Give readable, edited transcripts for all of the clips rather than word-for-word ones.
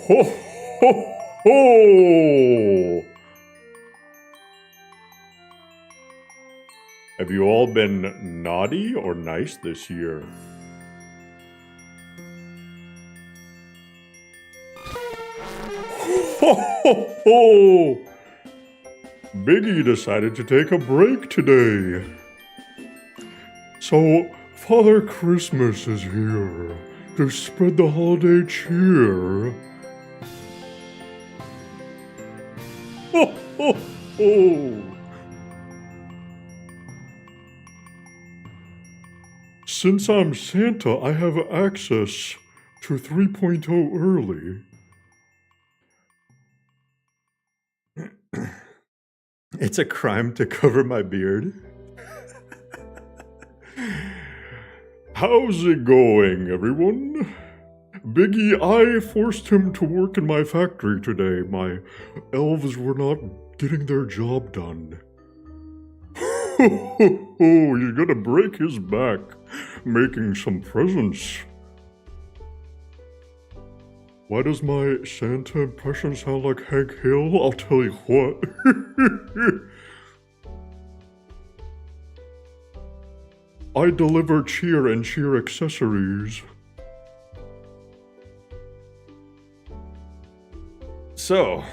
Ho, ho, ho! Have you all been naughty or nice this year? Ho, ho, ho! Biggie decided to take a break today. So, Father Christmas is here to spread the holiday cheer. Ho, ho, ho! Since I'm Santa, I have access to 3.0 early. It's a crime to cover my beard. How's it going, everyone? Biggie, I forced him to work in my factory today. My elves were not getting their job done. You're gonna break his back making some presents. Why does my Santa impression sound like Hank Hill? I'll tell you what. I deliver cheer and cheer accessories. So,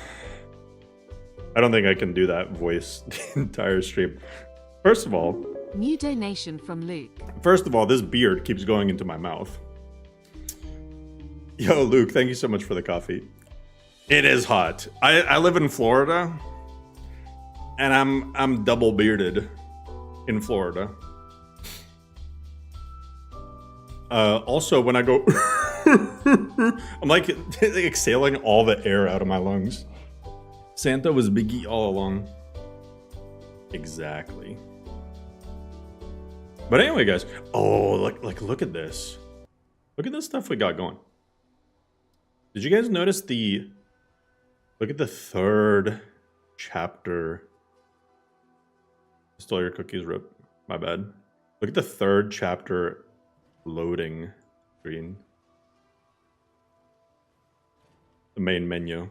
I don't think I can do that voice the entire stream. First of all, new donation from Luke. First of all, this beard keeps going into my mouth. Yo, Luke, thank you so much for the coffee. It is hot. I live in Florida, and I'm double bearded in Florida. Also, when I go, I'm like exhaling all the air out of my lungs. Santa was Biggie all along. Exactly. But anyway, guys. Oh, look at this. Look at this stuff we got going. Did you guys notice look at the third chapter. Stole your cookies, Rip. My bad. Look at the third chapter loading screen. The main menu.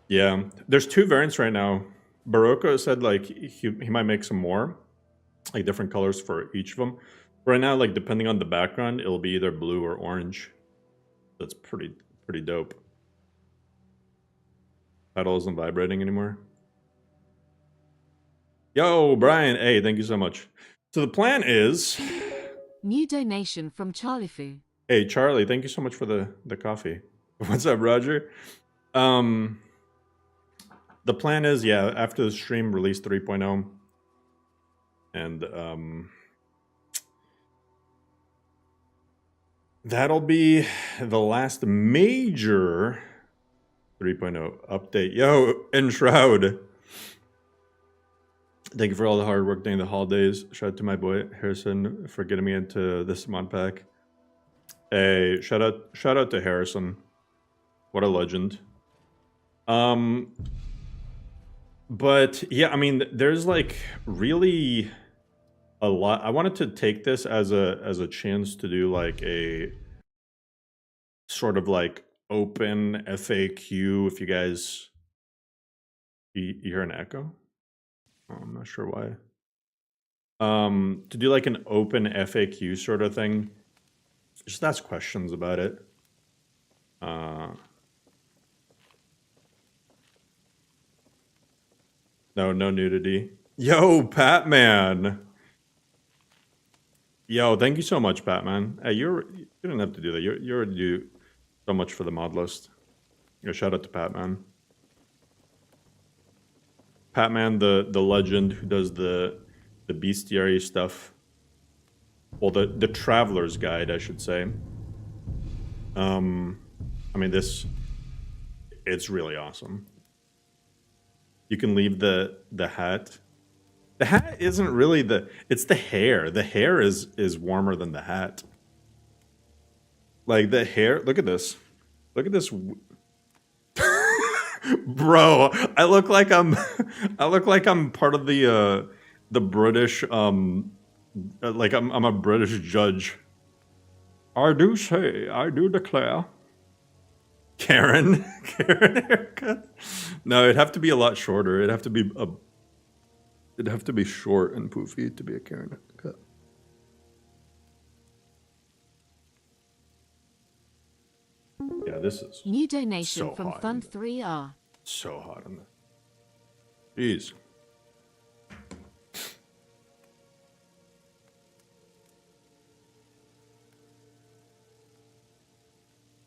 Yeah, there's two variants right now. Barocco said like he might make some more, like different colors for each of them. Right now, like depending on the background, it'll be either blue or orange. That's pretty dope. Pedal isn't vibrating anymore. Yo, Brian, hey, thank you so much. So the plan is... New donation from Charlie Fu. Hey, Charlie, thank you so much for the coffee. What's up, Roger? The plan is, yeah, after the stream, release 3.0. And that'll be the last major 3.0 update. Yo, Enshroud. Thank you for all the hard work during the holidays. Shout out to my boy Harrison for getting me into this mod pack. Hey, shout out to Harrison. What a legend. But yeah, I mean, there's like really a lot. I wanted to take this as a chance to do like a sort of like open FAQ. If you guys you hear an echo, oh, I'm not sure why. To do like an open FAQ sort of thing. Just ask questions about it. No, no nudity. Yo, Patman. Yo, thank you so much, Patman. Hey, you didn't have to do that. You already do so much for the mod list. Yo, shout out to Patman. Patman, the legend who does the bestiary stuff. Well, the traveler's guide, I should say. I mean, it's really awesome. You can leave the hat. The hat isn't really it's the hair. The hair is warmer than the hat. Like the hair, look at this. Look at this. Bro, I look like I'm part of the British like I'm a British judge. I do say, I do declare. Karen haircut. No, it'd have to be a lot shorter. It'd have to be short and poofy to be a Karen haircut. Yeah, this is New donation so from hot. Fund3R. So hot on this. Jeez.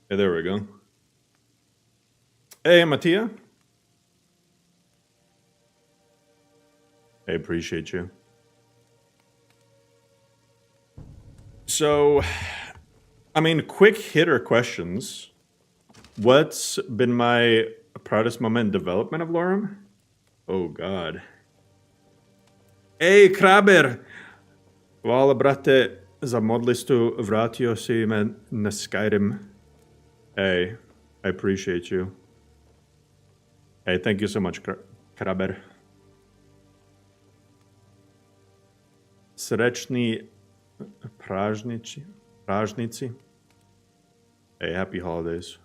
Hey, there we go. Hey, Mattia. I appreciate you. So, I mean, quick hitter questions. What's been my proudest moment in development of Lorem? Oh, God. Hey, Kraber! Hvala, brate, za modlistu. Vratio si me na Skyrim. Hey, I appreciate you. Hey, thank you so much, Kraber. Srečni pražnici. Hey, happy holidays.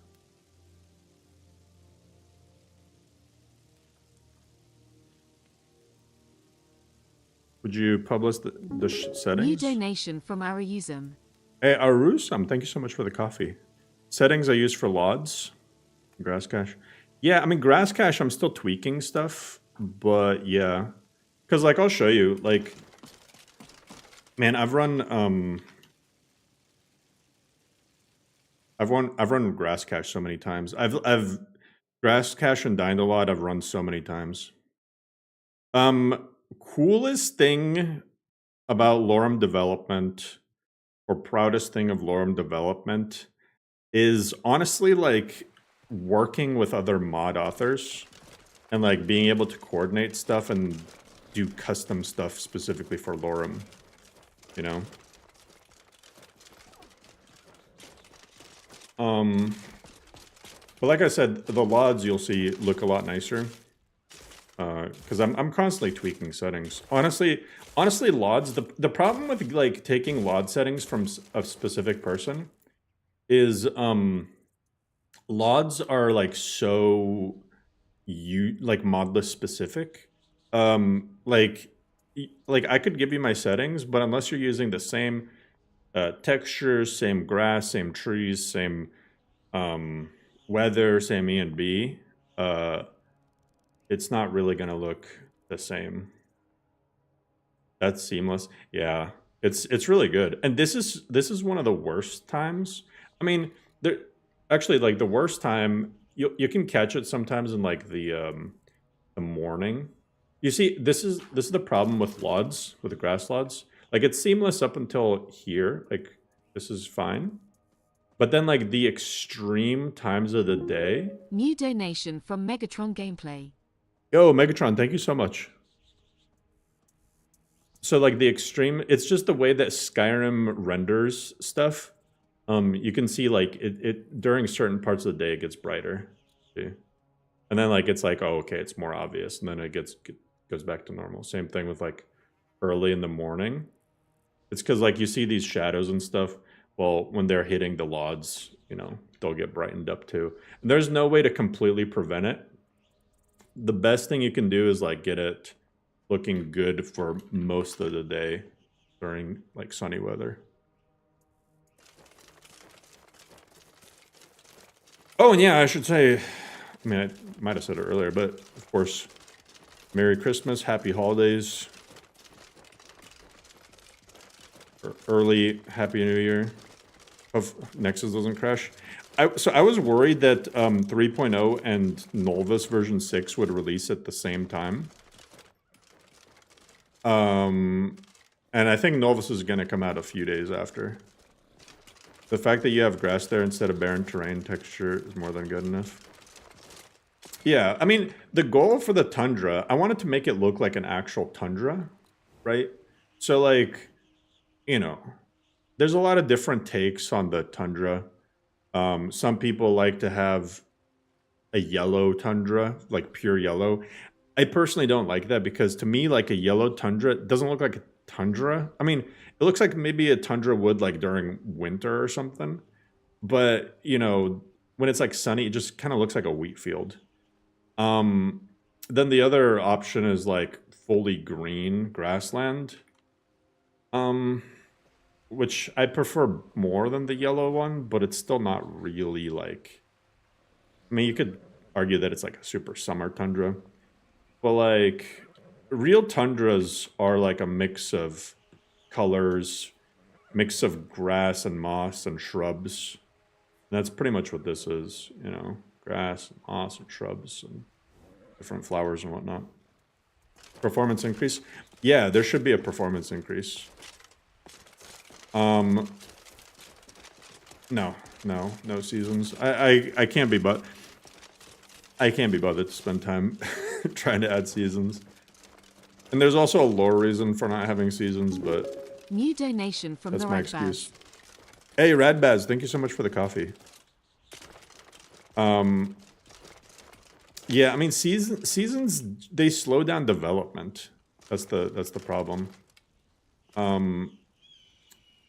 Would you publish the settings? New donation from Arayuzum. Hey, Arusam, thank you so much for the coffee. Settings I use for LODs. Grass cache. Yeah, I mean, grass cache, I'm still tweaking stuff, but yeah. Because, like, I'll show you, like, man, I've run grass cache so many times. I've grass cache and Dynalot I've run so many times. Coolest thing about Lorem development, or proudest thing of Lorem development, is honestly like working with other mod authors and like being able to coordinate stuff and do custom stuff specifically for Lorem, you know? But like I said, the LODs you'll see look a lot nicer. Because I'm constantly tweaking settings. Honestly, LODs, the problem with like taking LOD settings from a specific person is LODs are like so like modless specific. Like I could give you my settings, but unless you're using the same textures, same grass, same trees, same weather, same E and B, it's not really gonna look the same. That's seamless. Yeah, it's really good. And this is one of the worst times. I mean, there actually like the worst time you can catch it sometimes in like the morning. You see, this is the problem with LODs, with the grass LODs. Like it's seamless up until here. Like this is fine. But then like the extreme times of the day. New donation from Megatron Gameplay. Yo, Megatron, thank you so much. So like the extreme, it's just the way that Skyrim renders stuff. You can see like it during certain parts of the day it gets brighter. See? And then like it's like, oh, okay, it's more obvious, and then it goes back to normal. Same thing with like early in the morning. It's because like you see these shadows and stuff. Well, when they're hitting the LODs, you know, they'll get brightened up too. And there's no way to completely prevent it. The best thing you can do is like get it looking good for most of the day during like sunny weather. Oh, and yeah, I should say, I mean, I might have said it earlier, but of course, Merry Christmas, Happy Holidays, or early Happy New Year. Hope Nexus doesn't crash. So I was worried that 3.0 and Nolvus version 6 would release at the same time. And I think Nolvus is going to come out a few days after. The fact that you have grass there instead of barren terrain texture is more than good enough. Yeah, I mean, the goal for the tundra, I wanted to make it look like an actual tundra, right? So, like, you know, there's a lot of different takes on the tundra. Some people like to have a yellow tundra, like pure yellow. I personally don't like that because to me, like a yellow tundra doesn't look like a tundra. I mean, it looks like maybe a tundra would like during winter or something. But, you know, when it's like sunny, it just kind of looks like a wheat field. Then the other option is like fully green grassland. Which I prefer more than the yellow one, but it's still not really like... I mean, you could argue that it's like a super summer tundra. But like, real tundras are like a mix of colors, mix of grass and moss and shrubs. And that's pretty much what this is, you know, grass, and moss, and shrubs, and different flowers and whatnot. Performance increase? Yeah, there should be a performance increase. No seasons. I can't be I can't be bothered to spend time trying to add seasons. And there's also a lore reason for not having seasons, but New donation from that's the my Radbaz. excuse. Hey, Radbaz, thank you so much for the coffee. Yeah, I mean seasons they slow down development. That's the problem.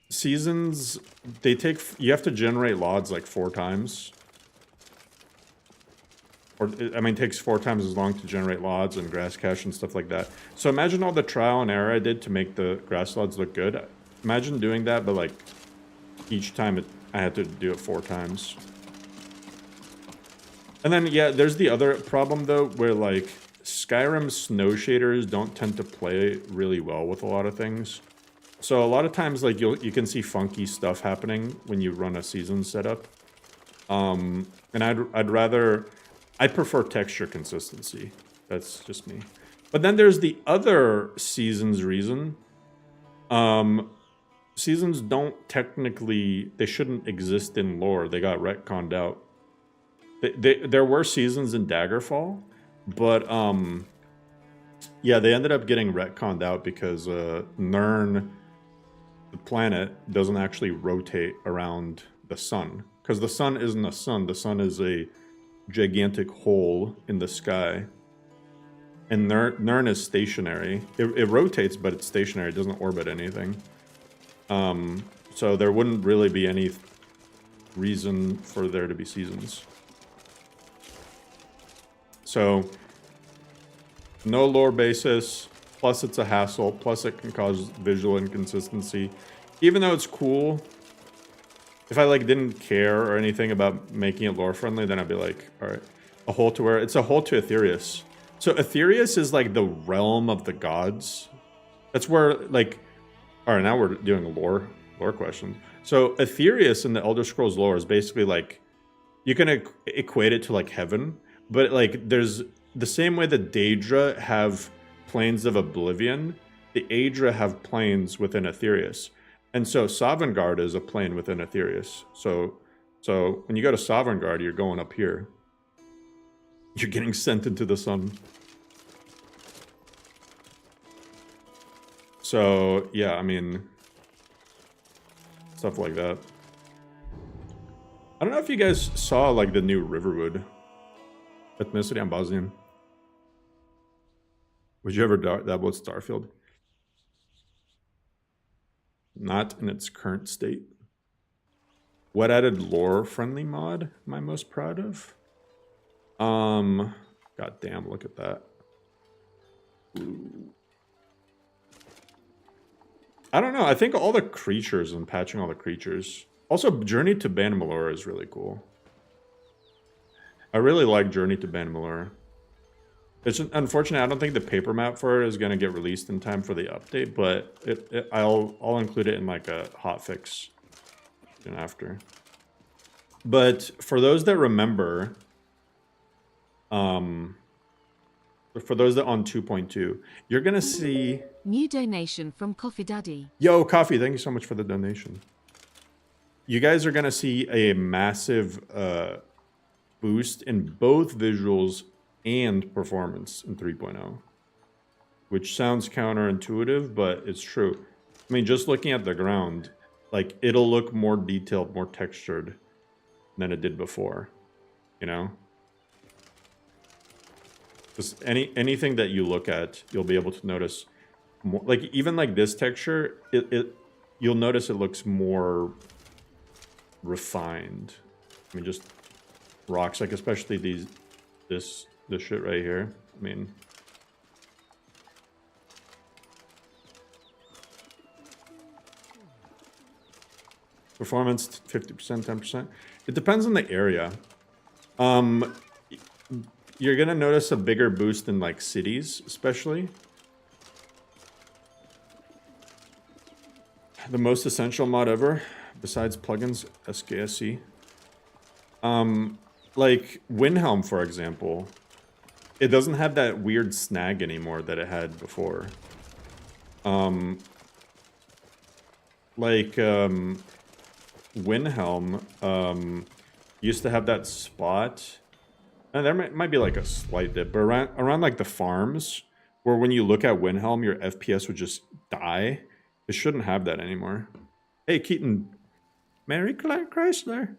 Seasons they take you have to generate LODs like 4 times. Or I mean it takes 4 times as long to generate LODs and grass cache and stuff like that. So imagine all the trial and error I did to make the grass LODs look good. Imagine doing that, but like each time I had to do it 4 times. And then, yeah, there's the other problem, though, where, like, Skyrim snow shaders don't tend to play really well with a lot of things. So a lot of times, like, you can see funky stuff happening when you run a season setup. And I'd prefer texture consistency. That's just me. But then there's the other seasons reason. Seasons don't technically, they shouldn't exist in lore. They got retconned out. There were seasons in Daggerfall, but yeah, they ended up getting retconned out because Nirn, the planet, doesn't actually rotate around the sun. Because the sun isn't a sun. The sun is a gigantic hole in the sky. And Nirn is stationary. It rotates, but it's stationary. It doesn't orbit anything. So there wouldn't really be any reason for there to be seasons. So, no lore basis, plus it's a hassle, plus it can cause visual inconsistency. Even though it's cool, if I like didn't care or anything about making it lore friendly, then I'd be like, alright, a hole to where it's a hole to Aetherius. So Aetherius is like the realm of the gods. That's where like, alright, now we're doing lore questions. So Aetherius in the Elder Scrolls lore is basically like, you can equate it to like heaven. But, like, there's the same way the Daedra have planes of oblivion, the Aedra have planes within Aetherius. And so Sovngarde is a plane within Aetherius. So when you go to Sovngarde, you're going up here. You're getting sent into the sun. So, yeah, I mean, stuff like that. I don't know if you guys saw, like, the new Riverwood. Ethnicity, I'm Bosnian. Would you ever dabble with Starfield? Not in its current state. What added lore-friendly mod am I most proud of? God damn, look at that. Ooh. I don't know. I think all the creatures and patching all the creatures. Also, Journey to Ban Malora is really cool. I really like Journey to Ban Malora. It's unfortunate. I don't think the paper map for it is going to get released in time for the update, but I'll include it in like a hotfix after. But for those that remember, for those that on 2.2, you're gonna see New donation from Coffee Daddy. Yo, Coffee, thank you so much for the donation. You guys are gonna see a massive boost in both visuals and performance in 3.0, which sounds counterintuitive, but it's true. I mean, just looking at the ground, like it'll look more detailed, more textured than it did before, you know? Just anything that you look at, you'll be able to notice more, like even like this texture, you'll notice it looks more refined. I mean, just rocks, like especially this shit right here. I mean, performance 50%, 10%. It depends on the area. You're gonna notice a bigger boost in like cities, especially. The most essential mod ever, besides plugins, SKSE. Like Windhelm, for example, it doesn't have that weird snag anymore that it had before. Windhelm used to have that spot. And there might be like a slight dip, but around like the farms, where when you look at Windhelm, your FPS would just die. It shouldn't have that anymore. Hey, Keaton. Merry Chrysler.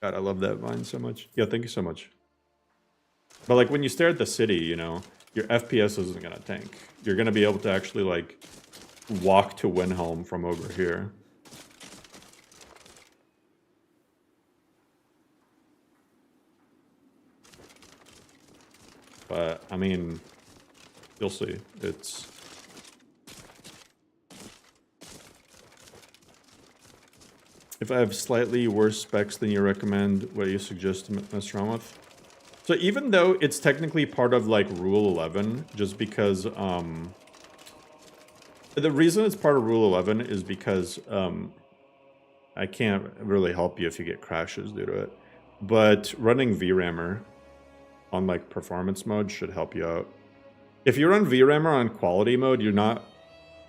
God, I love that vine so much. Yeah, thank you so much. But like when you stare at the city, you know, your FPS isn't gonna tank. You're gonna be able to actually like walk to Windhelm from over here. But I mean, you'll see. It's if I have slightly worse specs than you recommend, what do you suggest to mess around with? So even though it's technically part of like Rule 11, just because the reason it's part of Rule 11 is because I can't really help you if you get crashes due to it. But running VRAMer on like performance mode should help you out. If you run VRAMer on quality mode,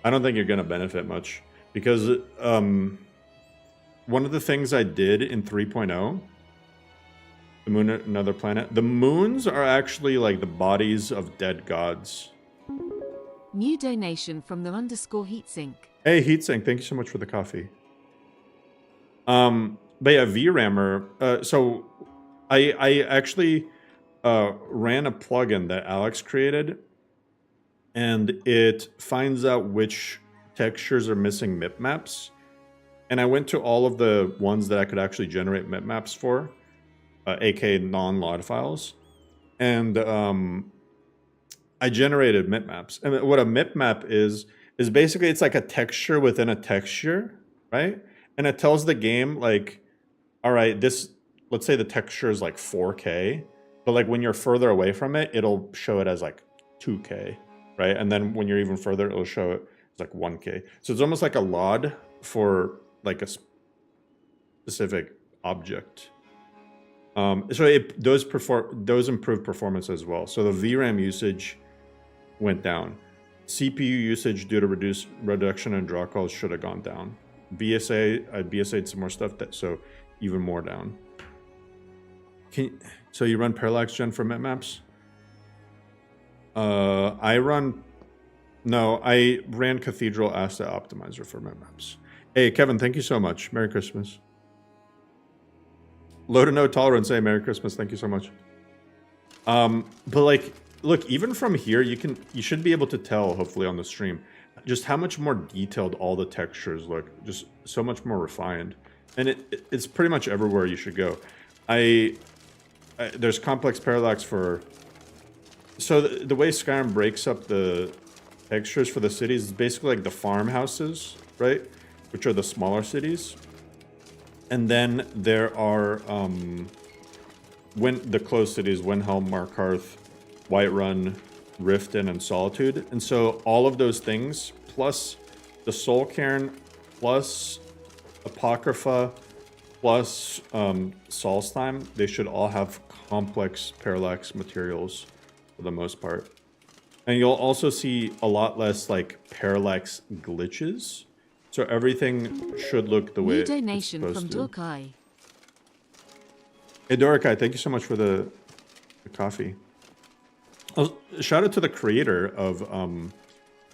I don't think you're gonna benefit much, because one of the things I did in 3.0, the moon, another planet, the moons are actually like the bodies of dead gods. New donation from the _heatsink. Hey, Heatsink, thank you so much for the coffee. But yeah, VRAMer, so I actually ran a plugin that Alex created, and it finds out which textures are missing mip maps. And I went to all of the ones that I could actually generate mip maps for, aka non-LOD files, and I generated mip maps. And what a mip map is basically it's like a texture within a texture, right? And it tells the game like, all right, let's say the texture is like 4K, but like when you're further away from it, it'll show it as like 2K, right? And then when you're even further, it'll show it as like 1K. So it's almost like a LOD for like a specific object. So those improve performance as well. So the VRAM usage went down. CPU usage due to reduction in draw calls should have gone down. I BSA'd some more stuff, so even more down. So you run ParallaxGen for mipmaps? I ran Cathedral Asset Optimizer for mipmaps. Hey, Kevin, thank you so much. Merry Christmas. Low to no tolerance. Hey, Merry Christmas. Thank you so much. But like, look, even from here, you should be able to tell, hopefully on the stream, just how much more detailed all the textures look. Just so much more refined. And it's pretty much everywhere you should go. There's complex parallax for... So the way Skyrim breaks up the textures for the cities is basically like the farmhouses, right? Which are the smaller cities. And then there are the closed cities, Windhelm, Markarth, Whiterun, Riften, and Solitude. And so all of those things, plus the Soul Cairn, plus Apocrypha, plus Solstheim, they should all have complex parallax materials for the most part. And you'll also see a lot less like parallax glitches. So everything should look the way New it's donation supposed from to. Dorkai. Hey Dorikai, thank you so much for the coffee. Shout out to the creator of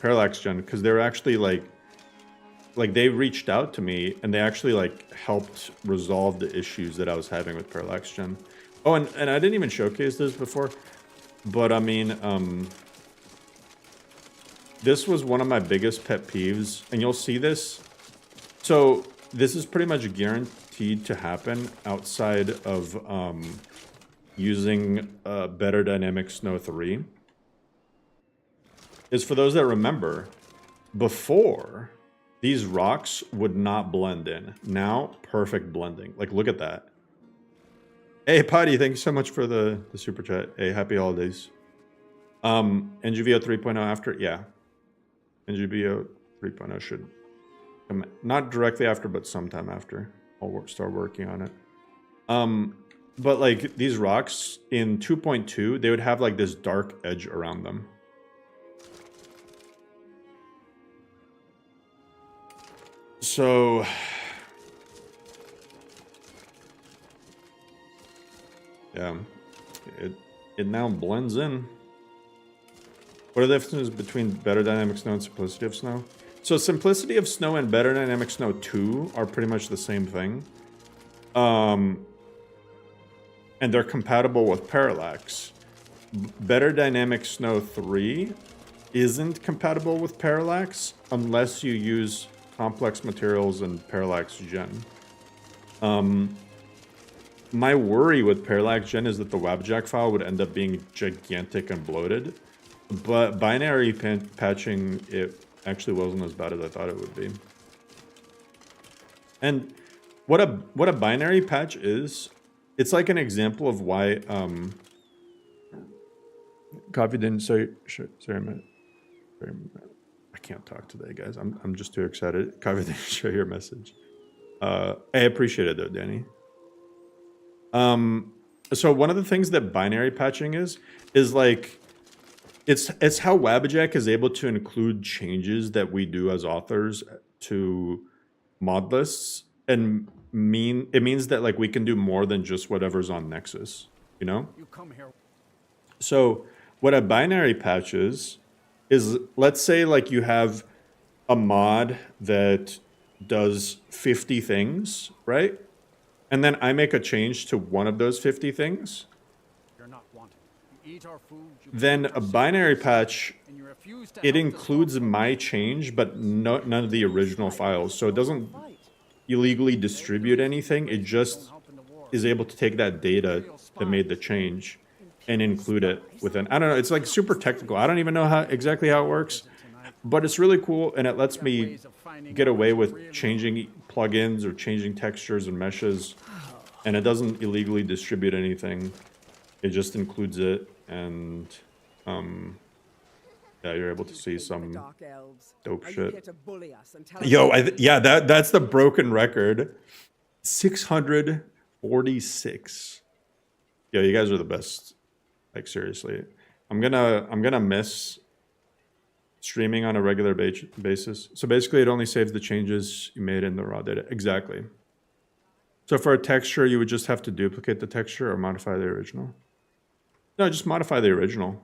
ParallaxGen, because they're actually like they reached out to me and they actually like helped resolve the issues that I was having with ParallaxGen. Oh, and I didn't even showcase this before, but I mean, this was one of my biggest pet peeves, and you'll see this. So this is pretty much guaranteed to happen outside of using Better Dynamic Snow 3. Is for those that remember, before, these rocks would not blend in. Now, perfect blending. Like, look at that. Hey, Patty, thank you so much for the super chat. Hey, happy holidays. NGVO 3.0 after? Yeah. NGVO 3.0 should come, not directly after, but sometime after. I'll start working on it. But like these rocks in 2.2, they would have like this dark edge around them. So yeah, it now blends in. What are the differences between Better Dynamic Snow and Simplicity of Snow? So Simplicity of Snow and Better Dynamic Snow 2 are pretty much the same thing. And they're compatible with Parallax. Better Dynamic Snow 3 isn't compatible with Parallax unless you use complex materials and ParallaxGen. My worry with ParallaxGen is that the WebJack file would end up being gigantic and bloated. But binary patching, it actually wasn't as bad as I thought it would be. And what a binary patch is, it's like an example of why Coffee didn't say sorry, I can't talk today, guys. I'm just too excited. Coffee didn't share your message. I appreciate it though, Danny. So one of the things that binary patching is like it's how Wabbajack is able to include changes that we do as authors to mod lists, and it means that like we can do more than just whatever's on Nexus, you know? So what a binary patch is let's say like you have a mod that does 50 things, right? And then I make a change to one of those 50 things. Then a binary patch, it includes my change, but none of the original files. So it doesn't illegally distribute anything. It just is able to take that data that made the change and include it within. I don't know. It's like super technical. I don't even know exactly how it works, but it's really cool. And it lets me get away with changing plugins or changing textures and meshes. And it doesn't illegally distribute anything. It just includes it. And yeah, you're able to see some dope shit. Yo, yeah, that's the broken record. 646. Yo, you guys are the best. Like seriously, I'm gonna miss streaming on a regular basis. So basically, it only saves the changes you made in the raw data. Exactly. So for a texture, you would just have to duplicate the texture or modify the original. No, just modify the original.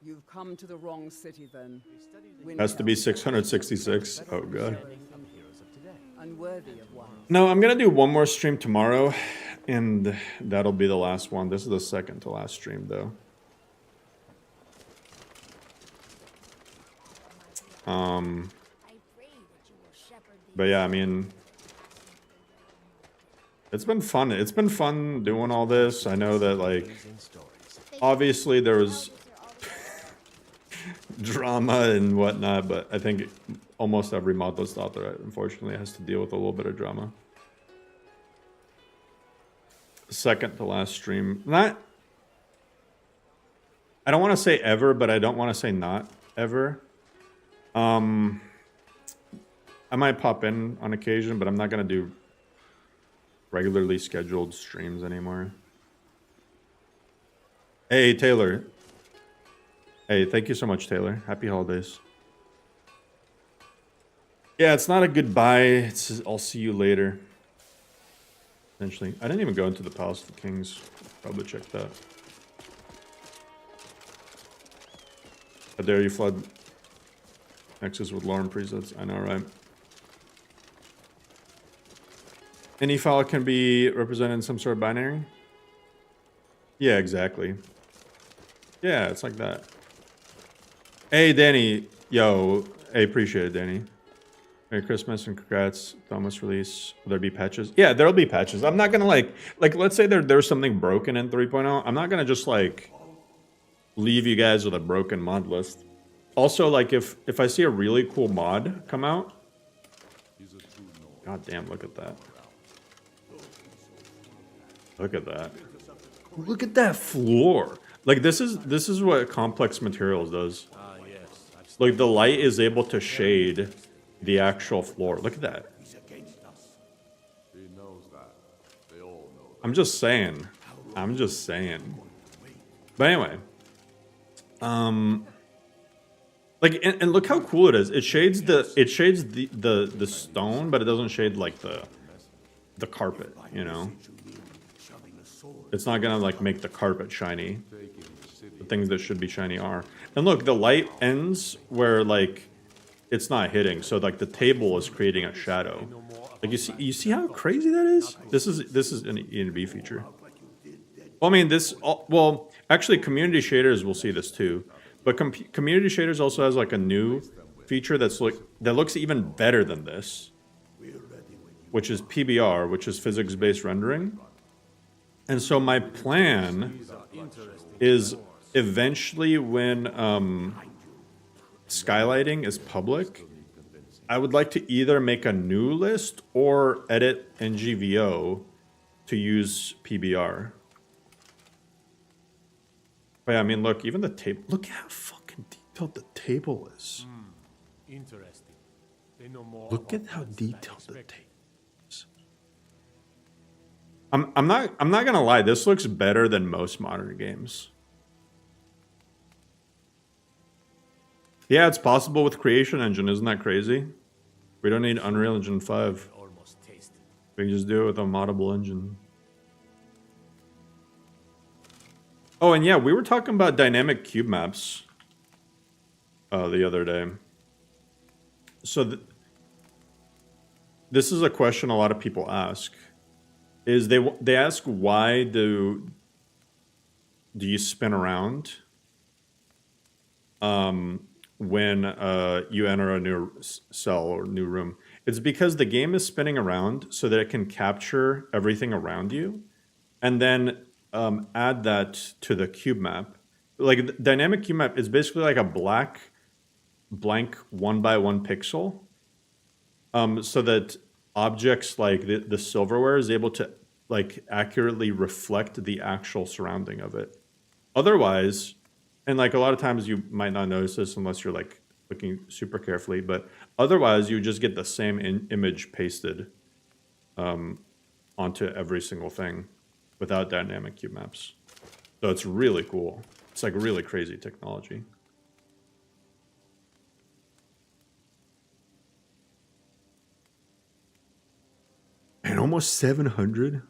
You've come to the wrong city then. Has to be 666. Oh god. Unworthy of one. No, I'm gonna do one more stream tomorrow, and that'll be the last one. This is the second to last stream, though. But yeah, I mean, it's been fun. It's been fun doing all this. I know that, like, obviously there was drama and whatnot, but I think almost every modlist author, unfortunately, has to deal with a little bit of drama. Second to last stream. I don't want to say ever, but I don't want to say not ever. I might pop in on occasion, but I'm not gonna do regularly scheduled streams anymore. Hey, Taylor. Hey, thank you so much, Taylor. Happy holidays. Yeah, it's not a goodbye. It's I'll see you later. Essentially. I didn't even go into the Palace of the Kings. Probably check that. How dare you flood Nexus with Lauren presets? I know, right? Any file can be represented in some sort of binary? Yeah, exactly. Yeah, it's like that. Hey, Danny. Yo, hey, appreciate it, Danny. Merry Christmas and congrats. Thomas release. Will there be patches? Yeah, there'll be patches. I'm not gonna like let's say there's something broken in 3.0. I'm not gonna just like leave you guys with a broken mod list. Also, like if I see a really cool mod come out. God damn, look at that. Look at that. Look at that floor. Like this is what complex materials does. Like the light is able to shade the actual floor. Look at that. I'm just saying. I'm just saying. But anyway. Like and look how cool it is. It shades the stone, but it doesn't shade like the carpet, you know? It's not gonna like make the carpet shiny. The things that should be shiny are. And look, the light ends where like it's not hitting, so like the table is creating a shadow. Like you see how crazy that is? This is an ENB feature. Well, I mean well, actually community shaders will see this too. But community shaders also has like a new feature that looks even better than this, which is PBR, which is physics-based rendering. And so my plan is eventually when skylighting is public, I would like to either make a new list or edit NGVO to use PBR. But yeah, I mean, look, even the table. Look how fucking detailed the table is. Interesting. They know more. Look at how detailed the table is. I'm not gonna lie. This looks better than most modern games. Yeah, it's possible with Creation Engine. Isn't that crazy? We don't need Unreal Engine 5. We can just do it with a moddable engine. Oh, and yeah, we were talking about dynamic cube maps the other day. So this is a question a lot of people ask. Is they ask why do you spin around when you enter a new cell or new room? It's because the game is spinning around so that it can capture everything around you, and then add that to the cube map. Like the dynamic cube map is basically like a blank 1x1 pixel, so that objects like the silverware is able to like accurately reflect the actual surrounding of it. Otherwise, and like a lot of times you might not notice this unless you're like looking super carefully, but otherwise you just get the same image pasted onto every single thing without dynamic cube maps. So it's really cool. It's like really crazy technology. And almost 700?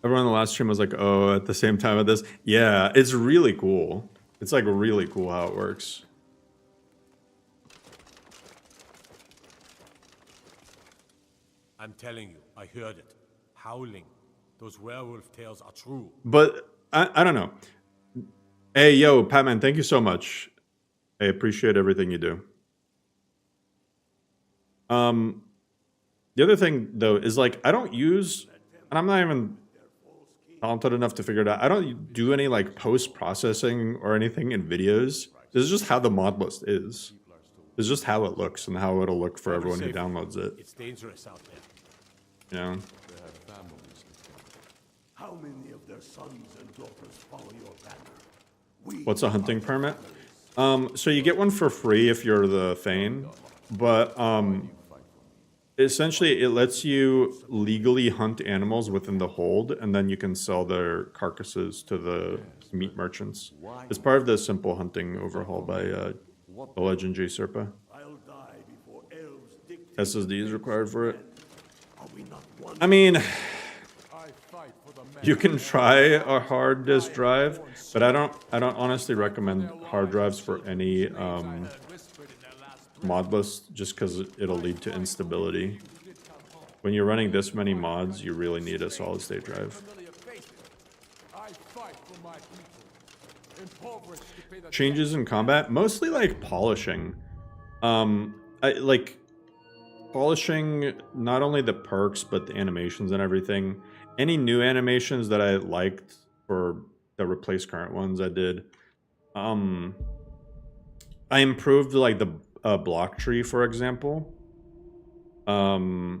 Everyone in the last stream was like, oh, at the same time of this. Yeah, it's really cool. It's like really cool how it works. I'm telling you, I heard it. Howling. Those werewolf tales are true. But I don't know. Hey, yo, Patman, thank you so much. I appreciate everything you do. The other thing, though, is like I don't use, and I'm not even talented enough to figure it out. I don't do any like post-processing or anything in videos. This is just how the mod list is. This is just how it looks and how it'll look for everyone who downloads it. It's dangerous out there. You know? How many of their sons and daughters follow your banner? What's a hunting permit? So you get one for free if you're the Thane, but essentially it lets you legally hunt animals within the hold, and then you can sell their carcasses to the meat merchants. It's part of the simple hunting overhaul by the Legend J Serpa. SSD is required for it. I mean, you can try a hard disk drive, but I don't honestly recommend hard drives for any mod list, just because it'll lead to instability. When you're running this many mods, you really need a solid state drive. Changes in combat, mostly like polishing. Like polishing not only the perks but the animations and everything. Any new animations that I liked or that replaced current ones, I did. I improved like the block tree, for example. The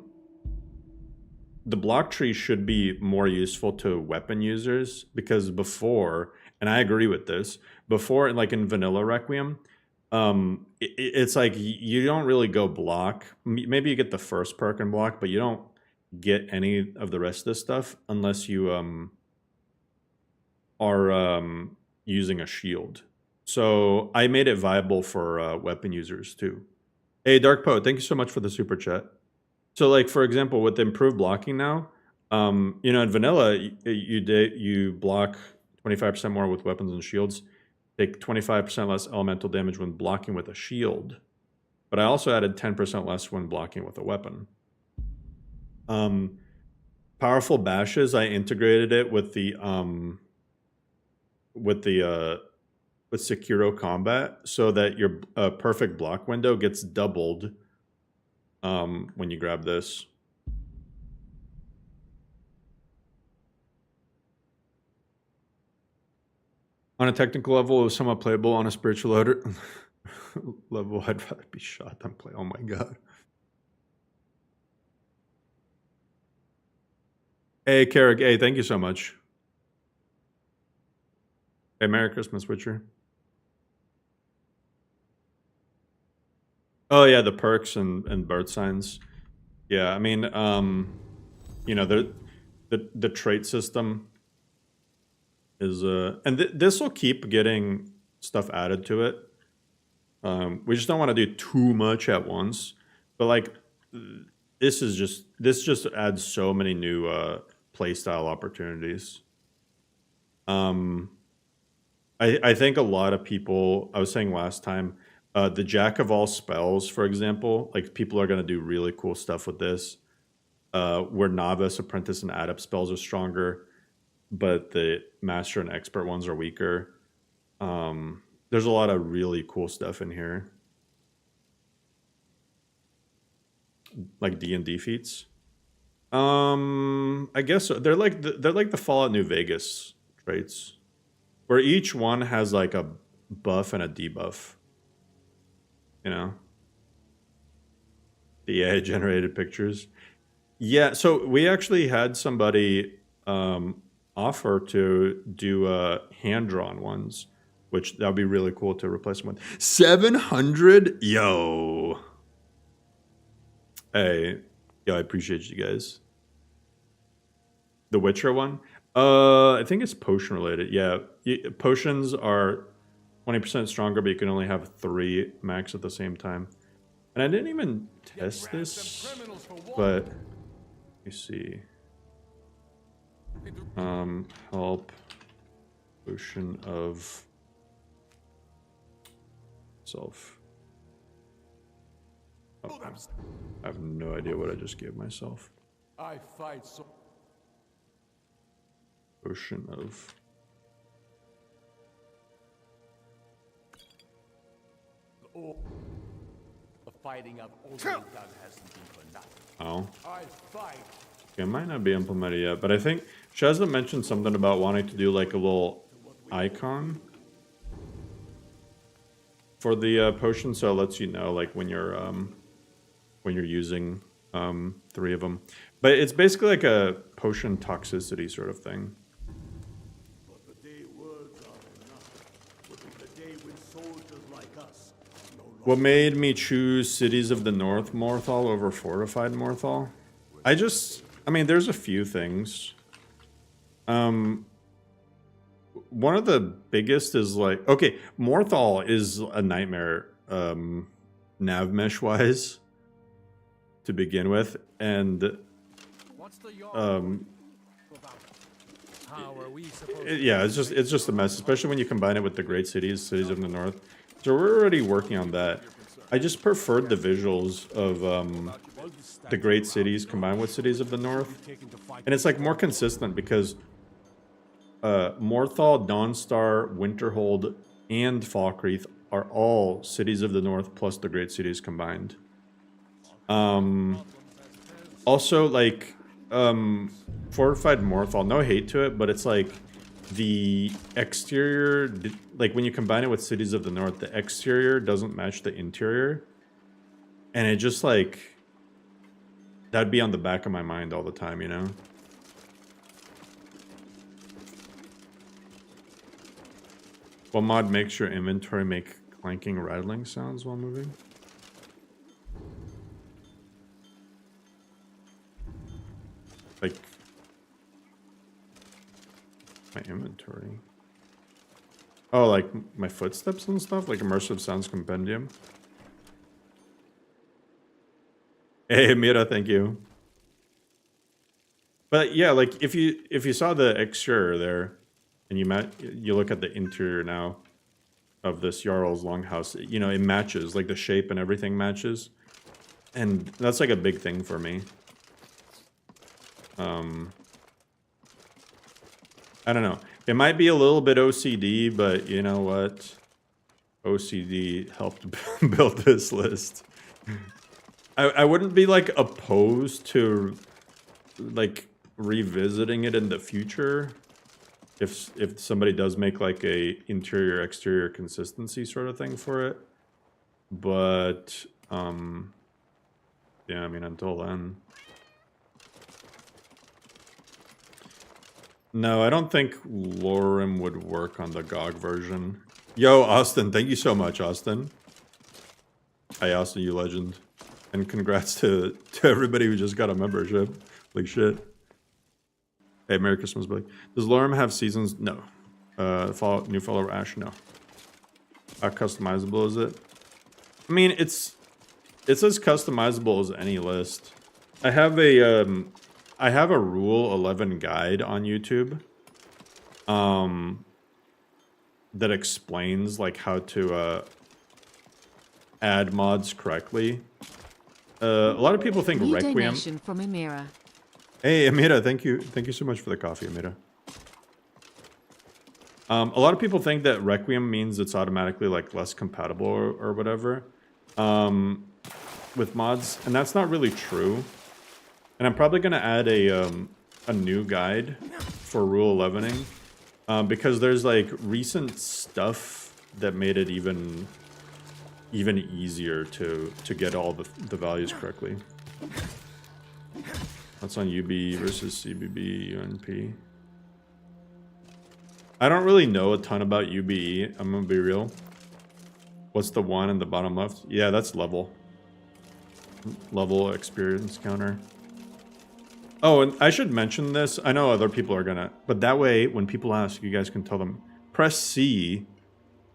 block tree should be more useful to weapon users, because before, and I agree with this, before, like in vanilla Requiem, it's like you don't really go block. Maybe you get the first perk in block, but you don't get any of the rest of this stuff unless you are using a shield. So I made it viable for weapon users too. Hey, Dark Poet, thank you so much for the super chat. So, like, for example, with improved blocking now, you know, in vanilla, you block 25% more with weapons and shields, take 25% less elemental damage when blocking with a shield. But I also added 10% less when blocking with a weapon. Powerful bashes, I integrated it with Sekiro combat, so that your perfect block window gets doubled when you grab this. On a technical level, it was somewhat playable. On a spiritual level, I'd rather be shot than play. Oh my god. Hey, Carrick. Hey, thank you so much. Hey, Merry Christmas, Witcher. Oh yeah, the perks and bird signs. Yeah, I mean, you know, the trait system is and this will keep getting stuff added to it. We just don't want to do too much at once, but like this just adds so many new playstyle opportunities. I think a lot of people, I was saying last time, the Jack of all spells, for example, like people are going to do really cool stuff with this. Where novice, apprentice, and adept spells are stronger, but the master and expert ones are weaker. There's a lot of really cool stuff in here, like D&D feats. I guess so. They're like the Fallout New Vegas traits, where each one has like a buff and a debuff. You know, the AI generated pictures. Yeah, so we actually had somebody offer to do hand-drawn ones, which that would be really cool to replace them with. 700? Yo. Hey, yo, I appreciate you guys. The Witcher one? I think it's potion related. Yeah, potions are 20% stronger, but you can only have 3 max at the same time. And I didn't even test this, but let me see. Help potion of self. Oh, I have no idea what I just gave myself. I fight so. Potion of. The fighting I've already done hasn't been for nothing. Oh. I fight. Okay, it might not be implemented yet, but I think Shazza mentioned something about wanting to do like a little icon for the potion, so it lets you know like when you're using 3 of them. But it's basically like a potion toxicity sort of thing. What made me choose Cities of the North Morthal over Fortified Morthal? I mean, there's a few things. One of the biggest is like, okay, Morthal is a nightmare, nav mesh wise, to begin with, and yeah, it's just a mess, especially when you combine it with the great cities of the North. So we're already working on that. I just preferred the visuals of the great cities combined with cities of the North, and it's like more consistent because Morthal, Dawnstar, Winterhold, and Falkreath are all cities of the North plus the great cities combined. Also, like, Fortified Morthal, no hate to it, but it's like the exterior, like when you combine it with cities of the North, the exterior doesn't match the interior. And it just like, that'd be on the back of my mind all the time, you know? What mod makes your inventory make clanking, rattling sounds while moving? Like my inventory. Oh, like my footsteps and stuff? Like immersive sounds compendium? Hey, Mira, thank you. But yeah, like if you saw the exterior there, and you look at the interior now of this Jarl's Longhouse, you know, it matches, like the shape and everything matches. And that's like a big thing for me. I don't know. It might be a little bit OCD, but you know what? OCD helped build this list. I wouldn't be like opposed to like revisiting it in the future if somebody does make like a interior exterior consistency sort of thing for it. But yeah, I mean, until then. No, I don't think Lorem would work on the GOG version. Yo, Austin, thank you so much, Austin. Hi, Austin, you legend. And congrats to everybody who just got a membership. Like shit. Hey, Merry Christmas, buddy. Does Lorem have seasons? No. New follower Ash? No. How customizable is it? I mean, it's as customizable as any list. I have a Rule 11 guide on YouTube that explains like how to add mods correctly. A lot of people think New Requiem. donation from Amira. Hey, Amira, thank you so much for the coffee, Amira. A lot of people think that Requiem means it's automatically like less compatible or whatever with mods, and that's not really true. And I'm probably going to add a new guide for Rule 11ing because there's like recent stuff that made it even easier to get all the values correctly. That's on UB versus CBB UNP. I don't really know a ton about UBE. I'm gonna be real. What's the one in the bottom left? Yeah, that's level experience counter. Oh, and I should mention this. I know other people are gonna, but that way, when people ask, you guys can tell them, press C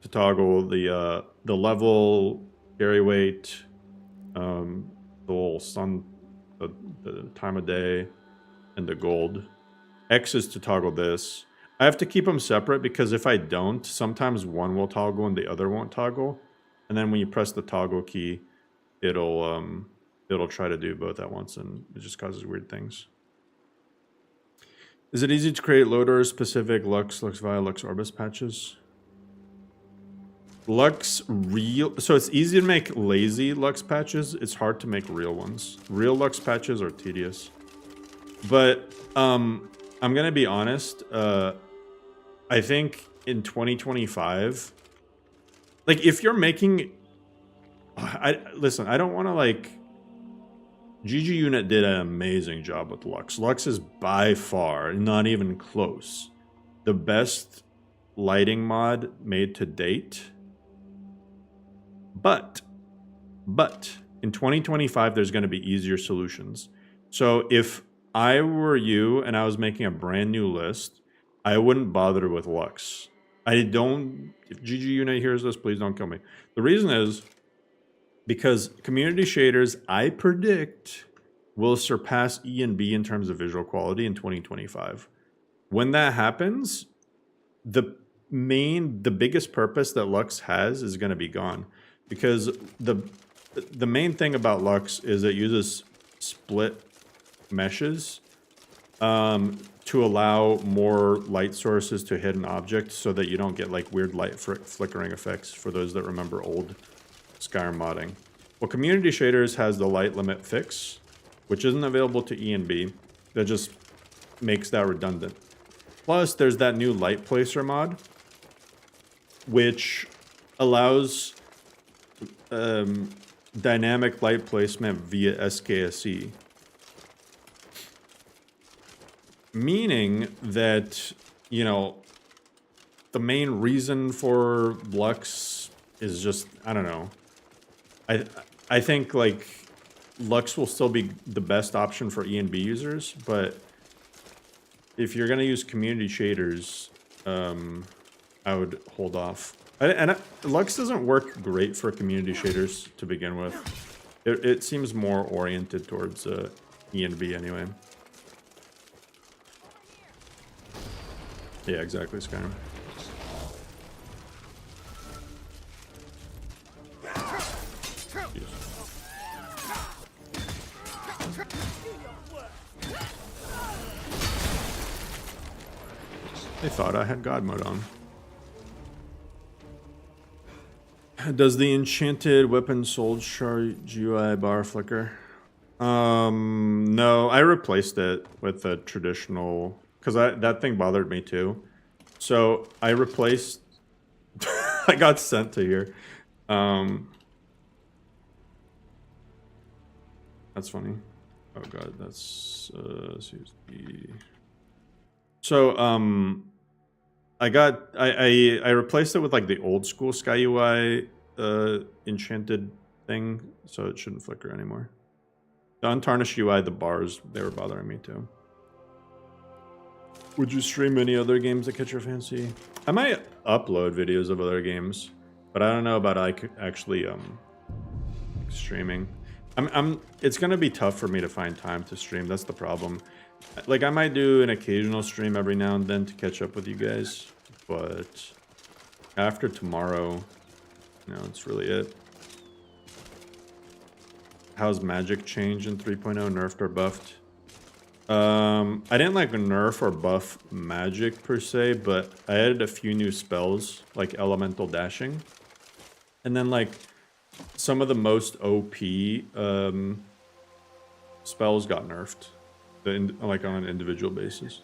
to toggle the level, carry weight, the little sun, the time of day, and the gold. X is to toggle this. I have to keep them separate because if I don't, sometimes one will toggle and the other won't toggle. And then when you press the toggle key, it'll try to do both at once, and it just causes weird things. Is it easy to create loader specific Lux Via, Lux Orbis patches? So it's easy to make lazy Lux patches. It's hard to make real ones. Real Lux patches are tedious. But I'm gonna be honest. I think in 2025, like if you're making, listen, I don't want to like. GG Unit did an amazing job with Lux. Lux is by far, not even close, the best lighting mod made to date. But But in 2025, there's going to be easier solutions. So if I were you and I was making a brand new list, I wouldn't bother with Lux. I don't. If GG Unite hears this, please don't kill me. The reason is because community shaders, I predict, will surpass E and B in terms of visual quality in 2025. When that happens, the biggest purpose that Lux has is going to be gone, because the main thing about Lux is it uses split meshes to allow more light sources to hit an object, so that you don't get like weird light flickering effects, for those that remember old Skyrim modding. Well, Community Shaders has the light limit fix, which isn't available to E and B. That just makes that redundant. Plus, there's that new light placer mod, which allows dynamic light placement via SKSE. Meaning that, you know, the main reason for Lux is just, I don't know. I think, like, Lux will still be the best option for E and B users, but if you're going to use community shaders, I would hold off. Lux doesn't work great for community shaders to begin with. It seems more oriented towards E and B anyway. Yeah, exactly, Skyrim. They thought I had God mode on. Does the enchanted weapon sold charge UI bar flicker? No, I replaced it with a traditional, because that thing bothered me too. So I replaced. I got sent to here. That's funny. Oh god, that's CSD. So I replaced it with like the old school Sky UI enchanted thing, so it shouldn't flicker anymore. The untarnished UI, the bars, they were bothering me too. Would you stream any other games that catch your fancy? I might upload videos of other games, but I don't know about actually streaming. It's gonna be tough for me to find time to stream. That's the problem. Like, I might do an occasional stream every now and then to catch up with you guys, but after tomorrow, you know, it's really it. How's magic change in 3.0, nerfed or buffed? I didn't like nerf or buff magic per se, but I added a few new spells, like elemental dashing. And then, like, some of the most OP spells got nerfed. Like on an individual basis.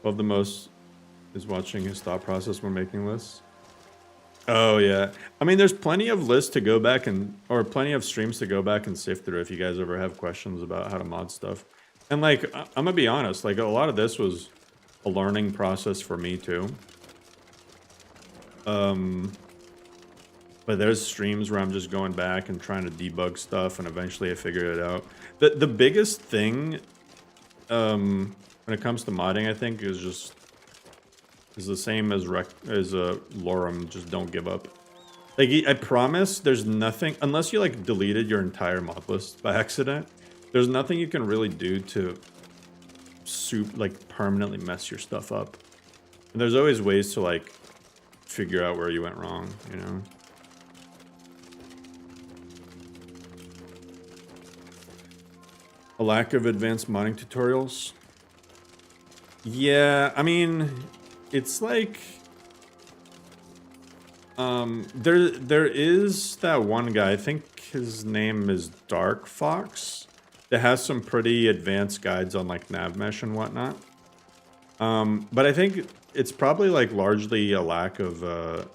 Above the most is watching his thought process when making lists. Oh yeah, I mean, there's plenty of lists to go back or plenty of streams to go back and sift through if you guys ever have questions about how to mod stuff. And like, I'm gonna be honest, like a lot of this was a learning process for me too. But there's streams where I'm just going back and trying to debug stuff, and eventually I figure it out. The biggest thing when it comes to modding, I think, is the same as Lorem. Just don't give up. Like, I promise, there's nothing, unless you like deleted your entire mod list by accident. There's nothing you can really do to like permanently mess your stuff up. And there's always ways to like figure out where you went wrong, you know. A lack of advanced modding tutorials. Yeah, I mean, it's like there is that one guy, I think his name is Dark Fox, that has some pretty advanced guides on like nav mesh and whatnot. But I think it's probably like largely a lack of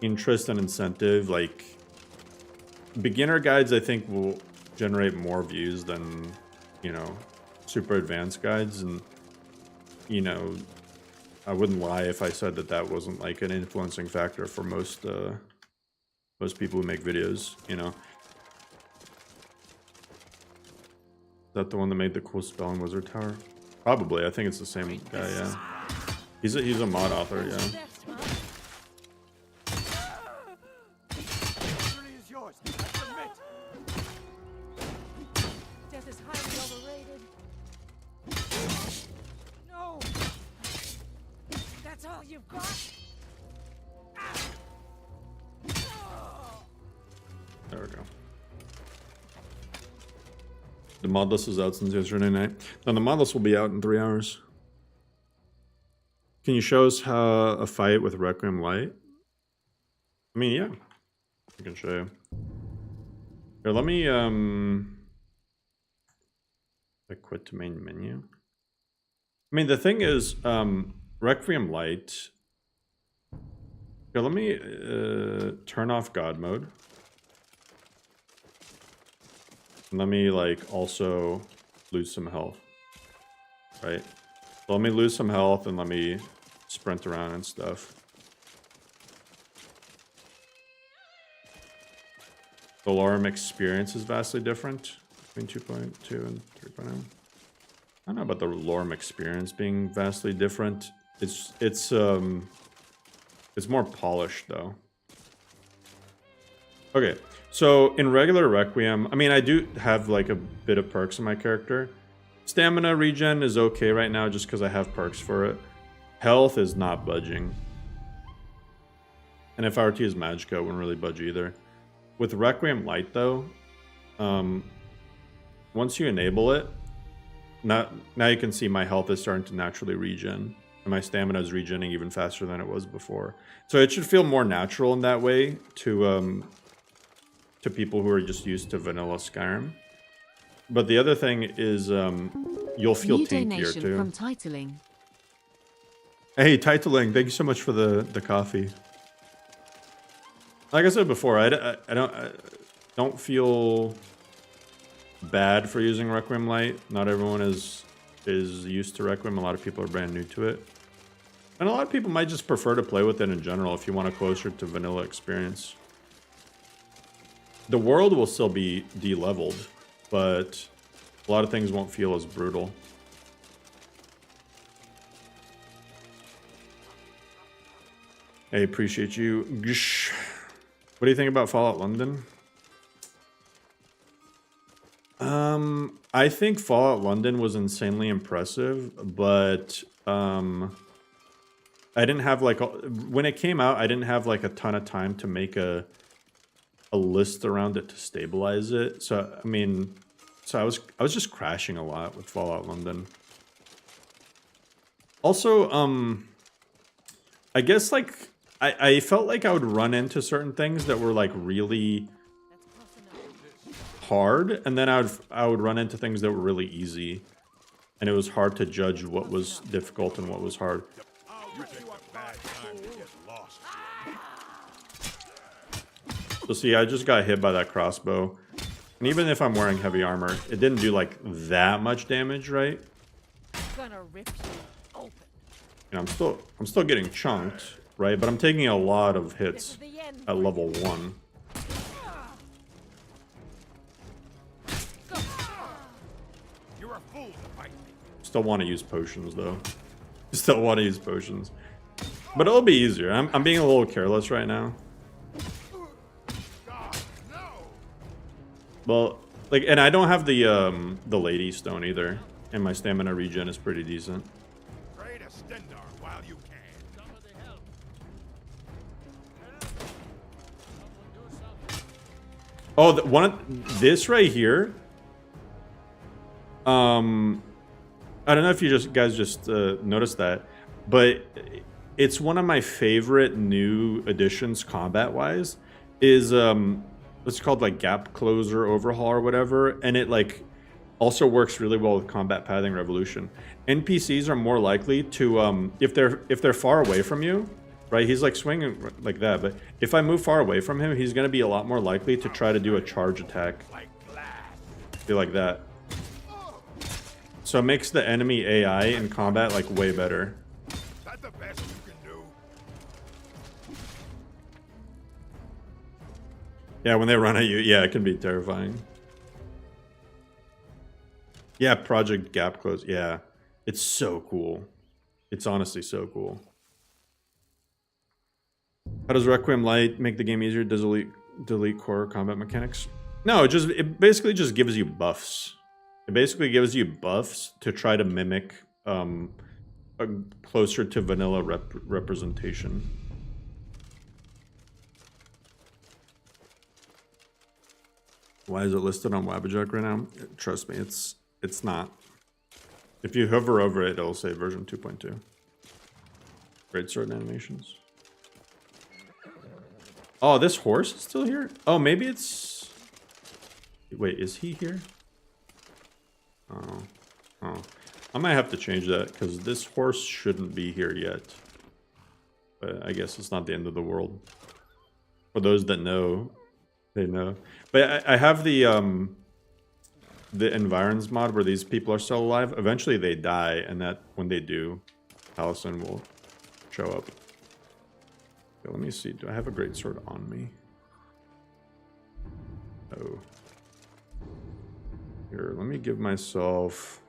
interest and incentive. Like, beginner guides, I think, will generate more views than, you know, super advanced guides. And, you know, I wouldn't lie if I said that that wasn't like an influencing factor for most people who make videos, you know. that the one that made the cool spell in Wizard Tower? Probably. I think it's the same guy, yeah. He's a mod author, yeah. Victory is yours. I submit. Death is highly overrated. No! That's all you've got? There we go. The mod list is out since yesterday night. Now the mod list will be out in 3 hours. Can you show us how a fight with Requiem Light? I mean, yeah. I can show you. Here, let me I quit to main menu. I mean, the thing is, Requiem Light. Here, let me turn off God mode. And let me like also lose some health. Right? So let me lose some health and let me sprint around and stuff. The Lorem experience is vastly different between 2.2 and 3.0. I don't know about the Lorem experience being vastly different. It's more polished though. Okay, so in regular Requiem, I mean, I do have like a bit of perks in my character. Stamina regen is okay right now just because I have perks for it. Health is not budging. And if I were to use Magicka, it wouldn't really budge either. With Requiem Light though, once you enable it, now you can see my health is starting to naturally regen. And my stamina is regenerating even faster than it was before. So it should feel more natural in that way to people who are just used to vanilla Skyrim. But the other thing is you'll feel New tankier donation too. from Titling. Hey, Titling, thank you so much for the coffee. Like I said before, I don't feel bad for using Requiem Light. Not everyone is used to Requiem. A lot of people are brand new to it. And a lot of people might just prefer to play with it in general if you want a closer to vanilla experience. The world will still be de-leveled, but a lot of things won't feel as brutal. I appreciate you. Gsh. What do you think about Fallout London? I think Fallout London was insanely impressive, but I didn't have like when it came out, I didn't have like a ton of time to make a list around it to stabilize it. So I mean, I was just crashing a lot with Fallout London. Also, I guess like I felt like I would run into certain things that were like really hard, and then I would run into things that were really easy, and it was hard to judge what was difficult and what was hard. So see, I just got hit by that crossbow, and even if I'm wearing heavy armor, it didn't do like that much damage, right? Gonna rip you open. You know, I'm still getting chunked, right? But I'm taking a lot of hits at level 1. You're a fool to fight me. Still want to use potions though. Still want to use potions, but it'll be easier. I'm being a little careless right now. Well, like, and I don't have the Lady Stone either, and my stamina regen is pretty decent. Pray to Stendarr while you can. Oh, this right here. I don't know if you guys just noticed that, but it's one of my favorite new additions combat-wise. Is it's called like Gap Closer Overhaul or whatever, and it like also works really well with Combat Pathing Revolution. NPCs are more likely to if they're far away from you, right? He's like swinging like that, but if I move far away from him, he's going to be a lot more likely to try to do a charge attack. Be like that. So it makes the enemy AI in combat like way better. That's the best you can do. Yeah, when they run at you, yeah, it can be terrifying. Yeah, Project Gap Close. Yeah, it's so cool. It's honestly so cool. How does Requiem Light make the game easier? Does it delete core combat mechanics? No, it basically just gives you buffs. It basically gives you buffs to try to mimic a closer to vanilla representation. Why is it listed on Wabbajack right now? Trust me, it's not. If you hover over it, it'll say version 2.2. Great sword animations. Oh, this horse is still here? Oh, maybe it's... Wait, is he here? Oh. I might have to change that, because this horse shouldn't be here yet. But I guess it's not the end of the world. For those that know, they know. But I have the environs mod where these people are still alive. Eventually they die, and that when they do, Allison will show up. Okay, let me see. Do I have a greatsword on me? Oh. Here, let me give myself...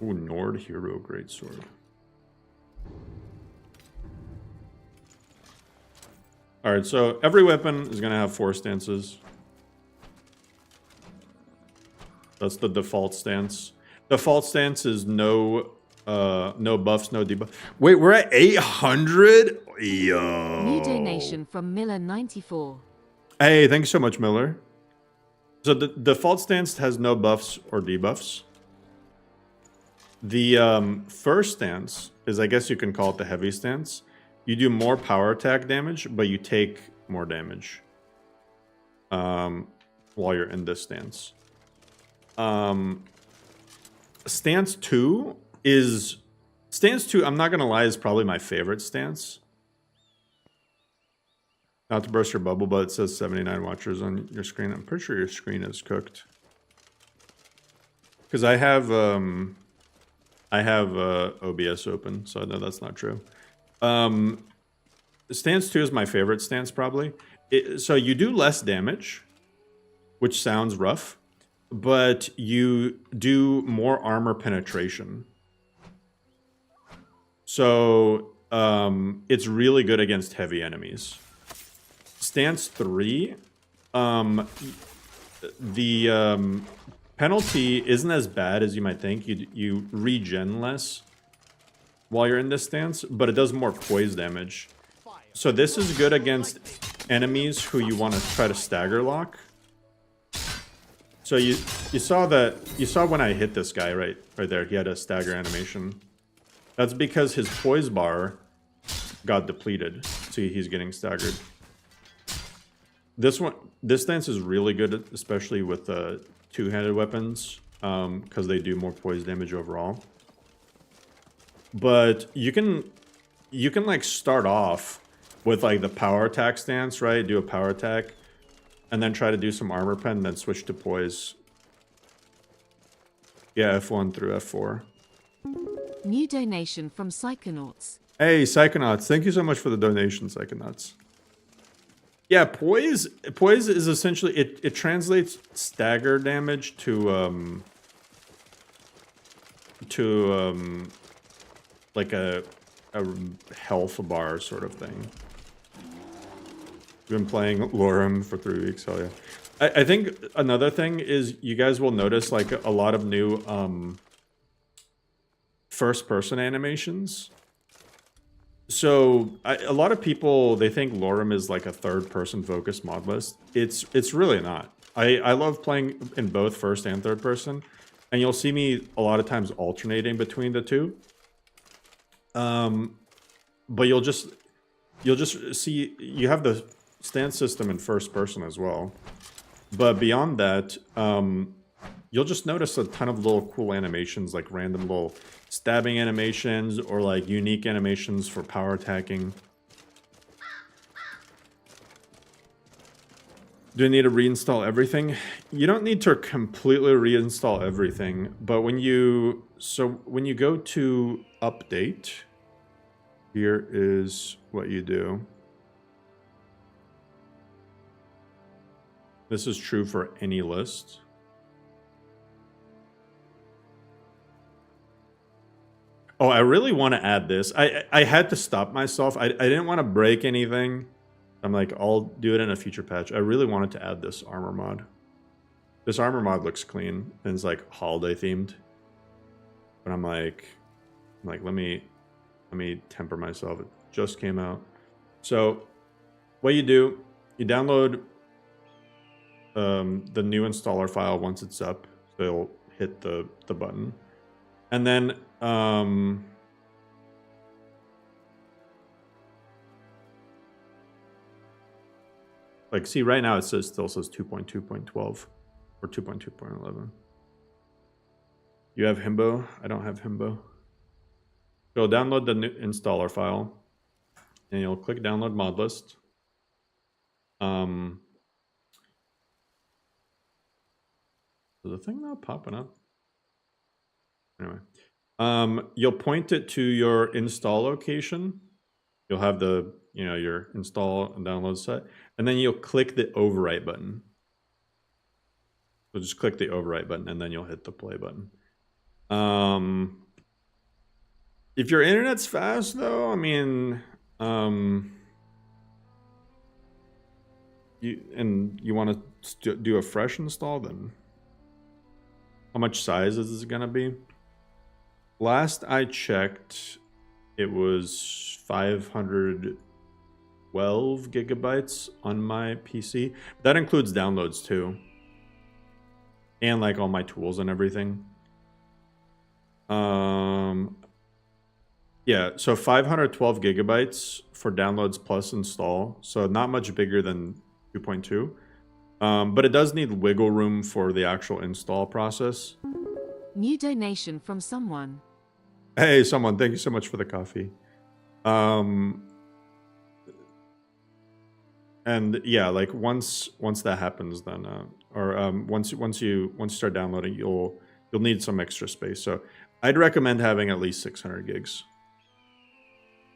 Ooh, Nord Hero Greatsword. Alright, so every weapon is going to have 4 stances. That's the default stance. Default stance is no buffs, no debuffs. Wait, we're at 800? Yo. New donation from Miller94. Hey, thanks so much, Miller. So the default stance has no buffs or debuffs. The first stance is, I guess you can call it the heavy stance. You do more power attack damage, but you take more damage while you're in this stance. Stance 2 is... Stance 2, I'm not going to lie, is probably my favorite stance. Not to burst your bubble, but it says 79 watchers on your screen. I'm pretty sure your screen is cooked. Because I have OBS open, so I know that's not true. Stance 2 is my favorite stance, probably. So you do less damage, which sounds rough, but you do more armor penetration. So it's really good against heavy enemies. Stance 3, the penalty isn't as bad as you might think. You regen less while you're in this stance, but it does more poise damage. So this is good against enemies who you want to try to stagger lock. So you saw when I hit this guy right there, he had a stagger animation. That's because his poise bar got depleted. See, he's getting staggered. This stance is really good, especially with two-handed weapons, because they do more poise damage overall. But you can like start off with like the power attack stance, right? Do a power attack, and then try to do some armor pen, then switch to poise. Yeah, F1 through F4. New donation from Psychonauts. Hey, Psychonauts, thank you so much for the donation, Psychonauts. Yeah, poise is essentially it translates stagger damage to like a health bar sort of thing. Been playing Lorem for 3 weeks, hell yeah. I think another thing is you guys will notice like a lot of new first-person animations. So a lot of people, they think Lorem is like a third-person focused mod list. It's really not. I love playing in both first and third person, and you'll see me a lot of times alternating between the two. But you'll just see you have the stance system in first person as well. But beyond that, you'll just notice a ton of little cool animations, like random little stabbing animations or like unique animations for power attacking. Do I need to reinstall everything? You don't need to completely reinstall everything, but when you go to update, here is what you do. This is true for any list. Oh, I really want to add this. I had to stop myself. I didn't want to break anything. I'm like, I'll do it in a future patch. I really wanted to add this armor mod. This armor mod looks clean and it's like holiday themed. But I'm like let me temper myself. It just came out. So what you do, you download the new installer file once it's up. So you'll hit the button. And then like, see, right now it still says 2.2.12 or 2.2.11. You have Himbo? I don't have Himbo. So download the new installer file, and you'll click download mod list. So the thing not popping up. Anyway, you'll point it to your install location. You'll have the, your install and download set, and then you'll click the overwrite button. So just click the overwrite button, and then you'll hit the play button. If your internet's fast, though, I mean, you want to do a fresh install, then how much size is this gonna be? Last I checked, it was 512 gigabytes on my PC. That includes downloads too, and like all my tools and everything. Yeah, so 512 gigabytes for downloads plus install. So not much bigger than 2.2. But it does need wiggle room for the actual install process. New donation from someone. Hey, someone, thank you so much for the coffee. And yeah, like once that happens, then once you start downloading, you'll need some extra space. So I'd recommend having at least 600 gigs.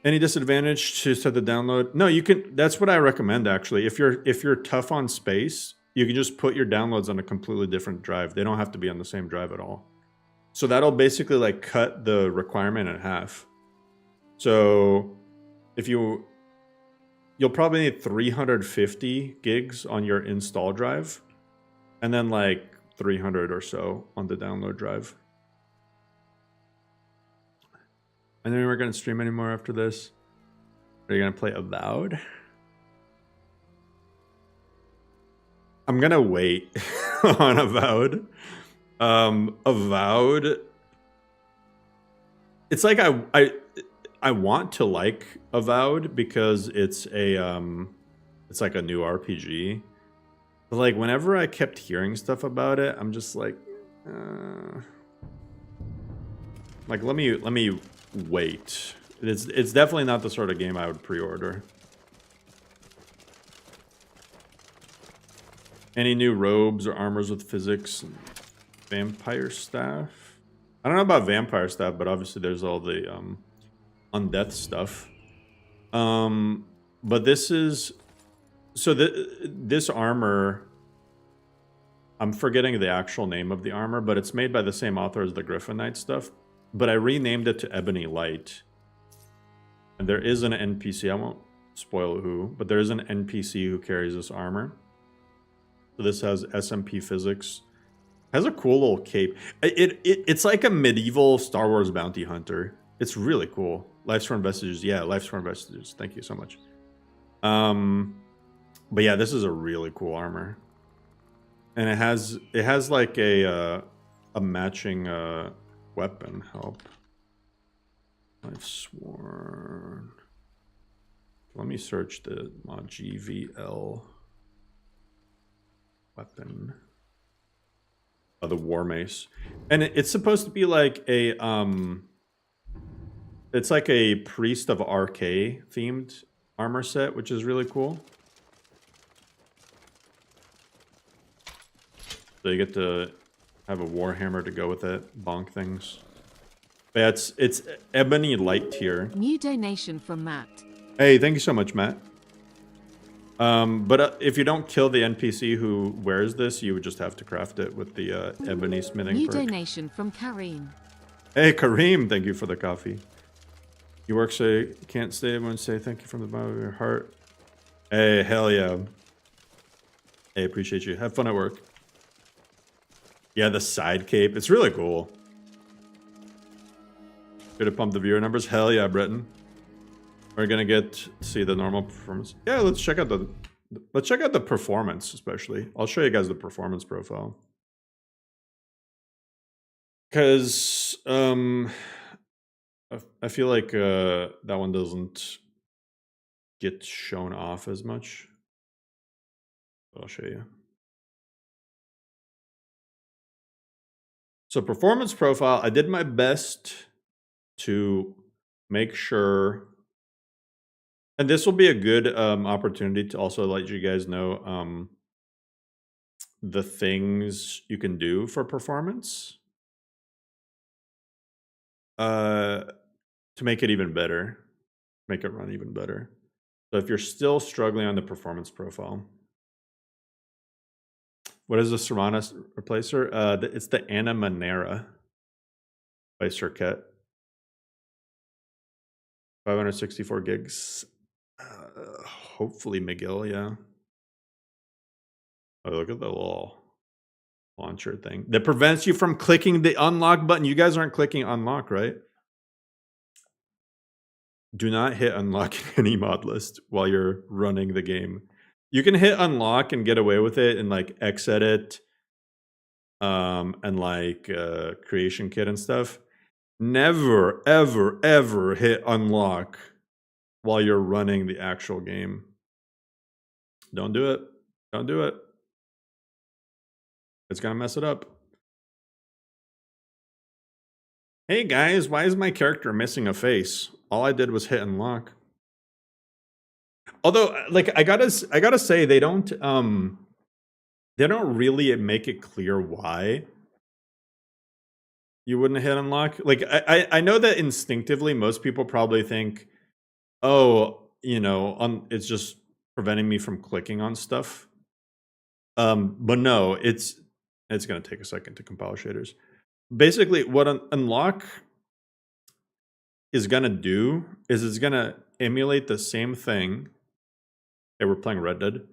Any disadvantage to set the download? No, you can. That's what I recommend actually. If you're tough on space, you can just put your downloads on a completely different drive. They don't have to be on the same drive at all. So that'll basically like cut the requirement in half. So if you'll probably need 350 gigs on your install drive, and then like 300 or so on the download drive. And then we're going to stream anymore after this. Are you going to play Avowed? I'm going to wait on Avowed. Avowed. It's like I want to like Avowed because it's it's like a new RPG. But like whenever I kept hearing stuff about it, I'm just like let me wait. It's definitely not the sort of game I would pre-order. Any new robes or armors with physics? Vampire staff? I don't know about vampire staff, but obviously there's all the undeath stuff. But this is this armor, I'm forgetting the actual name of the armor, but it's made by the same author as the Griffin Knight stuff. But I renamed it to Ebony Light. And there is an NPC, I won't spoil who, but there is an NPC who carries this armor. So this has SMP physics. Has a cool little cape. It's like a medieval Star Wars bounty hunter. It's really cool. Lifesworn Vestiges. Yeah, Lifesworn Vestiges. Thank you so much. But yeah, this is a really cool armor. And it has like a matching weapon help. I've sworn. Let me search the mod GVL weapon. Oh, the War Mace. And it's supposed to be like a it's like a Priest of RK themed armor set, which is really cool. So you get to have a Warhammer to go with it, bonk things. But yeah, it's Ebony Light tier. New donation from Matt. Hey, thank you so much, Matt. But if you don't kill the NPC who wears this, you would just have to craft it with the ebony smithing New perk. donation from Kareem. Hey, Kareem, thank you for the coffee. You work so you can't stay and say thank you from the bottom of your heart. Hey, hell yeah. Hey, appreciate you. Have fun at work. Yeah, the side cape. It's really cool. Good to pump the viewer numbers. Hell yeah, Breton. We're gonna get to see the normal performance. Yeah, let's check out the performance, especially. I'll show you guys the performance profile. Because I feel like that one doesn't get shown off as much. But I'll show you. So performance profile, I did my best to make sure, and this will be a good opportunity to also let you guys know the things you can do for performance to make it even better, make it run even better. So if you're still struggling on the performance profile, what is the Serrana replacer? It's the Ana Manera by Circuit. 564 gigs. Hopefully Miguel, yeah. Oh, look at the little launcher thing that prevents you from clicking the unlock button. You guys aren't clicking unlock, right? Do not hit unlock in any mod list while you're running the game. You can hit unlock and get away with it in like Xedit and like creation kit and stuff. Never, ever, ever hit unlock while you're running the actual game. Don't do it. Don't do it. It's gonna mess it up. Hey guys, why is my character missing a face? All I did was hit unlock. Although, like, I gotta say, they don't really make it clear why you wouldn't hit unlock. Like, I know that instinctively most people probably think, oh, you know, it's just preventing me from clicking on stuff. But no, it's gonna take a second to compile shaders. Basically, what an unlock is gonna do is it's gonna emulate the same thing. Okay, we're playing Red Dead.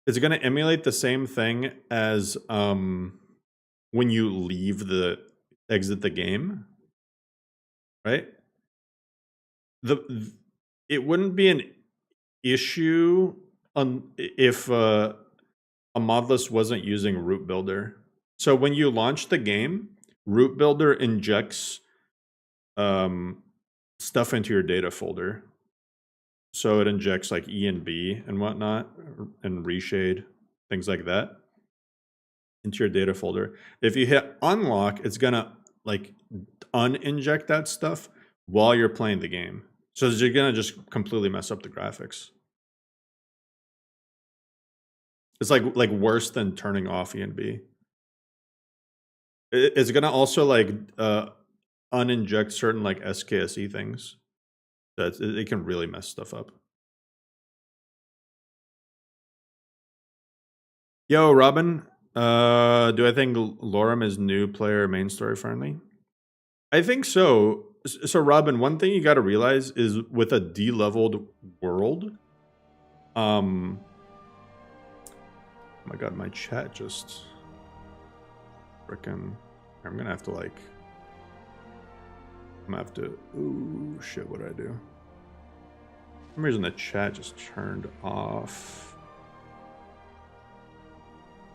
It's gonna emulate the same thing as when you exit the game, right? It wouldn't be an issue if a mod list wasn't using Root Builder. So when you launch the game, Root Builder injects stuff into your data folder. So it injects like E and B and whatnot, and reshade, things like that, into your data folder. If you hit unlock, it's gonna like uninject that stuff while you're playing the game. So you're gonna just completely mess up the graphics. It's like worse than turning off E and B. It's gonna also like uninject certain like SKSE things. It can really mess stuff up. Yo, Robin. Do I think Lorem is new player main story friendly? I think so. So, Robin, one thing you got to realize is with a de-leveled world. Oh my god, my chat just frickin'. I'm gonna have to like. I'm gonna have to. Ooh, shit! What do I do? For some reason, the chat just turned off.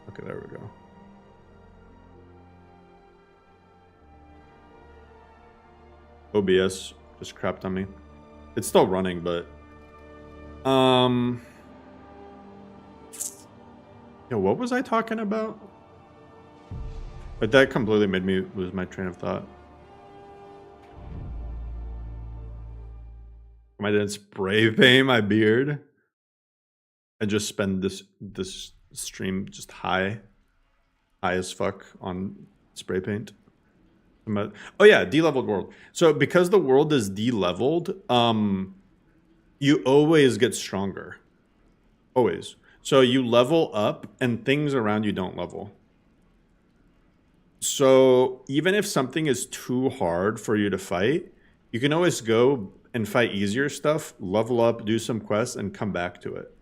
Okay, there we go. OBS just crapped on me. It's still running, but yo, what was I talking about? But that completely made me lose my train of thought. I didn't spray paint my beard and just spend this stream just high. high as fuck on spray paint. Oh yeah, de-leveled world. So because the world is de-leveled, you always get stronger. Always. So you level up and things around you don't level. So even if something is too hard for you to fight, you can always go and fight easier stuff, level up, do some quests, and come back to it.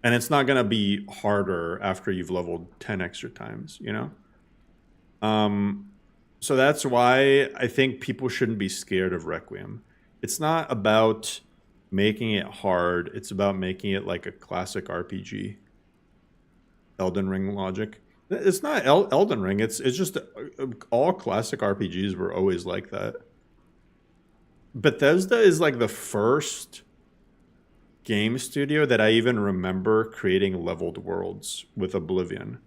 And it's not going to be harder after you've leveled 10 extra times, you know? So that's why I think people shouldn't be scared of Requiem. It's not about making it hard. It's about making it like a classic RPG. Elden Ring logic. It's not Elden Ring. It's just all classic RPGs were always like that. Bethesda is like the first game studio that I even remember creating leveled worlds with Oblivion.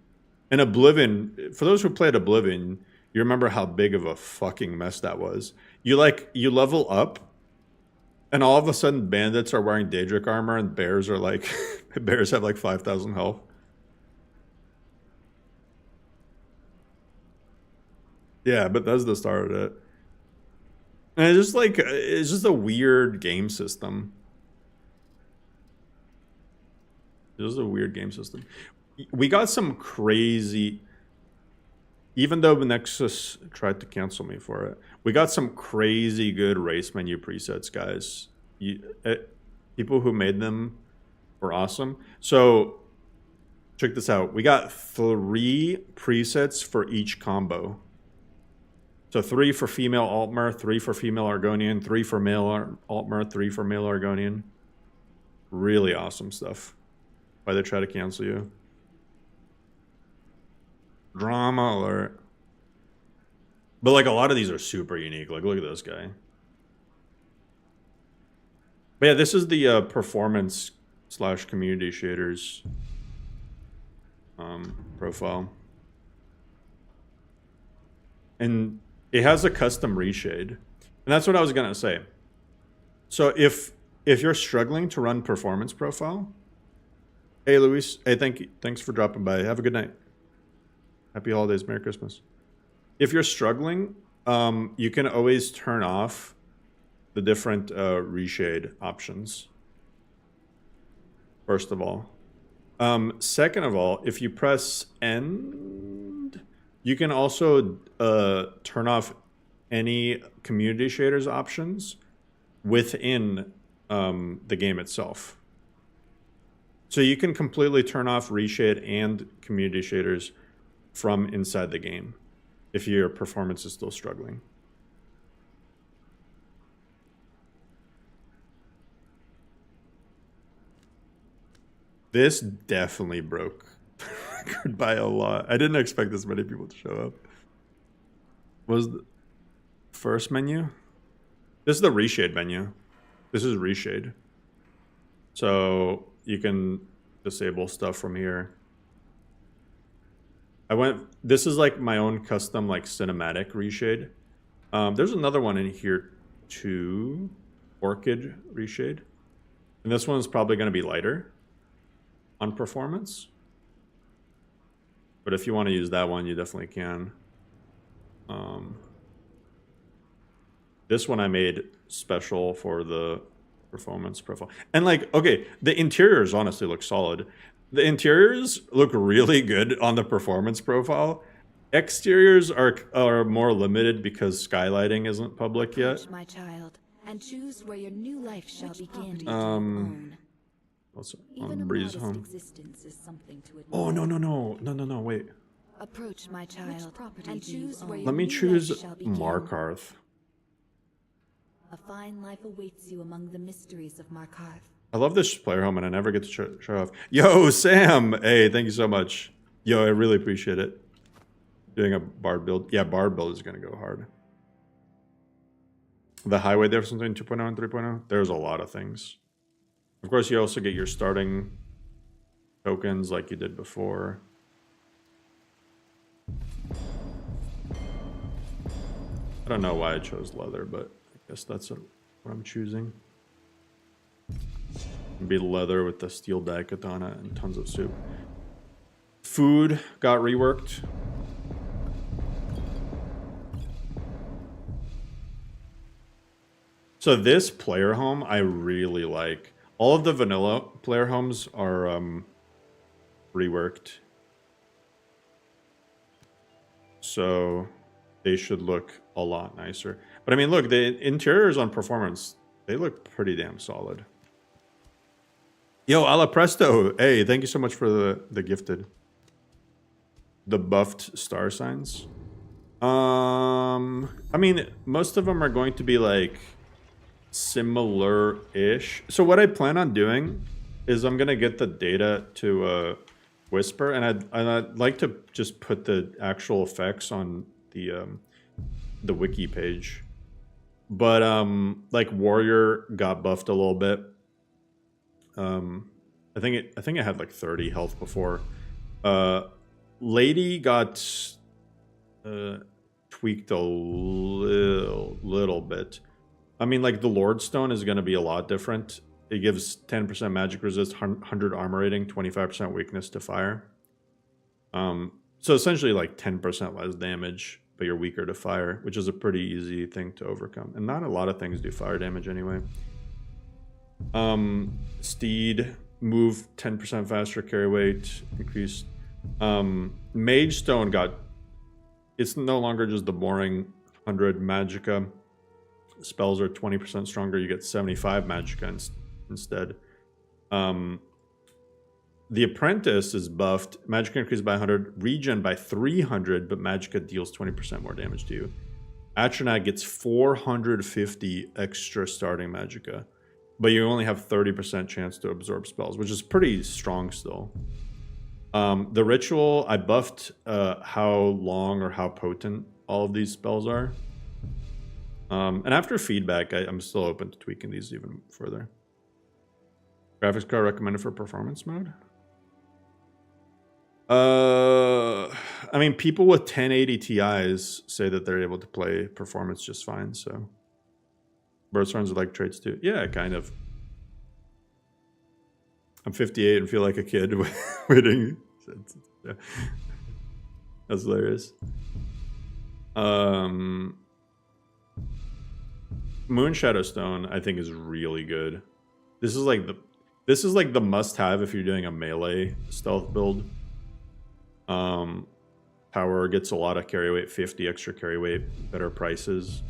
And Oblivion, for those who played Oblivion, you remember how big of a fucking mess that was. You level up, and all of a sudden bandits are wearing Daedric armor and bears are like, bears have like 5,000 health. Yeah, Bethesda started it. And it's just like, it's just a weird game system. This is a weird game system. We got some crazy, even though Nexus tried to cancel me for it, we got some crazy good race menu presets, guys. People who made them were awesome. So check this out. We got 3 presets for each combo. So 3 for female Altmer, 3 for female Argonian, 3 for male Altmer, 3 for male Argonian. Really awesome stuff. Why they try to cancel you. Drama alert. But like a lot of these are super unique. Like look at this guy. But yeah, this is the performance / community shaders profile. And it has a custom reshade. And that's what I was gonna say. So if you're struggling to run performance profile, hey Luis, hey thanks for dropping by. Have a good night. Happy holidays, Merry Christmas. If you're struggling, you can always turn off the different reshade options. First of all. Second of all, if you press end, you can also turn off any community shaders options within the game itself. So you can completely turn off reshade and community shaders from inside the game if your performance is still struggling. This definitely broke the record by a lot. I didn't expect this many people to show up. What was the first menu? This is the reshade menu. This is reshade. So you can disable stuff from here. This is like my own custom like cinematic reshade. There's another one in here too. Orchid reshade. And this one's probably going to be lighter on performance. But if you want to use that one, you definitely can. This one I made special for the performance profile. And like, okay, the interiors honestly look solid. The interiors look really good on the performance profile. Exteriors are more limited because skylighting isn't public yet. My child, and choose where your new life shall begin. Also on Breeze Home. Existence is something to admire. Oh no, wait. Approach my child, and choose where your Let me new choose life shall begin. Markarth. A fine life awaits you among the mysteries of Markarth. I love this player home and I never get to show off. Yo, Sam! Hey, thank you so much. Yo, I really appreciate it. Doing a bard build. Yeah, bard build is going to go hard. The highway difference between 2.0 and 3.0. There's a lot of things. Of course, you also get your starting tokens like you did before. I don't know why I chose leather, but I guess that's what I'm choosing. It'd be leather with the steel daikatana and tons of soup. Food got reworked. So this player home I really like. All of the vanilla player homes are reworked. So they should look a lot nicer. But I mean, look, the interiors on performance, they look pretty damn solid. Yo, alla presto. Hey, thank you so much for the gifted. The buffed star signs. I mean, most of them are going to be like similar-ish. So what I plan on doing is I'm gonna get the data to Whisper, and I'd like to just put the actual effects on the wiki page. But like Warrior got buffed a little bit. I think it had like 30 health before. Lady got tweaked a little bit. I mean, like the Lordstone is going to be a lot different. It gives 10% magic resist, 100 armor rating, 25% weakness to fire. So essentially like 10% less damage, but you're weaker to fire, which is a pretty easy thing to overcome. And not a lot of things do fire damage anyway. Steed, move 10% faster, carry weight, increased. Mage Stone it's no longer just the boring 100 magicka. Spells are 20% stronger. You get 75 magicka instead. The Apprentice is buffed. Magicka increased by 100. Regen by 300, but magicka deals 20% more damage to you. Atronach gets 450 extra starting magicka, but you only have 30% chance to absorb spells, which is pretty strong still. The Ritual, I buffed how long or how potent all of these spells are. And after feedback, I'm still open to tweaking these even further. Graphics card recommended for performance mode? I mean, people with 1080 Ti's say that they're able to play performance just fine, so. Bird runs are like traits too. Yeah, kind of. I'm 58 and feel like a kid waiting. Yeah. That's hilarious. Moon Shadowstone, I think, is really good. This is like the must-have if you're doing a melee stealth build. Power gets a lot of carry weight, 50 extra carry weight, better prices.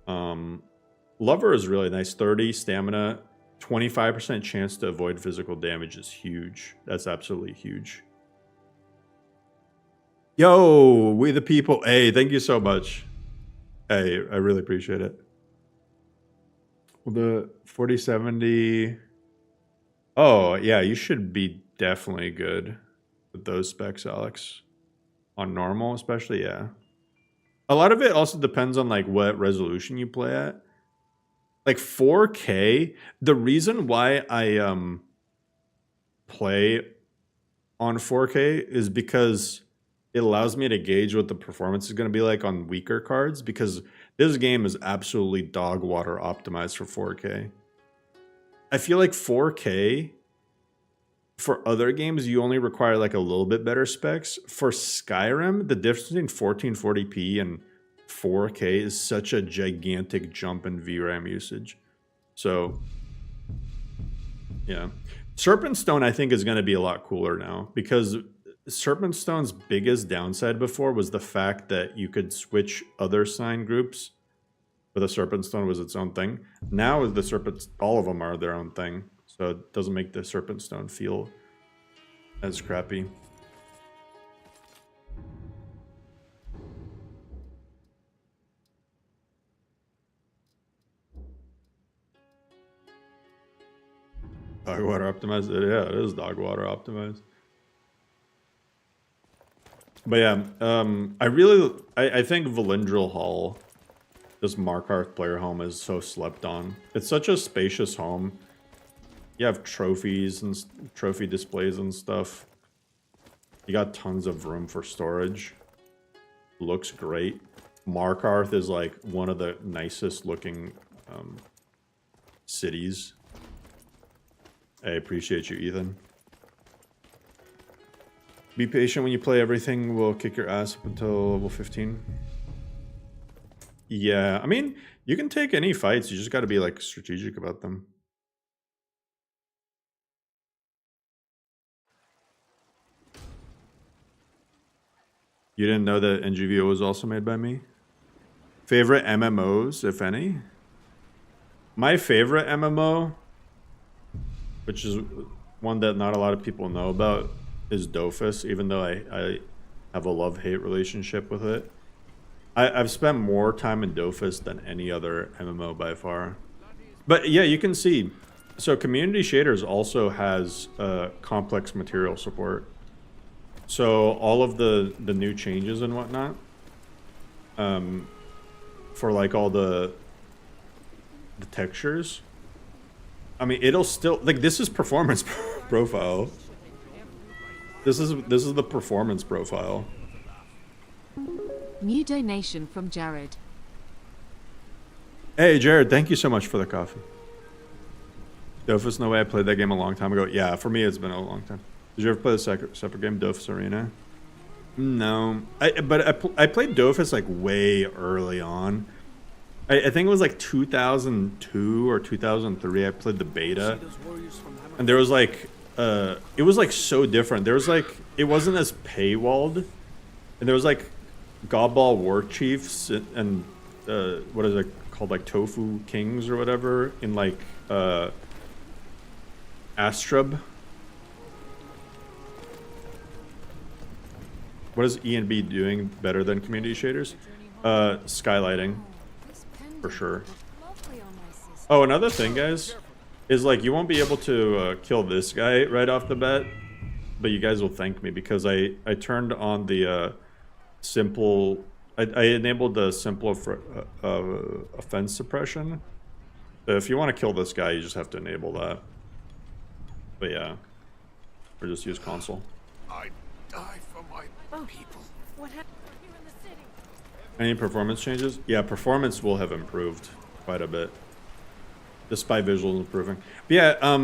Lover is really nice, 30 stamina, 25% chance to avoid physical damage is huge. That's absolutely huge. Yo, we the people. Hey, thank you so much. Hey, I really appreciate it. Well, the 4070. Oh, yeah, you should be definitely good with those specs, Alex. On normal, especially, yeah. A lot of it also depends on like what resolution you play at. Like 4K, the reason why I play on 4K is because it allows me to gauge what the performance is going to be like on weaker cards, because this game is absolutely dog water optimized for 4K. I feel like 4K, for other games, you only require like a little bit better specs. For Skyrim, the difference between 1440p and 4K is such a gigantic jump in VRAM usage. So, yeah. Serpentstone, I think, is going to be a lot cooler now, because Serpentstone's biggest downside before was the fact that you could switch other sign groups, but the Serpentstone was its own thing. Now the Serpent, all of them are their own thing, so it doesn't make the Serpentstone feel as crappy. Dog water optimized? Yeah, it is dog water optimized. But yeah, I think Valindril Hall, this Markarth player home, is so slept on. It's such a spacious home. You have trophies and trophy displays and stuff. You got tons of room for storage. Looks great. Markarth is like one of the nicest looking cities. I appreciate you, Ethan. Be patient when you play. Everything will kick your ass up until level 15. Yeah, I mean, you can take any fights. You just got to be like strategic about them. You didn't know that NGVO was also made by me? Favorite MMOs, if any? My favorite MMO, which is one that not a lot of people know about, is Dofus, even though I have a love-hate relationship with it. I've spent more time in Dofus than any other MMO by far. But yeah, you can see. So Community Shaders also has complex material support. So all of the new changes and whatnot, for like all the textures, I mean, it'll still, like, this is performance profile. This is the performance profile. New donation from Jared. Hey Jared, thank you so much for the coffee. Dofus, no way, I played that game a long time ago. Yeah, for me it's been a long time. Did you ever play the separate game, Dofus Arena? No, but I played Dofus like way early on. I think it was like 2002 or 2003. I played the beta, and there was like it was like so different. There was like, it wasn't as paywalled, and there was like Godball War Chiefs and what is it called, like Tofu Kings or whatever in like Astrub. What is E&B doing better than community shaders? Skylighting, for sure. Oh, another thing, guys, is like you won't be able to kill this guy right off the bat, but you guys will thank me because I turned on the simple. I enabled the simple offense suppression. So if you want to kill this guy, you just have to enable that. But yeah, or just use console. I die for my people. What happened here in the city? Any performance changes? Yeah, performance will have improved quite a bit. Despite visuals improving. But yeah,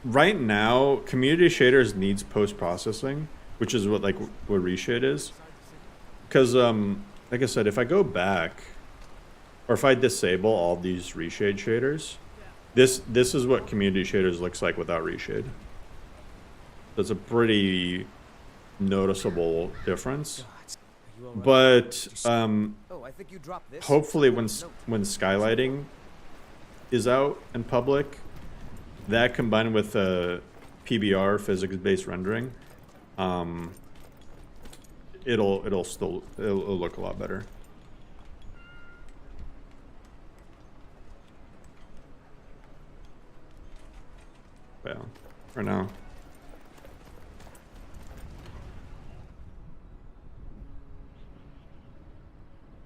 right now, community shaders needs post-processing, which is what reshade is. Because, like I said, if I go back, or if I disable all these reshade shaders, this is what community shaders looks like without reshade. That's a pretty noticeable difference. But hopefully when skylighting is out in public, that combined with PBR, physics-based rendering, it'll look a lot better. Well, for now.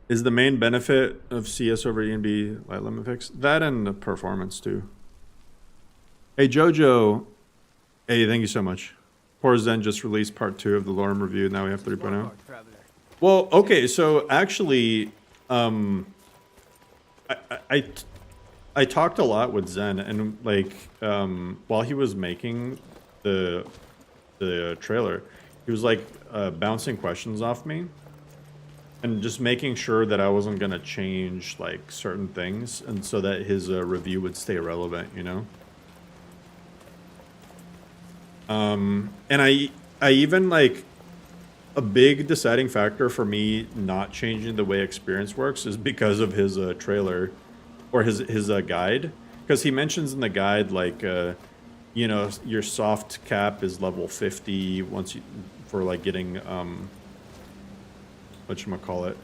Is the main benefit of CS over E&B light limit fix? That and the performance too. Hey Jojo, hey, thank you so much. Poor Zen just released part 2 of the Lorem review. Now we have 3.0. Well, okay, so actually, I talked a lot with Zen, and like while he was making the trailer, he was like bouncing questions off me. And just making sure that I wasn't gonna change like certain things, and so that his review would stay relevant, you know. And I even like a big deciding factor for me not changing the way experience works is because of his trailer or his guide, because he mentions in the guide like you know, your soft cap is level 50 once you for like getting whatchamacallit,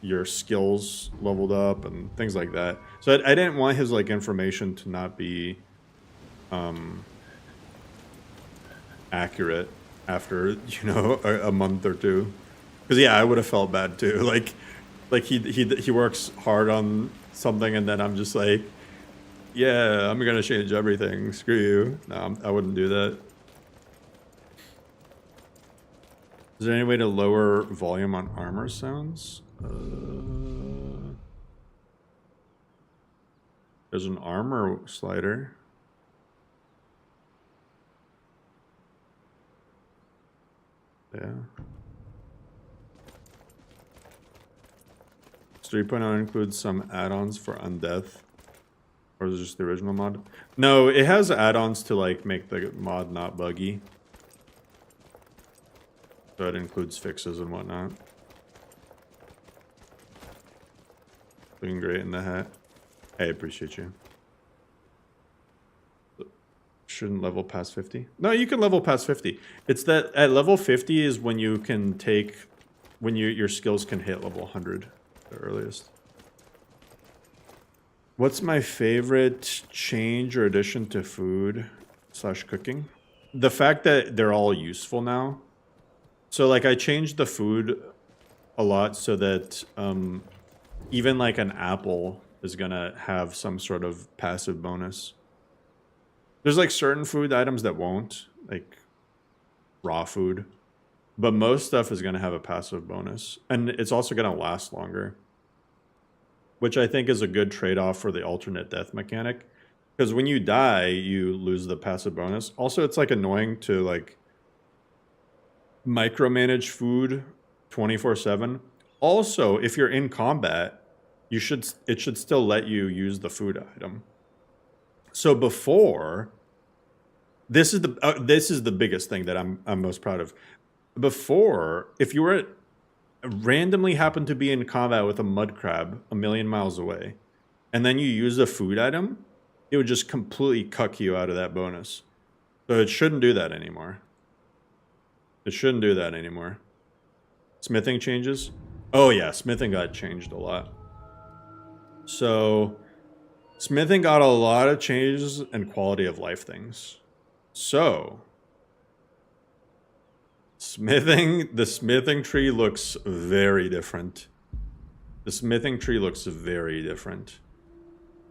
your skills leveled up and things like that. So I didn't want his like information to not be accurate after, you know, a month or two. Because yeah, I would have felt bad too. Like he works hard on something, and then I'm just like, yeah, I'm gonna change everything. Screw you. No, I wouldn't do that. Is there any way to lower volume on armor sounds? There's an armor slider. Yeah. 3.0 includes some add-ons for Undeath. Or is it just the original mod? No, it has add-ons to like make the mod not buggy. So it includes fixes and whatnot. Looking great in the hat. I appreciate you. Shouldn't level past 50. No, you can level past 50. It's that at level 50 is when you can take, when your skills can hit level 100 the earliest. What's my favorite change or addition to food / cooking? The fact that they're all useful now. So like I changed the food a lot so that even like an apple is gonna have some sort of passive bonus. There's like certain food items that won't, like raw food, but most stuff is gonna have a passive bonus, and it's also gonna last longer, which I think is a good trade-off for the alternate death mechanic, because when you die, you lose the passive bonus. Also, it's like annoying to like micromanage food 24/7. Also, if you're in combat, it should still let you use the food item. So before, this is the biggest thing that I'm most proud of. Before, if you were randomly happened to be in combat with a mud crab 1,000,000 miles away, and then you use a food item, it would just completely cuck you out of that bonus. So it shouldn't do that anymore. It shouldn't do that anymore. Smithing changes? Oh yeah, smithing got changed a lot. So smithing got a lot of changes and quality of life things. So the smithing tree looks very different. The smithing tree looks very different.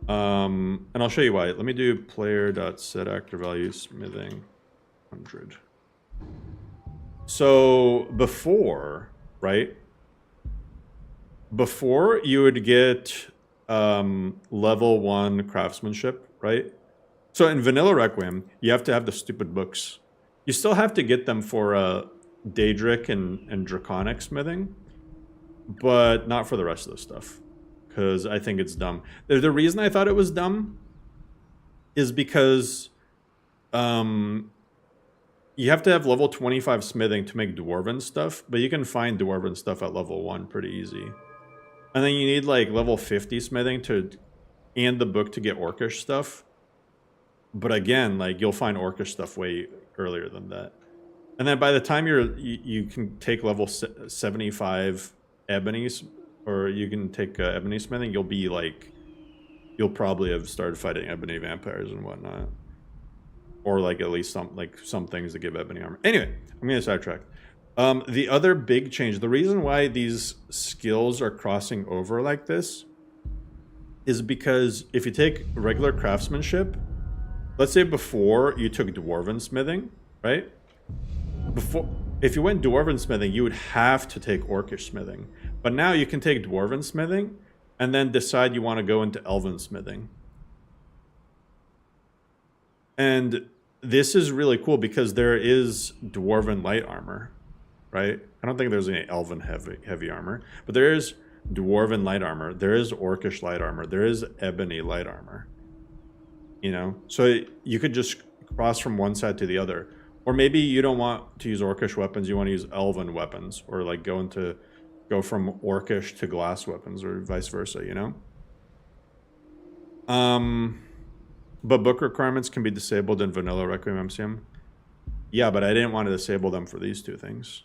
And I'll show you why. Let me do player.set actor value smithing 100. So before, right? Before you would get level 1 craftsmanship, right? So in Vanilla Requiem, you have to have the stupid books. You still have to get them for Daedric and Draconic smithing, but not for the rest of the stuff, because I think it's dumb. The reason I thought it was dumb is because you have to have level 25 smithing to make Dwarven stuff, but you can find Dwarven stuff at level 1 pretty easy. And then you need like level 50 smithing and the book to get Orcish stuff. But again, like you'll find Orcish stuff way earlier than that. And then by the time you can take level 75 Ebony, or you can take Ebony smithing, you'll probably have started fighting Ebony vampires and whatnot. Or like at least some things that give Ebony armor. Anyway, I'm gonna sidetrack. The other big change, the reason why these skills are crossing over like this is because if you take regular craftsmanship, let's say before you took Dwarven smithing, right? If you went Dwarven smithing, you would have to take Orcish smithing. But now you can take Dwarven smithing and then decide you want to go into Elven smithing. And this is really cool because there is Dwarven light armor, right? I don't think there's any Elven heavy armor, but there is Dwarven light armor. There is Orcish light armor. There is Ebony light armor. You know? So you could just cross from one side to the other. Or maybe you don't want to use Orcish weapons, you want to use Elven weapons, or like go from Orcish to glass weapons, or vice versa, you know? But book requirements can be disabled in Vanilla Requiem MCM. Yeah, but I didn't want to disable them for these two things.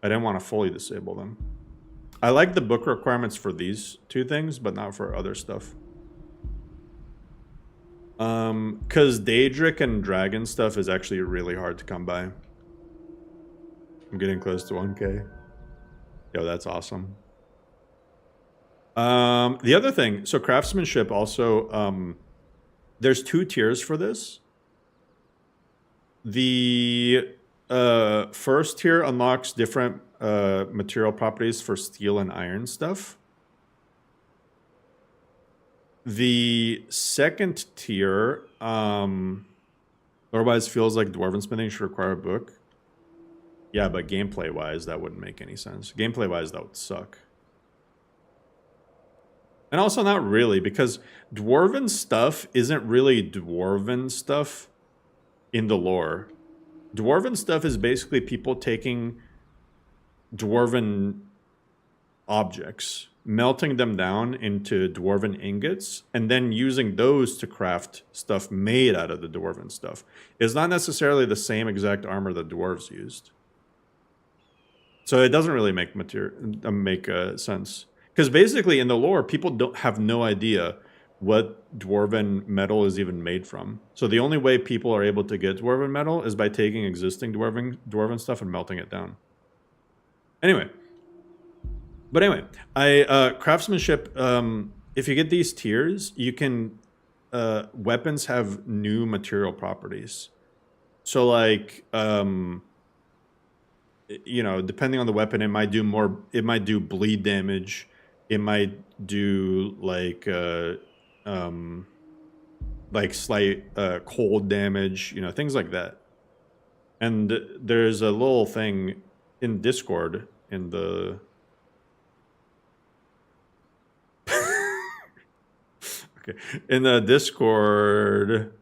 I didn't want to fully disable them. I like the book requirements for these two things, but not for other stuff. Because Daedric and Dragon stuff is actually really hard to come by. I'm getting close to 1K. Yo, that's awesome. The other thing, so craftsmanship also, there's 2 tiers for this. The first tier unlocks different material properties for steel and iron stuff. The second tier, otherwise feels like Dwarven smithing should require a book. Yeah, but gameplay-wise, that wouldn't make any sense. Gameplay-wise, that would suck. And also not really, because dwarven stuff isn't really dwarven stuff in the lore. Dwarven stuff is basically people taking dwarven objects, melting them down into dwarven ingots, and then using those to craft stuff made out of the dwarven stuff. It's not necessarily the same exact armor that dwarves used. So it doesn't really make sense. Because basically in the lore, people have no idea what dwarven metal is even made from. So the only way people are able to get dwarven metal is by taking existing dwarven stuff and melting it down. Anyway. But anyway, craftsmanship, if you get these tiers, you can, weapons have new material properties. So like, you know, depending on the weapon, it might do bleed damage. It might do like slight cold damage, you know, things like that. And there's a little thing in Discord in the okay, in the Discord,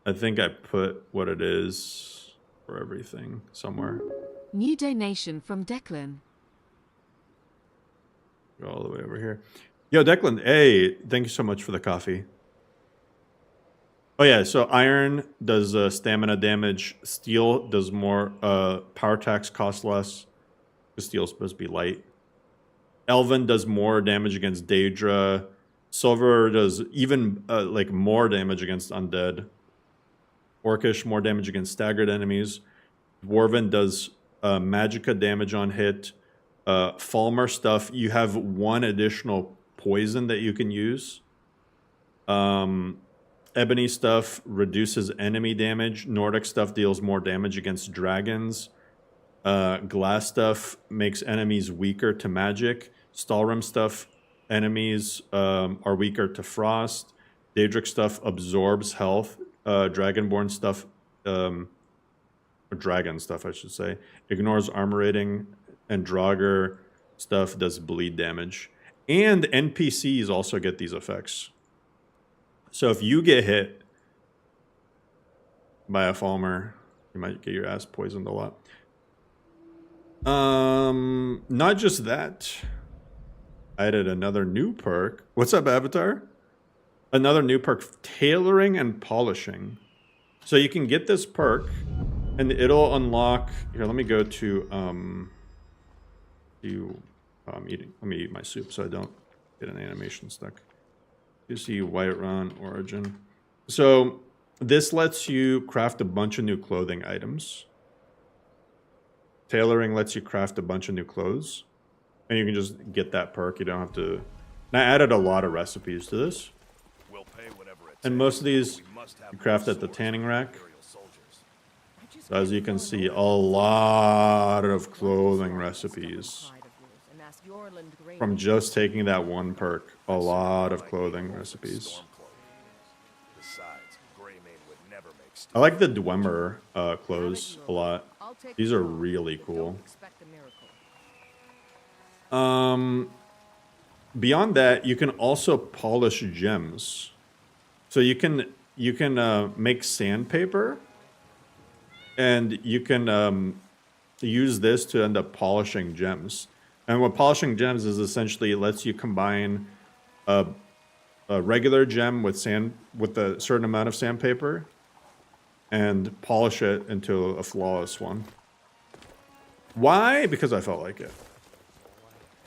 I think I put what it is for everything somewhere. New donation from Declan. Go all the way over here. Yo, Declan, hey, thank you so much for the coffee. Oh yeah, so iron does stamina damage. Steel does more. Power tax costs less. Because steel's supposed to be light. Elven does more damage against Daedra. Silver does even like more damage against undead. Orcish more damage against staggered enemies. Dwarven does magicka damage on hit. Falmer stuff, you have one additional poison that you can use. Ebony stuff reduces enemy damage. Nordic stuff deals more damage against dragons. Glass stuff makes enemies weaker to magic. Stalrim stuff, enemies are weaker to frost. Daedric stuff absorbs health. Dragonborn stuff, or dragon stuff, I should say, ignores armor rating. And Draugr stuff does bleed damage. And NPCs also get these effects. So if you get hit by a Falmer, you might get your ass poisoned a lot. Not just that. I added another new perk. What's up, Avatar? Another new perk, tailoring and polishing. So you can get this perk, and it'll unlock. Here, let me go to I'm eating. Let me eat my soup so I don't get an animation stuck. You see Whiterun Origin. So this lets you craft a bunch of new clothing items. Tailoring lets you craft a bunch of new clothes. And you can just get that perk. You don't have to. And I added a lot of recipes to this. We'll pay whatever it And most of these you craft at the tanning rack. So as you can see, a lot of clothing recipes. From just taking that one perk, a lot of clothing recipes. I like the Dwemer clothes a lot. These are really cool. Beyond that, you can also polish gems. So you can make sandpaper, and you can use this to end up polishing gems. And what polishing gems is essentially, it lets you combine a regular gem with a certain amount of sandpaper and polish it into a flawless one. Why? Because I felt like it.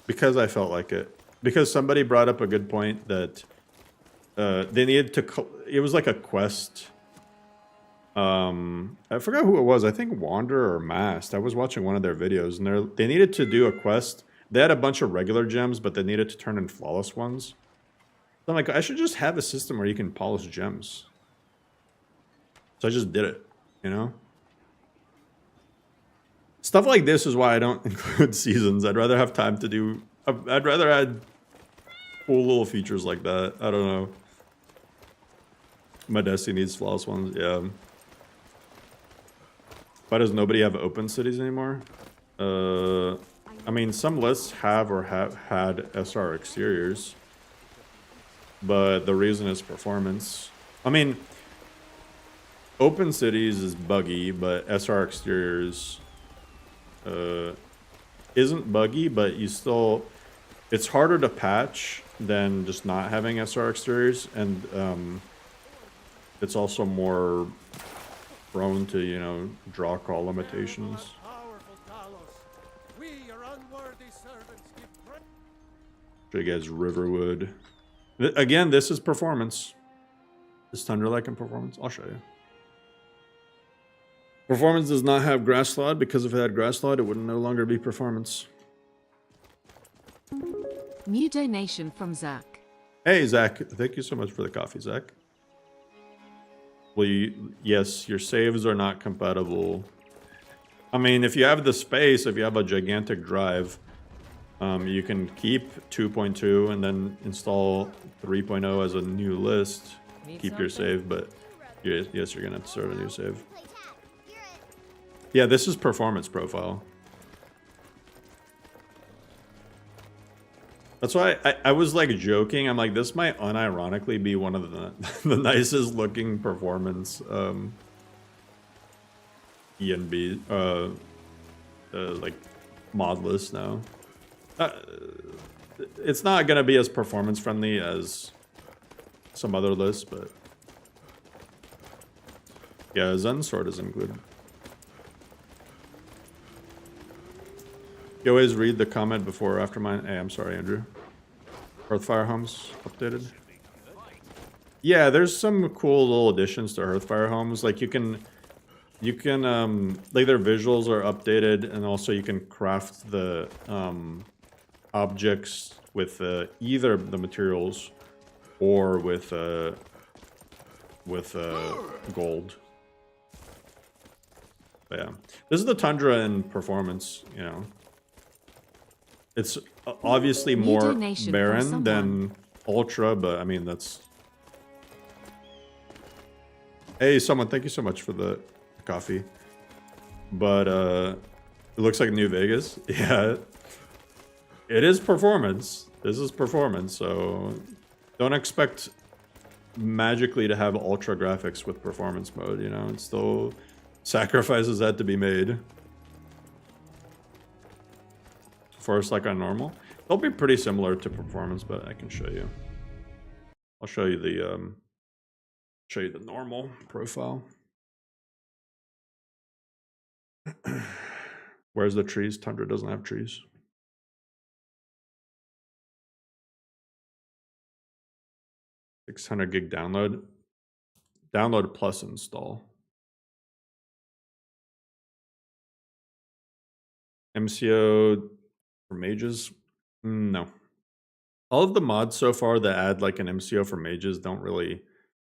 Because somebody brought up a good point that they needed to. It was like a quest. I forgot who it was. I think Wanderer or Mast. I was watching one of their videos, and they needed to do a quest. They had a bunch of regular gems, but they needed to turn in flawless ones. So I'm like, I should just have a system where you can polish gems. So I just did it, you know? Stuff like this is why I don't include seasons. I'd rather have time to do. I'd rather add cool little features like that. I don't know. My Destiny needs flawless ones. Yeah. Why does nobody have open cities anymore? I mean, some lists have or have had SR exteriors. but the reason is performance. I mean, open cities is buggy, but SR exteriors isn't buggy, but you still, it's harder to patch than just not having SR exteriors, and it's also more prone to, you know, draw call limitations. Show you guys Riverwood. Again, this is performance. Is Tundra like in performance? I'll show you. Performance does not have grass slot, because if it had grass slot, it would no longer be performance. New donation from Zach. Hey, Zach. Thank you so much for the coffee, Zach. Well, yes, your saves are not compatible. I mean, if you have the space, if you have a gigantic drive, you can keep 2.2 and then install 3.0 as a new list. Keep your save, but yes, you're going to have to start a new save. Yeah, this is performance profile. That's why I was like joking. I'm like, this might unironically be one of the nicest looking performance ENB like mod list now. It's not gonna be as performance friendly as some other lists, but yeah, Zen Sword is included. You always read the comment before or after mine. Hey, I'm sorry, Andrew. Hearthfire Homes updated. Yeah, there's some cool little additions to Hearthfire Homes. Like you can like their visuals are updated, and also you can craft the objects with either the materials or with gold. But yeah, this is the Tundra in performance. You know, it's obviously more barren than Ultra, but I mean that's. Hey, someone, thank you so much for the coffee. But it looks like New Vegas. Yeah. It is performance. This is performance, so don't expect magically to have ultra graphics with performance mode, you know? It still sacrifices that to be made. First, like on normal. They'll be pretty similar to performance, but I can show you. I'll show you the normal profile. Where's the trees? Tundra doesn't have trees. $600 gig download. Download plus install. MCO for mages? No. All of the mods so far that add like an MCO for mages don't really. You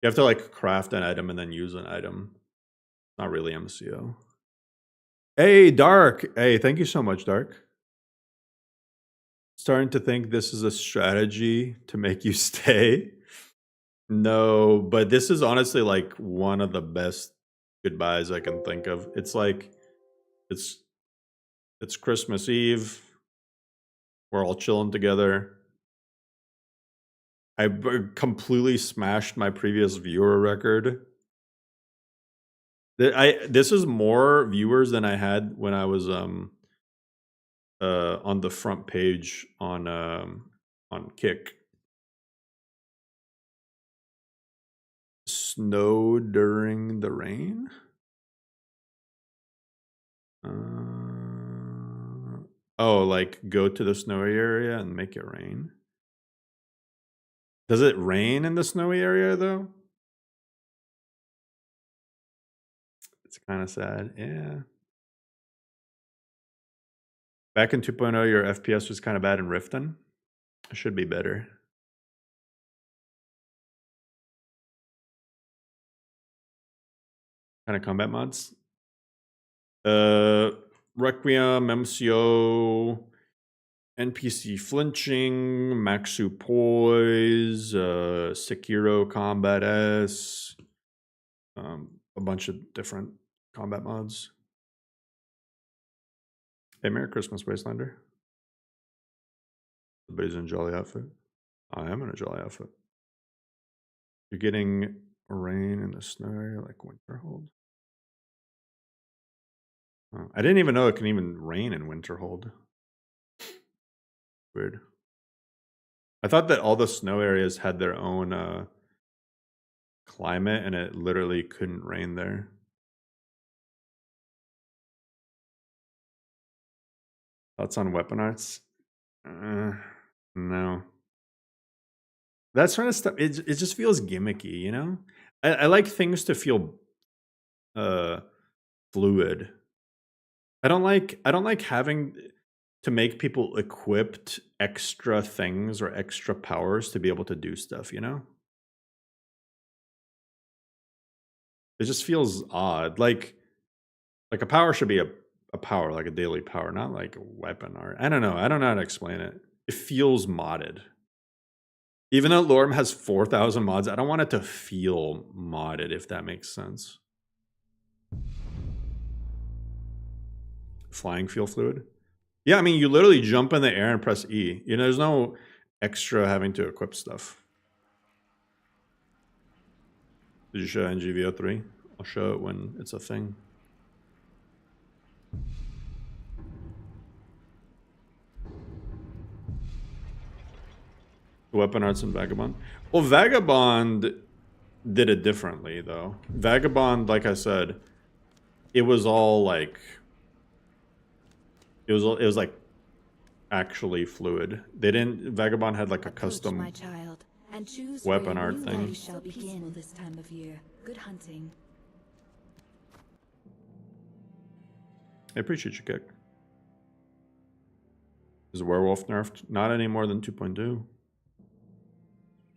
have to like craft an item and then use an item. Not really MCO. Hey, Dark. Hey, thank you so much, Dark. Starting to think this is a strategy to make you stay. No, but this is honestly like one of the best goodbyes I can think of. It's like it's Christmas Eve. We're all chilling together. I completely smashed my previous viewer record. This is more viewers than I had when I was on the front page on Kick. Snow during the rain? Oh, like go to the snowy area and make it rain? Does it rain in the snowy area though? It's kind of sad, yeah. Back in 2.0, your FPS was kind of bad in Riften. It should be better. Kind of combat mods. Requiem, MCO, NPC flinching, Maxu poise, Sekiro combat S, a bunch of different combat mods. Hey, Merry Christmas, Wastelander. Everybody's in a jolly outfit. I am in a jolly outfit. You're getting rain in the snow area like Winterhold. Oh, I didn't even know it can even rain in Winterhold. Weird. I thought that all the snow areas had their own climate and it literally couldn't rain there. Thoughts on weapon arts? No. That sort of stuff, it just feels gimmicky, you know? I like things to feel fluid. I don't like having to make people equipped extra things or extra powers to be able to do stuff, you know? It just feels odd. Like a power should be a power, like a daily power, not like a weapon art. I don't know how to explain it. It feels modded. Even though Lorem has 4,000 mods, I don't want it to feel modded, if that makes sense. Flying feel fluid? Yeah, I mean, you literally jump in the air and press E. You know, there's no extra having to equip stuff. Did you show NGVO3? I'll show it when it's a thing. Weapon arts and Vagabond. Well, Vagabond did it differently, though. Vagabond, like I said, it was all like it was like actually fluid. They didn't. Vagabond had like a custom my child, and choose weapon where art new thing. life shall begin this time of year. Good hunting. I appreciate you, Kick. Is werewolf nerfed? Not any more than 2.2.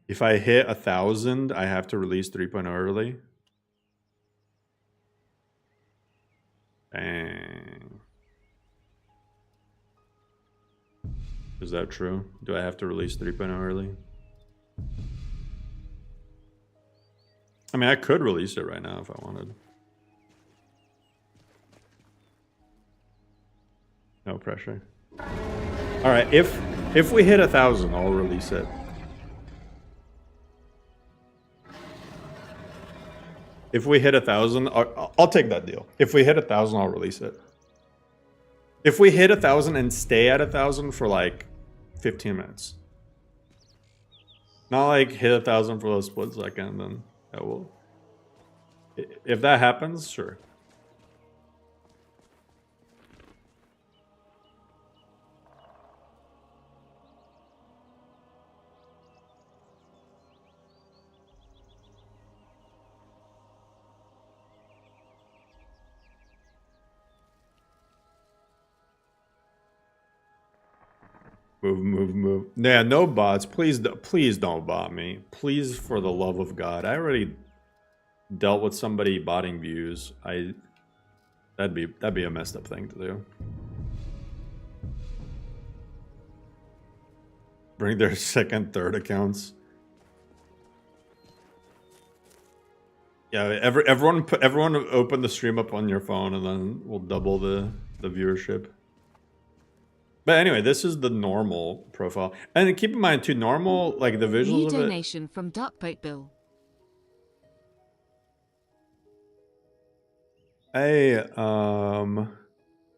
If I hit 1,000, I have to release 3.0 early. Dang. Is that true? Do I have to release 3.0 early? I mean, I could release it right now if I wanted. No pressure. All right, if we hit 1,000, I'll release it. If we hit 1,000, I'll take that deal. If we hit 1,000, I'll release it. If we hit 1,000 and stay at 1,000 for like 15 minutes. Not like hit 1,000 for a split second, then that will. If that happens, sure. Move. Yeah, no bots. Please don't bot me. Please, for the love of God. I already dealt with somebody botting views. That'd be a messed up thing to do. Bring their second, third accounts. Yeah, everyone open the stream up on your phone, and then we'll double the viewership. But anyway, this is the normal profile. And keep in mind, too, normal, like the visuals New of it. donation from Duckboat Bill. Hey,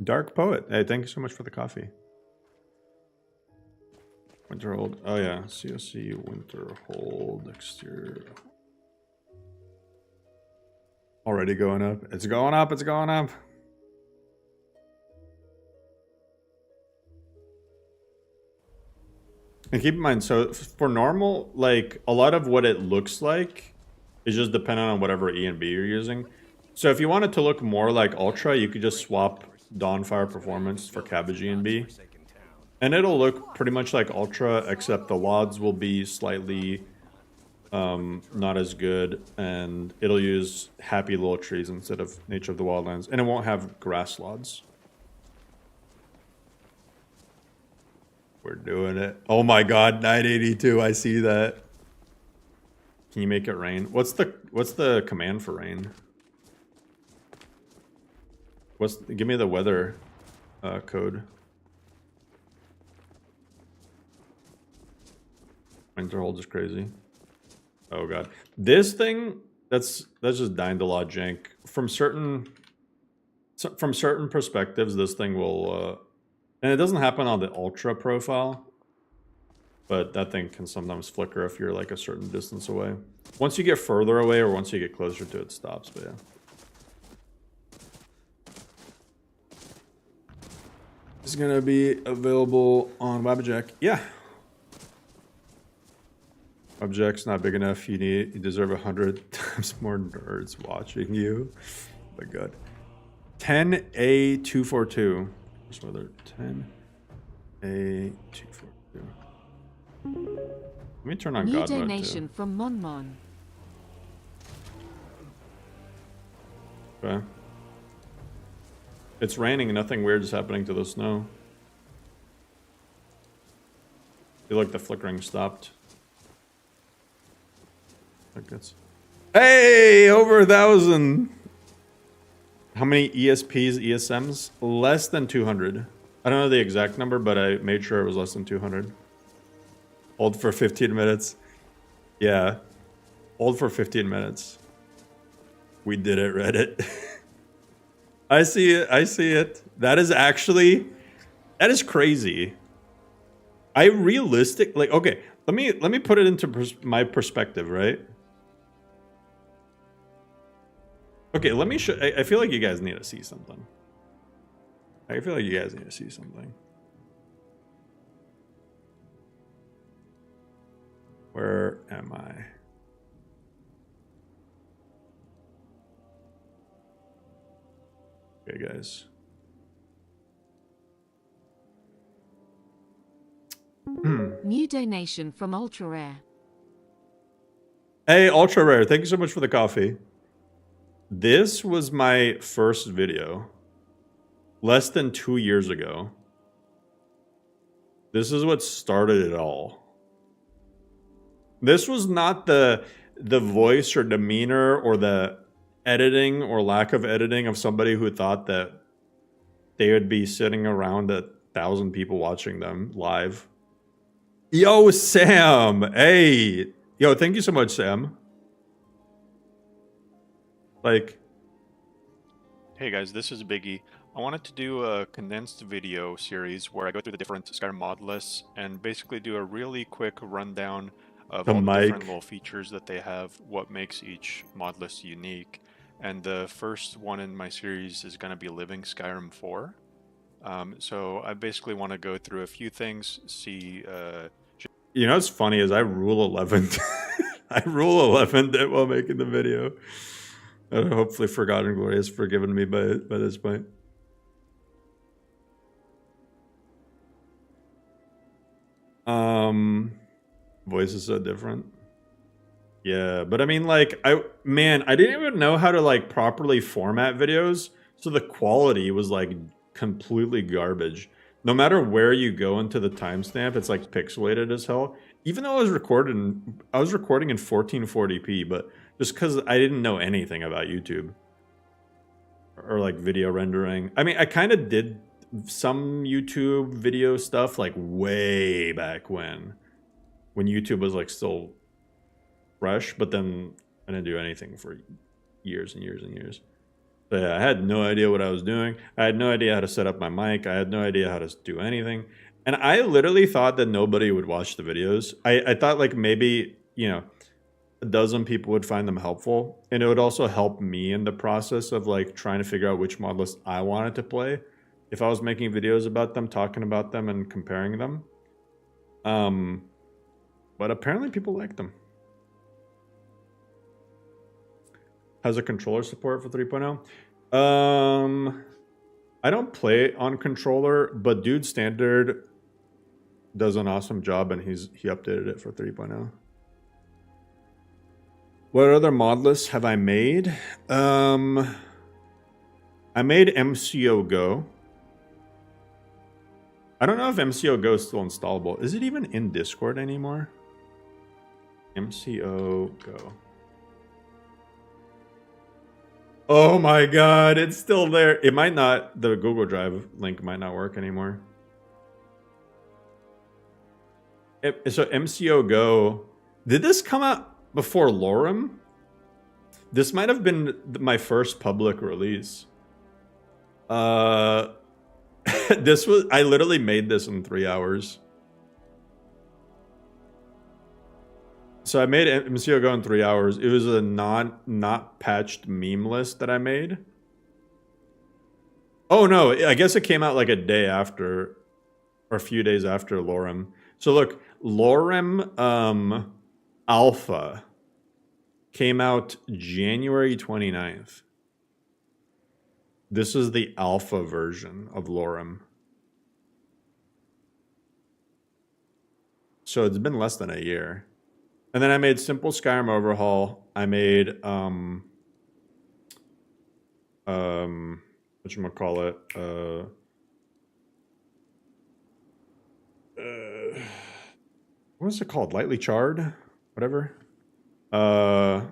Dark Poet. Hey, thank you so much for the coffee. Winterhold. Oh, yeah. COC Winterhold exterior. Already going up. It's going up. It's going up. And keep in mind, so for normal, like a lot of what it looks like is just dependent on whatever E and B you're using. So if you want it to look more like Ultra, you could just swap Dawnfire Performance for Cabbage E and B. And it'll look pretty much like Ultra, except the WODs will be slightly not as good. And it'll use Happy Little Trees instead of Nature of the Wildlands. And it won't have grass LODs. We're doing it. Oh my god, 982, I see that. Can you make it rain? What's the command for rain? Give me the weather code. Winterhold is crazy. Oh god, this thing that's just dying to law jank. From certain perspectives, this thing will, and it doesn't happen on the ultra profile, but that thing can sometimes flicker if you're like a certain distance away. Once you get further away or once you get closer to it, it stops. But yeah. It's gonna be available on Webjack. Yeah. Webjack's not big enough. You deserve 100 times more nerds watching you. Oh my god. 10A242. Where's my other 10A242? Let me turn on New God mode donation too. from Monmon. Okay. It's raining and nothing weird is happening to the snow. I feel like the flickering stopped. Hey, over 1,000. How many ESPs, ESMs? Less than 200. I don't know the exact number, but I made sure it was less than 200. Hold for 15 minutes. Yeah. Hold for 15 minutes. We did it, Reddit. I see it. I see it. That is crazy. I realistic, like, okay, let me put it into my perspective, right? Okay, let me show. I feel like you guys need to see something. I feel like you guys need to see something. Where am I? Okay, guys. New donation from Ultra Rare. Hey, Ultra Rare, thank you so much for the coffee. This was my first video. Less than 2 years ago. This is what started it all. This was not the voice or demeanor or the editing or lack of editing of somebody who thought that they would be sitting around 1,000 people watching them live. Yo, Sam! Hey! Yo, thank you so much, Sam. Like... Hey guys, this is Biggie. I wanted to do a condensed video series where I go through the different Skyrim mod lists and basically do a really quick rundown of all the different little features that they have, what makes each mod list unique. And the first one in my series is going to be Living Skyrim 4. So I basically want to go through a few things, see... You know what's funny is I rule 11. I rule 11 while making the video. And hopefully Forgotten Glory has forgiven me by this point. Voice is so different. Yeah, but I mean, like, I didn't even know how to like properly format videos, so the quality was like completely garbage. No matter where you go into the timestamp, it's like pixelated as hell. Even though I was recording in 1440p, but just because I didn't know anything about YouTube or like video rendering. I mean, I kind of did some YouTube video stuff like way back when YouTube was like still fresh, but then I didn't do anything for years and years and years. So yeah, I had no idea what I was doing. I had no idea how to set up my mic. I had no idea how to do anything. And I literally thought that nobody would watch the videos. I thought like maybe, you know, a dozen people would find them helpful. And it would also help me in the process of like trying to figure out which mod list I wanted to play. If I was making videos about them, talking about them and comparing them. But apparently people like them. Has a controller support for 3.0? I don't play on controller, but Dude Standard does an awesome job and he updated it for 3.0. What other mod lists have I made? I made MCO Go. I don't know if MCO Go is still installable. Is it even in Discord anymore? MCO Go. Oh my god, it's still there. It might not, the Google Drive link might not work anymore. So MCO Go, did this come out? before Lorem. This might have been my first public release. I literally made this in 3 hours. So I made MCO Go in 3 hours. It was a not patched meme list that I made. Oh no, I guess it came out like a day after, or a few days after Lorem. So look, Lorem Alpha came out January 29th. This is the alpha version of Lorem. So it's been less than a year. And then I made Simple Skyrim Overhaul. I made whatchamacallit? What is it called? Lightly Charred? Whatever. And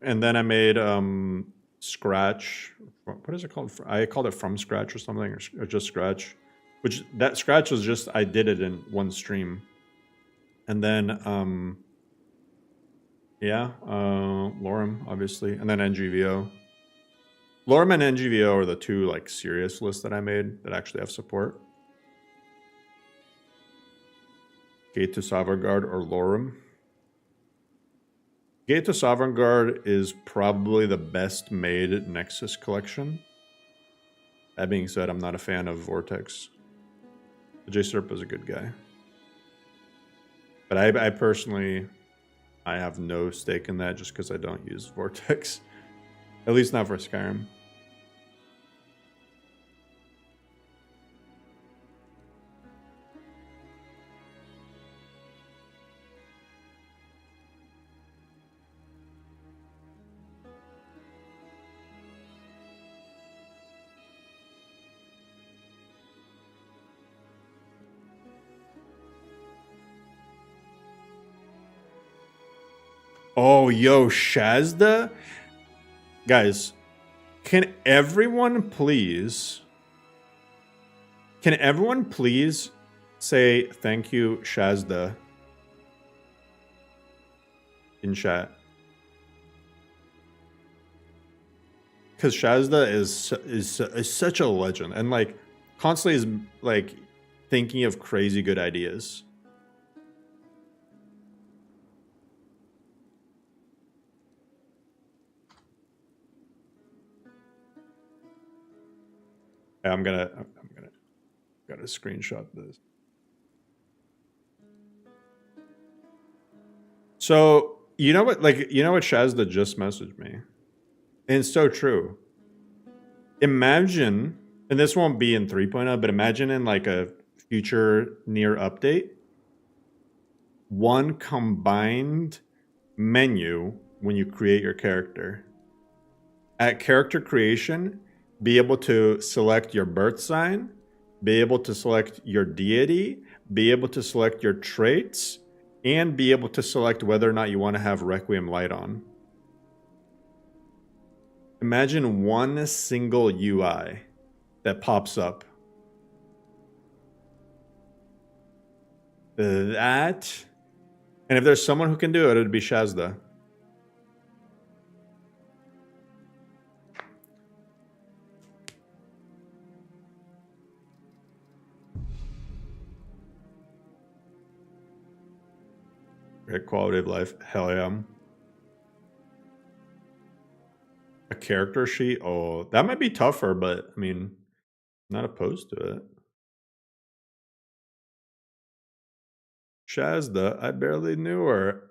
then I made Scratch. What is it called? I called it From Scratch or something, or just Scratch. Which, that Scratch was just, I did it in one stream. And then, Lorem, obviously. And then NGVO. Lorem and NGVO are the two, like, serious lists that I made that actually have support. Gate to Sovngarde or Lorem. Gate to Sovngarde is probably the best made Nexus collection. That being said, I'm not a fan of Vortex. J-Serp is a good guy. But I personally, I have no stake in that just because I don't use Vortex. At least not for Skyrim. Oh, yo, Shazda? Guys, can everyone please say thank you, Shazda, in chat? Because Shazda is such a legend, and like constantly is like thinking of crazy good ideas. I'm gonna gotta screenshot this. So you know what Shazda just messaged me, and it's so true. Imagine, and this won't be in 3.0, but imagine in like a future near update, one combined menu when you create your character. At character creation, be able to select your birth sign, be able to select your deity, be able to select your traits, and be able to select whether or not you want to have Requiem Light on. Imagine one single UI that pops up. That, and if there's someone who can do it, it'd be Shazda. Great quality of life. Hell yeah. A character sheet? Oh, that might be tougher, but I mean, not opposed to it. Shazda, I barely knew her.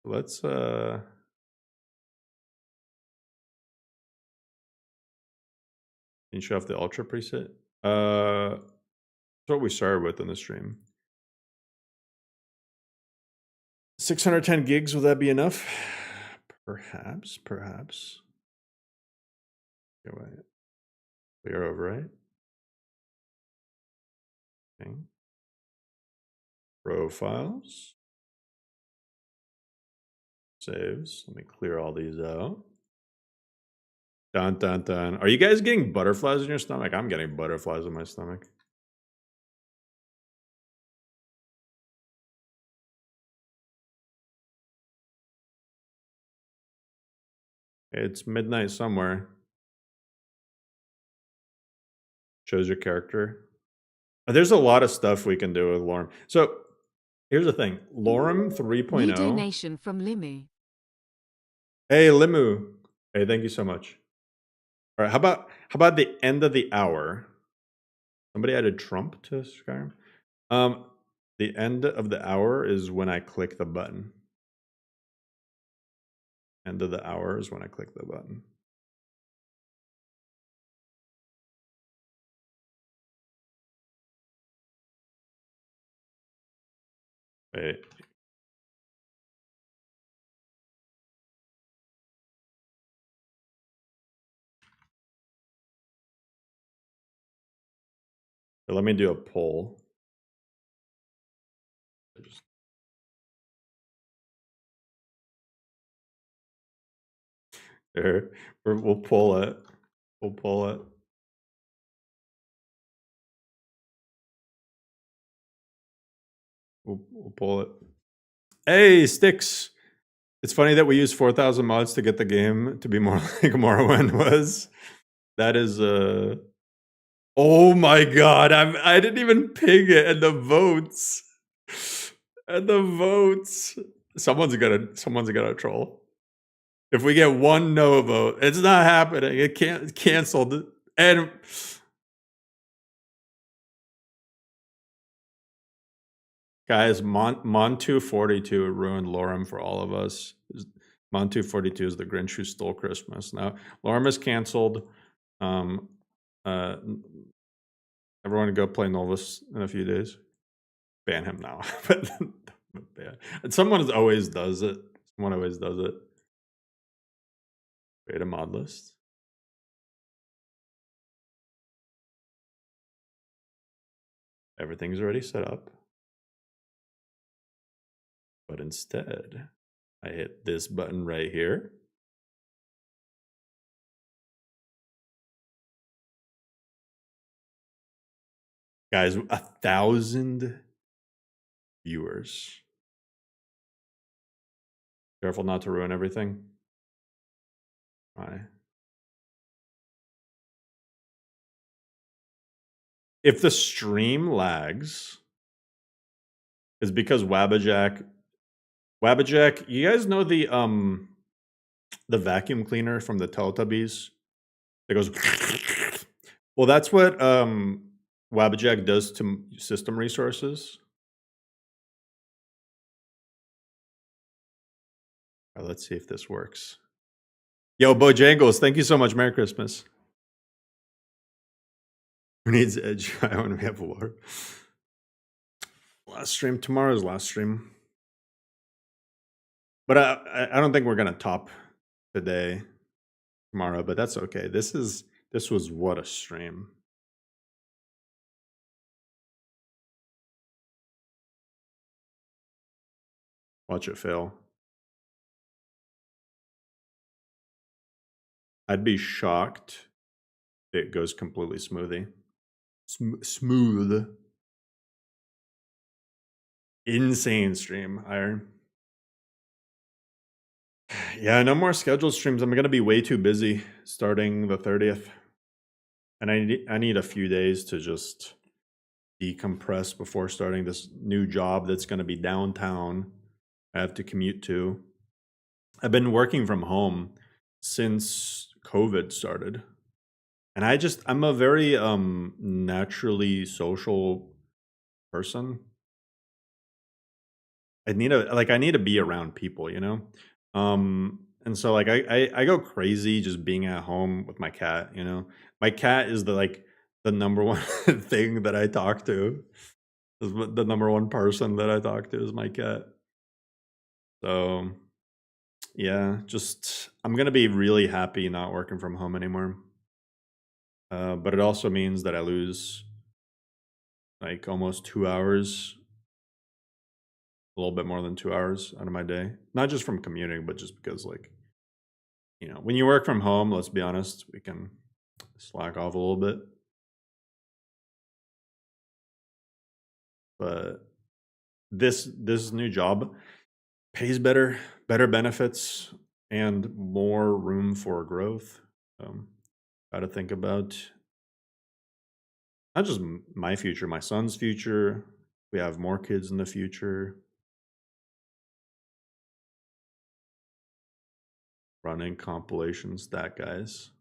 Let's can you show off the ultra preset? That's what we started with in the stream. 610 gigs, will that be enough? Perhaps. Okay, wait. We are over, right? Okay. Profiles. Saves. Let me clear all these out. Dun dun dun. Are you guys getting butterflies in your stomach? I'm getting butterflies in my stomach. It's midnight somewhere. Shows your character. There's a lot of stuff we can do with Lorem. So here's the thing. Lorem 3.0. New donation from Limu. Hey, Limu. Hey, thank you so much. All right, how about the end of the hour? Somebody added Trump to Skyrim. The end of the hour is when I click the button. End of the hour is when I click the button. Wait. Let me do a poll. There, we'll pull it. We'll pull it. We'll pull it. Hey, Sticks. It's funny that we use 4,000 mods to get the game to be more like Morrowind was. That is oh my god, I didn't even ping it and the votes. And the votes. Someone's gonna troll. If we get one no vote, it's not happening. It can't canceled. And guys, Montu42 ruined Lorem for all of us. Montu42 is the Grinch who stole Christmas. Now Lorem is canceled. Everyone go play Novus in a few days. Ban him now. But someone always does it. Someone always does it. Create a mod list. Everything's already set up. But instead, I hit this button right here. Guys, 1,000 viewers. Careful not to ruin everything. Why? If the stream lags, it's because Wabbajack, you guys know the vacuum cleaner from the Teletubbies that goes well, that's what Wabbajack does to system resources. All right, let's see if this works. Yo, Bojangles, thank you so much. Merry Christmas. Who needs Edge? I want to have war. Last stream. Tomorrow's last stream. But I don't think we're gonna top today, tomorrow. But that's okay. This was what a stream. Watch it fail. I'd be shocked if it goes completely smoothly. Smooth. Insane stream, Iron. Yeah, no more scheduled streams. I'm gonna be way too busy starting the 30th. And I need a few days to just decompress before starting this new job that's gonna be downtown. I have to commute to. I've been working from home since COVID started. And I'm a very naturally social person. I need to be around people, you know? And so like I go crazy just being at home with my cat, you know? My cat is the number one thing that I talk to. The number one person that I talk to is my cat. So yeah, I'm gonna be really happy not working from home anymore. But it also means that I lose like almost 2 hours, a little bit more than 2 hours out of my day. Not just from commuting, but just because like, you know, when you work from home, let's be honest, we can slack off a little bit. But this new job pays better benefits, and more room for growth. Got to think about not just my future, my son's future. We have more kids in the future. Running compilations, that guys.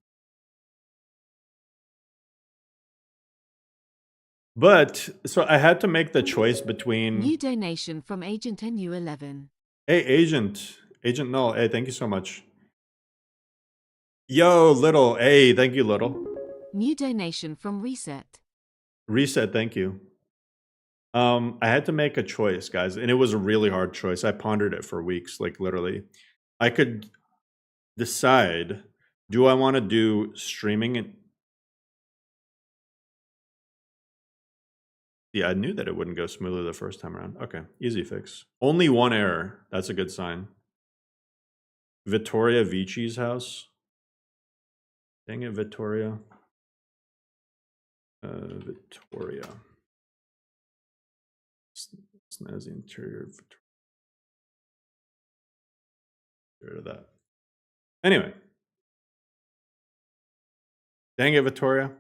But so I had to make the choice between. New donation from Agent NU11. Hey, Agent Null. Hey, thank you so much. Yo, Little. Hey, thank you, Little. New donation from Reset. Reset, thank you. I had to make a choice, guys, and it was a really hard choice. I pondered it for weeks, like literally. I could decide, do I want to do streaming? And yeah, I knew that it wouldn't go smoothly the first time around. Okay, easy fix. Only one error. That's a good sign. Vittoria Vici's house. Dang it, Vittoria. Vittoria. Snazzy interior. Get rid of that. Anyway. Dang it, Vittoria.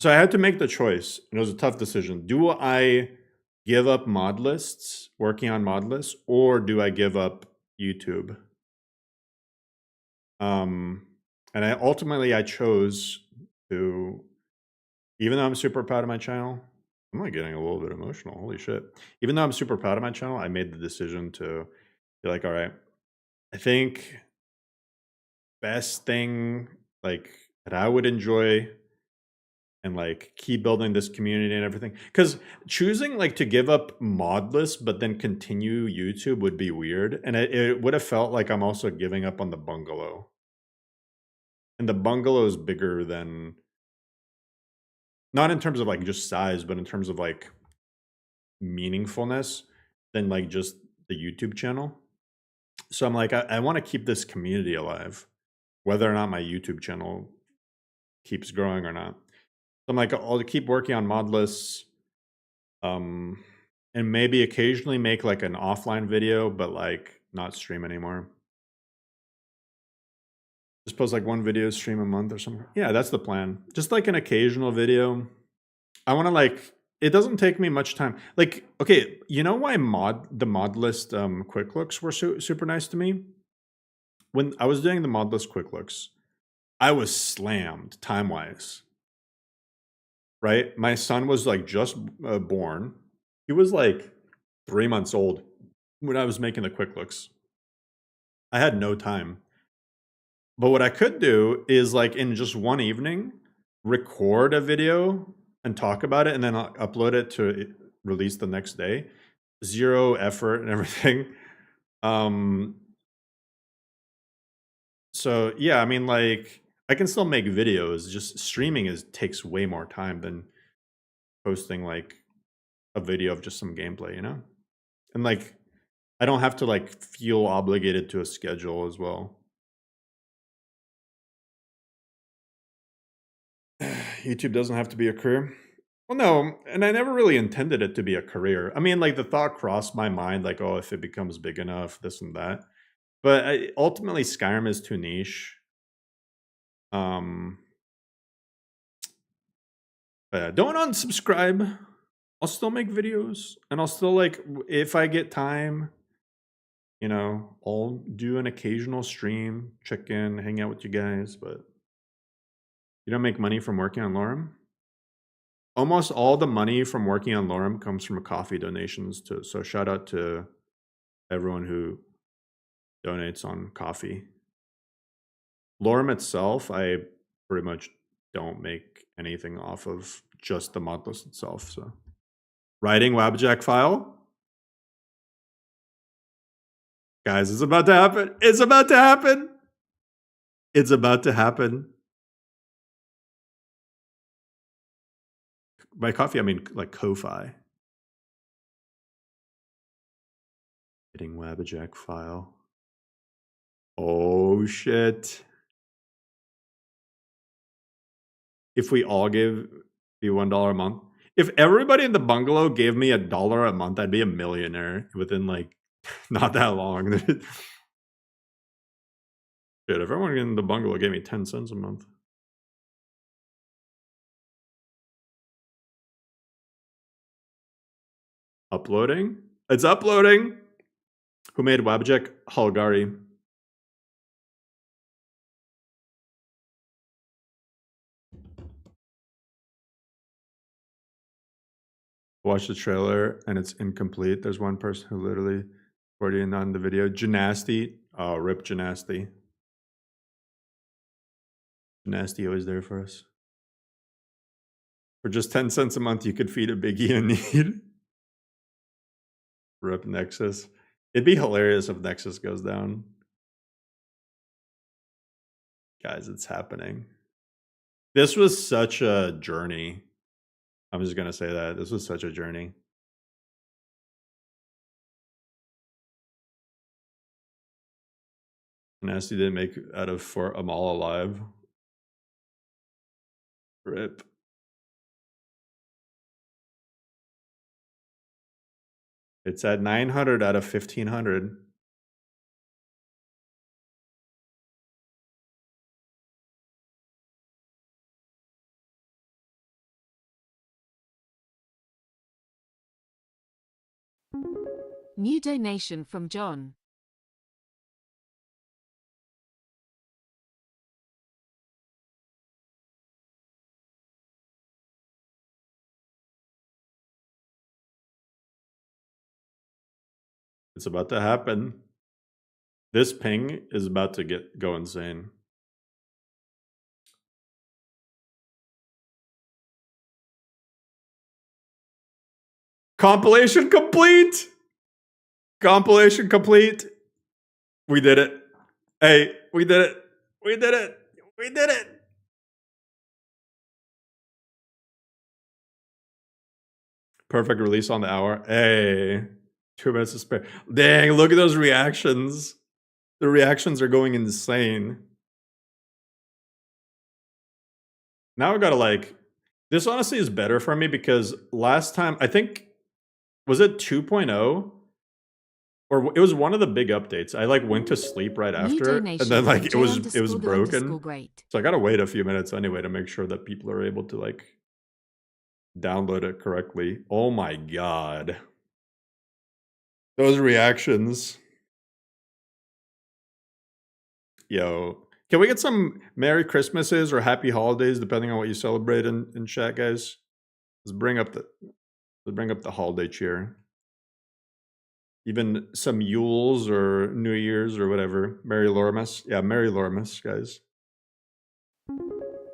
So I had to make the choice, and it was a tough decision. Do I give up mod lists, working on mod lists, or do I give up YouTube? And I chose to, even though I'm super proud of my channel, I'm like getting a little bit emotional. Holy shit. Even though I'm super proud of my channel, I made the decision to be like, all right, I think best thing like that I would enjoy and like keep building this community and everything. Because choosing like to give up mod lists but then continue YouTube would be weird. And it would have felt like I'm also giving up on the bungalow. And the bungalow is bigger than, not in terms of like just size, but in terms of like meaningfulness than like just the YouTube channel. So I'm like, I want to keep this community alive, whether or not my YouTube channel keeps growing or not. So I'm like, I'll keep working on mod lists, and maybe occasionally make like an offline video, but like not stream anymore. Just post like one video stream a month or something. Yeah, that's the plan. Just like an occasional video. I want to like, it doesn't take me much time. Like, okay, you know why the mod list quick looks were super nice to me? When I was doing the mod list quick looks, I was slammed time-wise. Right? My son was like just born. He was like 3 months old when I was making the quick looks. I had no time. But what I could do is like in just one evening, record a video and talk about it and then I'll upload it to release the next day. Zero effort and everything. So yeah, I mean like I can still make videos, just streaming takes way more time than posting like a video of just some gameplay, you know? And like I don't have to like feel obligated to a schedule as well. YouTube doesn't have to be a career. Well, no, and I never really intended it to be a career. I mean, like the thought crossed my mind, like, oh, if it becomes big enough, this and that. But ultimately, Skyrim is too niche. Don't unsubscribe. I'll still make videos, and I'll still like if I get time, you know, I'll do an occasional stream, check in, hang out with you guys, but. You don't make money from working on Lorem? Almost all the money from working on Lorem comes from coffee donations too. So shout out to everyone who donates on coffee. Lorem itself, I pretty much don't make anything off of just the mod list itself. So writing Wabjack file. Guys, it's about to happen. It's about to happen. It's about to happen. By coffee, I mean like Ko-Fi. Getting Wabjack file. Oh shit. If we all give me $1 a month. If everybody in the bungalow gave me $1 a month, I'd be a millionaire within like not that long. Shit, if everyone in the bungalow gave me 10 cents a month. Uploading? It's uploading! Who made Wabjek? Halgari. Watch the trailer and it's incomplete. There's one person who literally recorded in on the video. Gymnasty. Oh, rip Gymnasty. Gymnasty always there for us. For just 10 cents a month, you could feed a biggie in need. Rip Nexus. It'd be hilarious if Nexus goes down. Guys, it's happening. This was such a journey. I'm just going to say that. This was such a journey. Nasty didn't make out of for Amal alive. Rip. It's at 900 out of 1500. New donation from John. It's about to happen. This ping is about to go insane. Compilation complete! Compilation complete. We did it. Hey, we did it. We did it. We did it. Perfect release on the hour. Hey, 2 minutes to spare. Dang, look at those reactions. The reactions are going insane. Now I gotta like, this honestly is better for me because last time, I think, was it 2.0? Or it was one of the big updates. I like went to sleep right after, and then like it was broken. So I gotta wait a few minutes anyway to make sure that people are able to like download it correctly. Oh my god, those reactions! Yo, can we get some Merry Christmases or Happy Holidays depending on what you celebrate in chat, guys? Let's bring up the holiday cheer. Even some Yules or New Year's or whatever. Merry Lormas. Yeah, Merry Lormas, guys.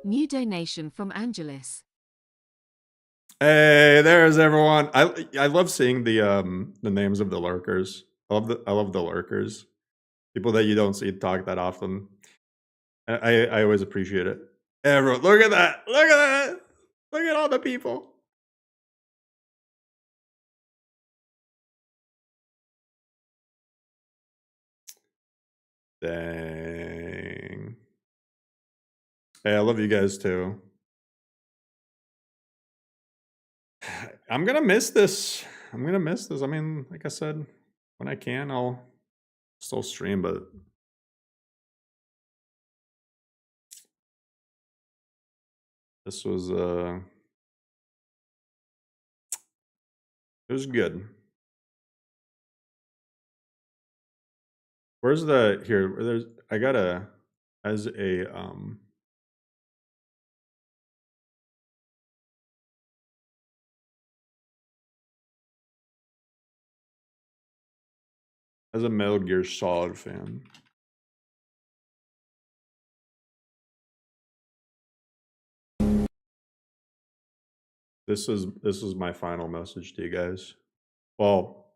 New donation from Angelis. Hey, there's everyone. I love seeing the names of the lurkers. I love the lurkers. People that you don't see talk that often. I always appreciate it. Everyone, look at that. Look at that. Look at all the people. Dang. Hey, I love you guys too. I'm gonna miss this. I mean, like I said, when I can, I'll still stream, but this was it was good. Where's the here? There's I gotta as a as a Metal Gear Solid fan. This is my final message to you guys. Well,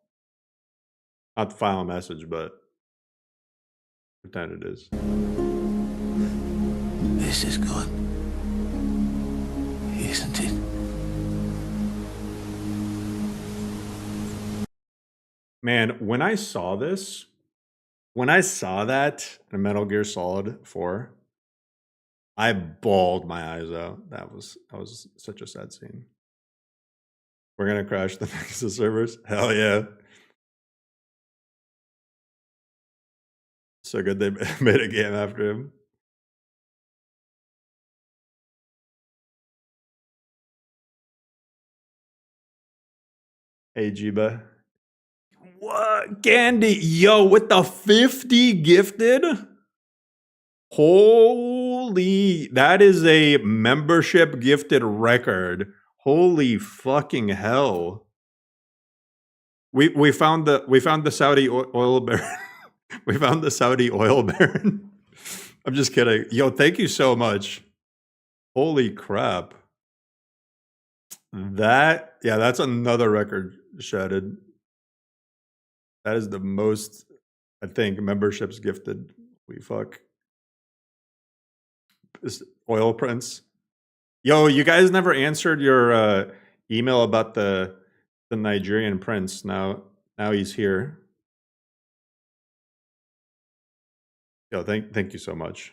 not the final message, but pretend it is. This is good, isn't it? Man, when I saw that in Metal Gear Solid 4, I bawled my eyes out. That was such a sad scene. We're gonna crash the Nexus servers? Hell yeah. So good they made a game after him. Hey, Jiba. What? Candy. Yo, with the 50 gifted? Holy. That is a membership gifted record. Holy fucking hell. We found the Saudi oil baron. We found the Saudi oil baron. I'm just kidding. Yo, thank you so much. Holy crap. That's another record shattered. That is the most, I think, memberships gifted. We fuck. This oil prince. Yo, you guys never answered your email about the Nigerian prince. Now he's here. Yo, thank you so much.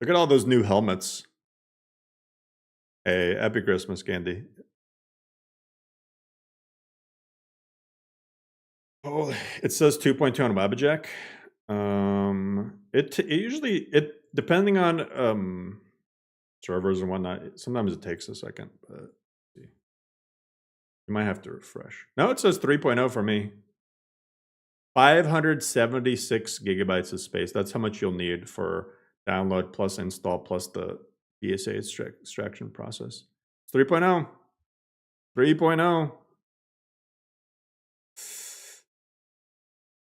Look at all those new helmets. Hey, happy Christmas, Candy. Oh, it says 2.2 on Wabajack. It usually depending on servers and whatnot. Sometimes it takes a second, but you might have to refresh. No, it says 3.0 for me. 576 gigabytes of space. That's how much you'll need for download plus install plus the PSA extraction process. 3.0. 3.0.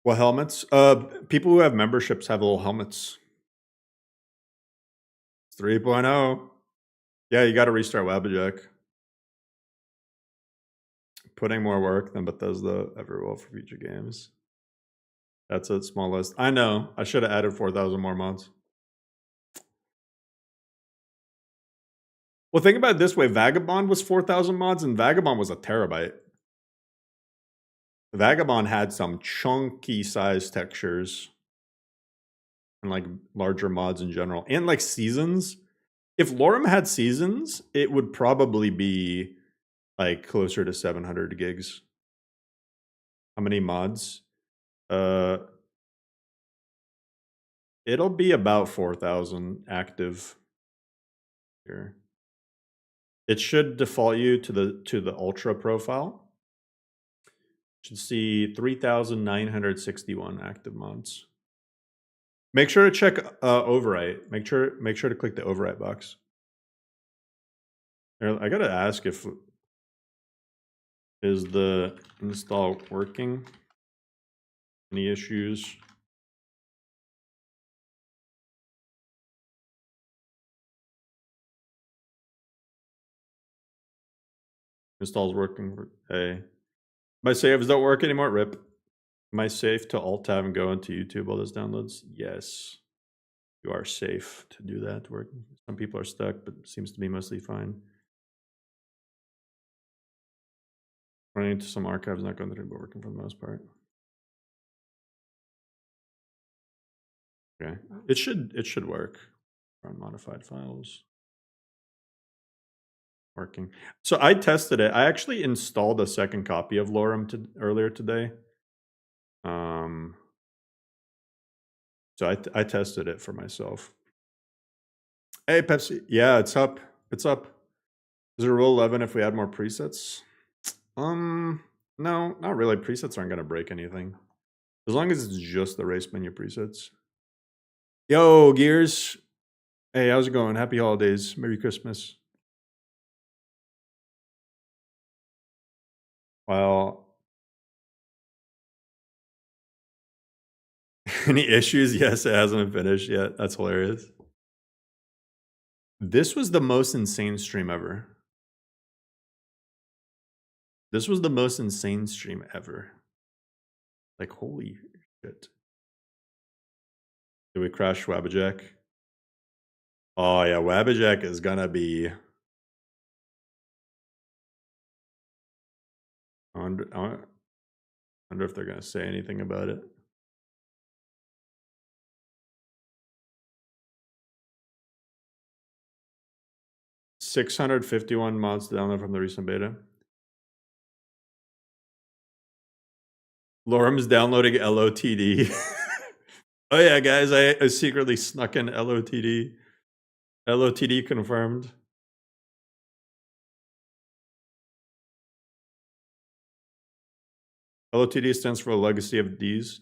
What helmets? People who have memberships have little helmets. 3.0. Yeah, you got to restart Wabajack. Putting more work than Bethesda ever will for future games. That's a small list. I know. I should have added 4,000 more mods. Well, think about it this way. Vagabond was 4,000 mods, and Vagabond was a terabyte. Vagabond had some chunky size textures and like larger mods in general, and like seasons. If Lorem had seasons, it would probably be like closer to 700 gigs. How many mods? It'll be about 4,000 active here. It should default you to the ultra profile. Should see 3,961 active mods. Make sure to check overwrite. Make sure to click the overwrite box. I gotta ask if is the install working? Any issues? Install's working. Hey, my saves don't work anymore. Rip. Am I safe to alt tab and go into YouTube while this downloads? Yes, you are safe to do that. Working. Some people are stuck, but it seems to be mostly fine. Running into some archives, not going through, but working for the most part. Okay, it should work. Run modified files. Working. So I tested it. I actually installed a second copy of Lorem earlier today. So I tested it for myself. Hey Pepsi, yeah, it's up. It's up. Is it rule 11 if we add more presets? No, not really. Presets aren't gonna break anything. As long as it's just the race menu presets. Yo, Gears. Hey, how's it going? Happy holidays. Merry Christmas. Well, any issues? Yes, it hasn't been finished yet. That's hilarious. This was the most insane stream ever. This was the most insane stream ever. Like, holy shit. Did we crash Wabajack? Oh, yeah, Wabajack is gonna be... I wonder if they're gonna say anything about it. $651 mods to download from the recent beta. Lorem's downloading LOTD. Oh yeah, guys, I secretly snuck in LOTD. LOTD confirmed. LOTD stands for Legacy of D's.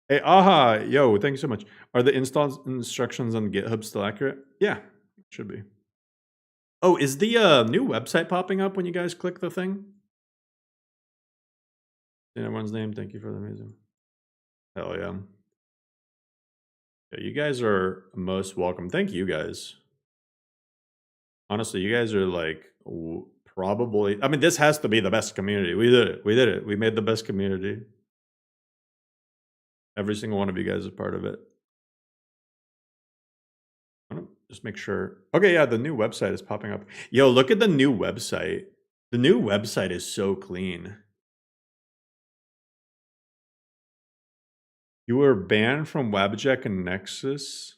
Hey, aha, yo, thank you so much. Are the install instructions on GitHub still accurate? Yeah, should be. Oh, is the new website popping up when you guys click the thing? In everyone's name, thank you for the amazing. Hell yeah. Yeah, you guys are most welcome. Thank you guys. Honestly, you guys are like probably, I mean, this has to be the best community. We did it. We did it. We made the best community. Every single one of you guys is part of it. Just make sure. Okay, yeah, the new website is popping up. Yo, look at the new website. The new website is so clean. You were banned from Wabjack and Nexus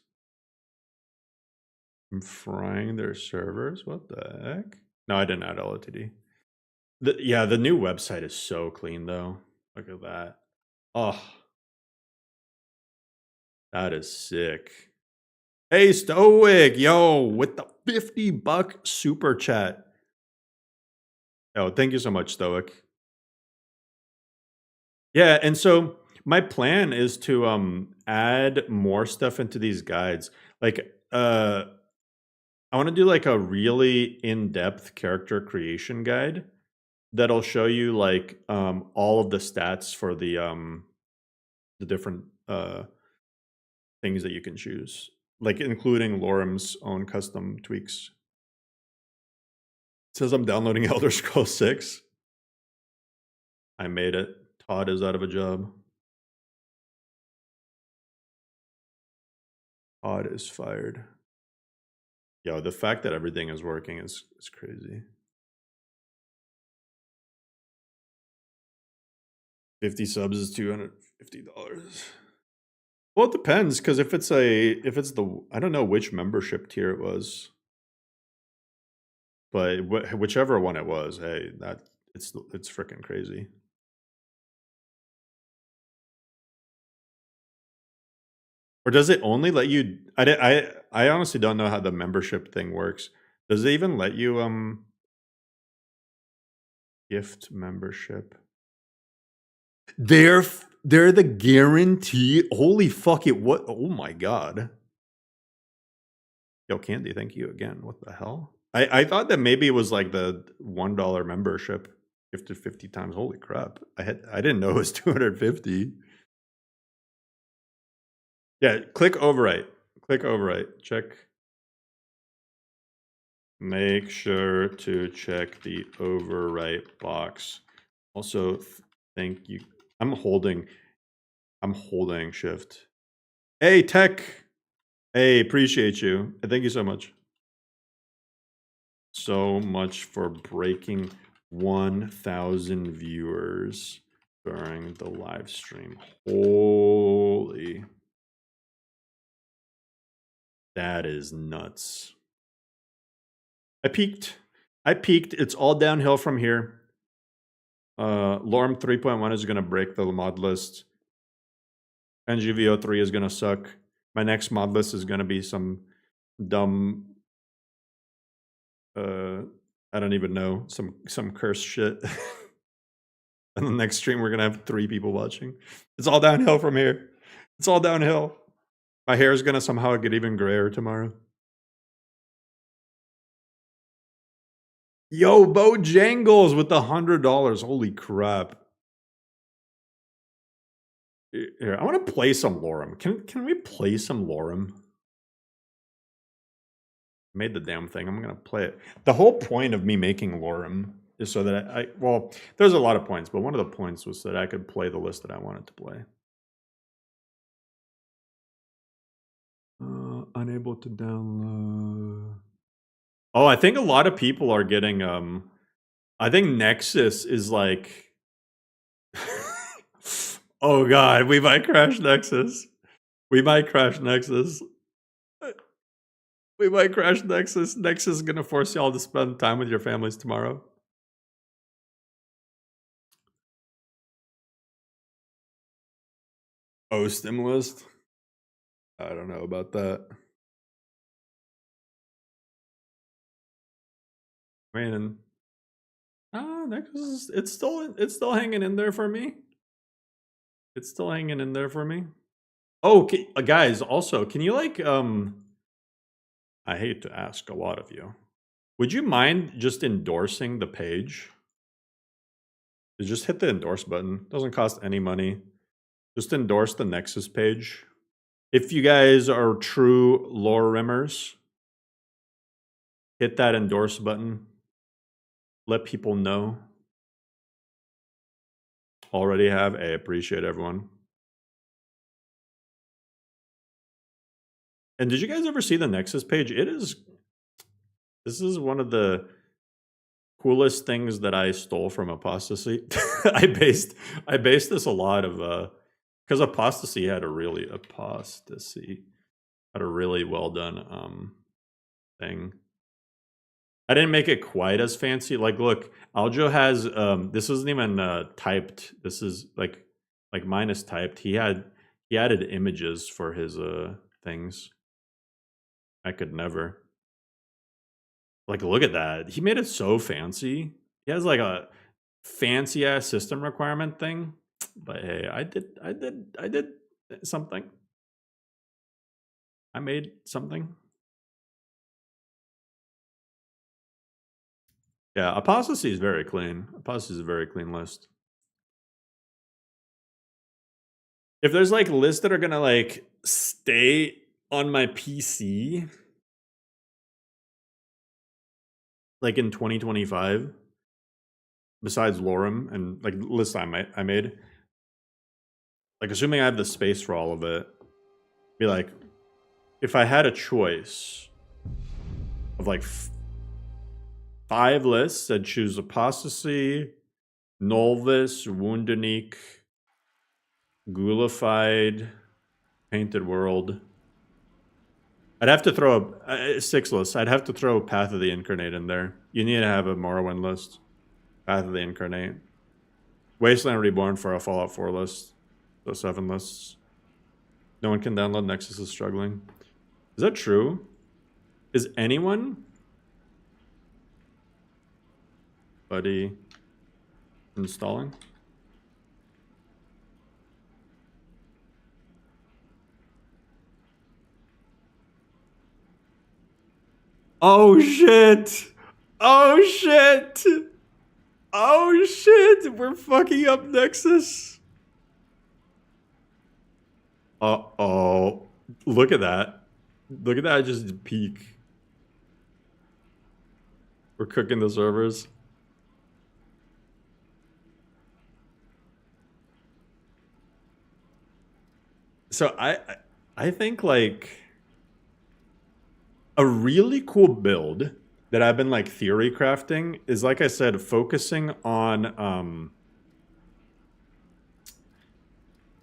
from frying their servers. What the heck? No, I didn't add LOTD. Yeah, the new website is so clean though. Look at that. Oh, that is sick. Hey, Stoic, yo, with the $50 super chat. Oh, thank you so much, Stoic. Yeah, and so my plan is to add more stuff into these guides. Like I want to do like a really in-depth character creation guide that'll show you like all of the stats for the different things that you can choose, like including Lorem's own custom tweaks. It says I'm downloading Elder Scrolls 6. I made it. Todd is out of a job. Todd is fired. Yo, the fact that everything is working is crazy. 50 subs is $250. Well, it depends, because if it's the, I don't know which membership tier it was, but whichever one it was, hey, that it's freaking crazy. Or does it only let you? I honestly don't know how the membership thing works. Does it even let you gift membership? They're the guarantee. Holy fuck it! What? Oh my god. Yo, Candy, thank you again. What the hell? I thought that maybe it was like the $1 membership, gifted 50 times. Holy crap! I didn't know it was 250. Yeah, click overwrite. Click overwrite. Check. Make sure to check the overwrite box. Also, thank you. I'm holding shift. Hey, Tech. Hey, appreciate you. Thank you so much. So much for breaking 1,000 viewers during the live stream. Holy. That is nuts. I peaked. It's all downhill from here. Lorem 3.1 is going to break the mod list. NGVO3 is going to suck. My next mod list is going to be some dumb, I don't even know, some cursed shit. And the next stream, we're going to have 3 people watching. It's all downhill from here. It's all downhill. My hair is going to somehow get even grayer tomorrow. Yo, Bojangles with the $100. Holy crap. Here, I want to play some Lorem. Can we play some Lorem? Made the damn thing. I'm going to play it. The whole point of me making Lorem is so that well, there's a lot of points, but one of the points was that I could play the list that I wanted to play. Unable to download. Oh, I think a lot of people are getting I think Nexus is like oh god, we might crash Nexus. We might crash Nexus. We might crash Nexus. Nexus is gonna force y'all to spend time with your families tomorrow. Oh, stimulus? I don't know about that. Man, Nexus, it's still hanging in there for me. It's still hanging in there for me. Oh, guys, also, can you like I hate to ask a lot of you. Would you mind just endorsing the page? Just hit the endorse button. Doesn't cost any money. Just endorse the Nexus page. If you guys are true lore rimmers, hit that endorse button. Let people know. Already have. I appreciate everyone. And did you guys ever see the Nexus page? This is one of the coolest things that I stole from Apostasy. I based this a lot of because Apostasy had a really well done thing. I didn't make it quite as fancy. Like, look, Aljo has this isn't even typed. This is like mine is typed. He added images for his things. I could never. Like, look at that. He made it so fancy. He has like a fancy ass system requirement thing. But hey, I did something. I made something. Yeah, Apostasy is very clean. Apostasy is a very clean list. If there's like lists that are gonna like stay on my PC like in 2025, besides Lorem and like lists I made, like assuming I have the space for all of it, be like, if I had a choice of like 5 lists, I'd choose Apostasy, Nolvis, Woundunique, Ghoulified, Painted World. I'd have to throw 6 lists. I'd have to throw Path of the Incarnate in there. You need to have a Morrowind list. Path of the Incarnate. Wasteland Reborn for a Fallout 4 list. So 7 lists. No one can download. Nexus is struggling. Is that true? Is anyone... Buddy... installing? Oh shit! Oh shit! Oh shit! We're fucking up Nexus. Uh-oh. Look at that. Look at that just peak. We're cooking the servers. So I think like a really cool build that I've been like theory crafting is, like I said, focusing on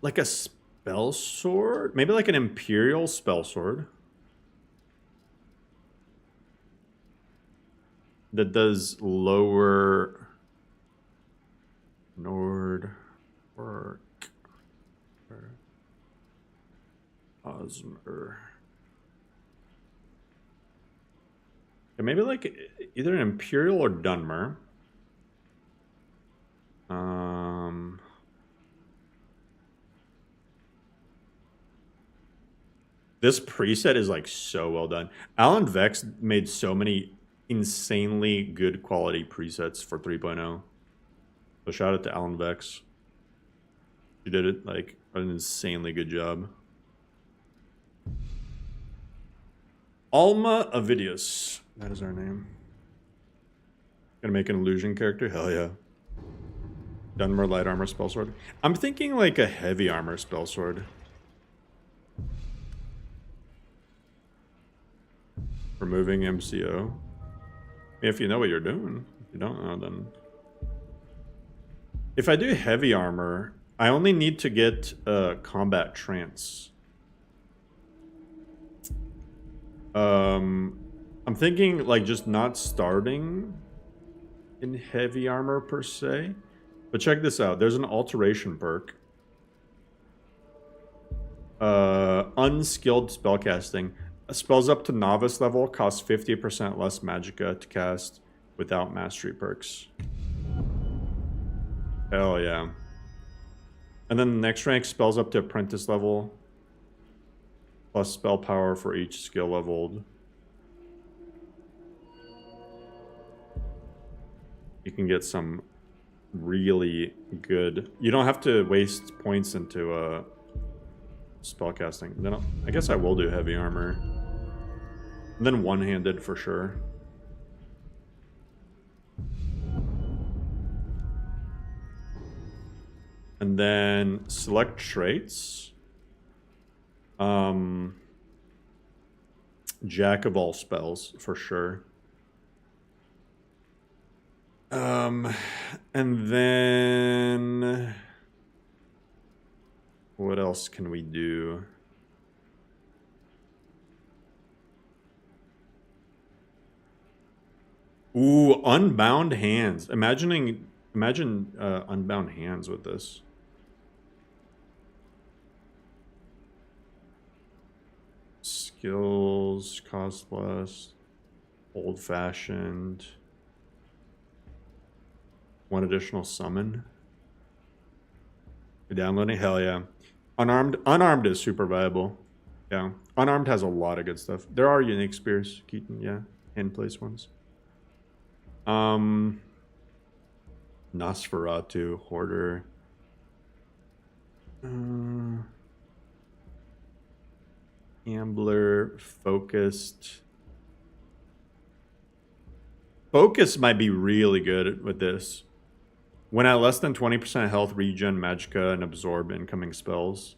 like a spell sword, maybe like an Imperial spell sword that does lower Nord work Osmer. Yeah, maybe like either an Imperial or Dunmer. This preset is like so well done. Alan Vex made so many insanely good quality presets for 3.0. So shout out to Alan Vex. He did it like an insanely good job. Alma Avidius. That is our name. Gonna make an illusion character? Hell yeah. Dunmer light armor spellsword. I'm thinking like a heavy armor spellsword. Removing MCO. If you know what you're doing. If you don't know, then... If I do heavy armor, I only need to get combat trance. I'm thinking like just not starting in heavy armor per se. But check this out. There's an alteration perk. Unskilled spellcasting. Spells up to novice level cost 50% less magicka to cast without mastery perks. Hell yeah. And then the next rank, spells up to apprentice level. Plus spell power for each skill leveled. You can get some really good... You don't have to waste points into spellcasting. Then I guess I will do heavy armor. And then one-handed for sure. And then select traits. Jack of all spells for sure. And then what else can we do? Ooh, unbound hands. Imagine unbound hands with this. Skills, cost less, old-fashioned. One additional summon. You're downloading? Hell yeah. Unarmed is super viable. Yeah. Unarmed has a lot of good stuff. There are unique spears, Keaton, yeah. Hand-placed ones. Nosferatu, Hoarder. Gambler, Focused. Focus might be really good with this. When at less than 20% health, regen magicka and absorb incoming spells.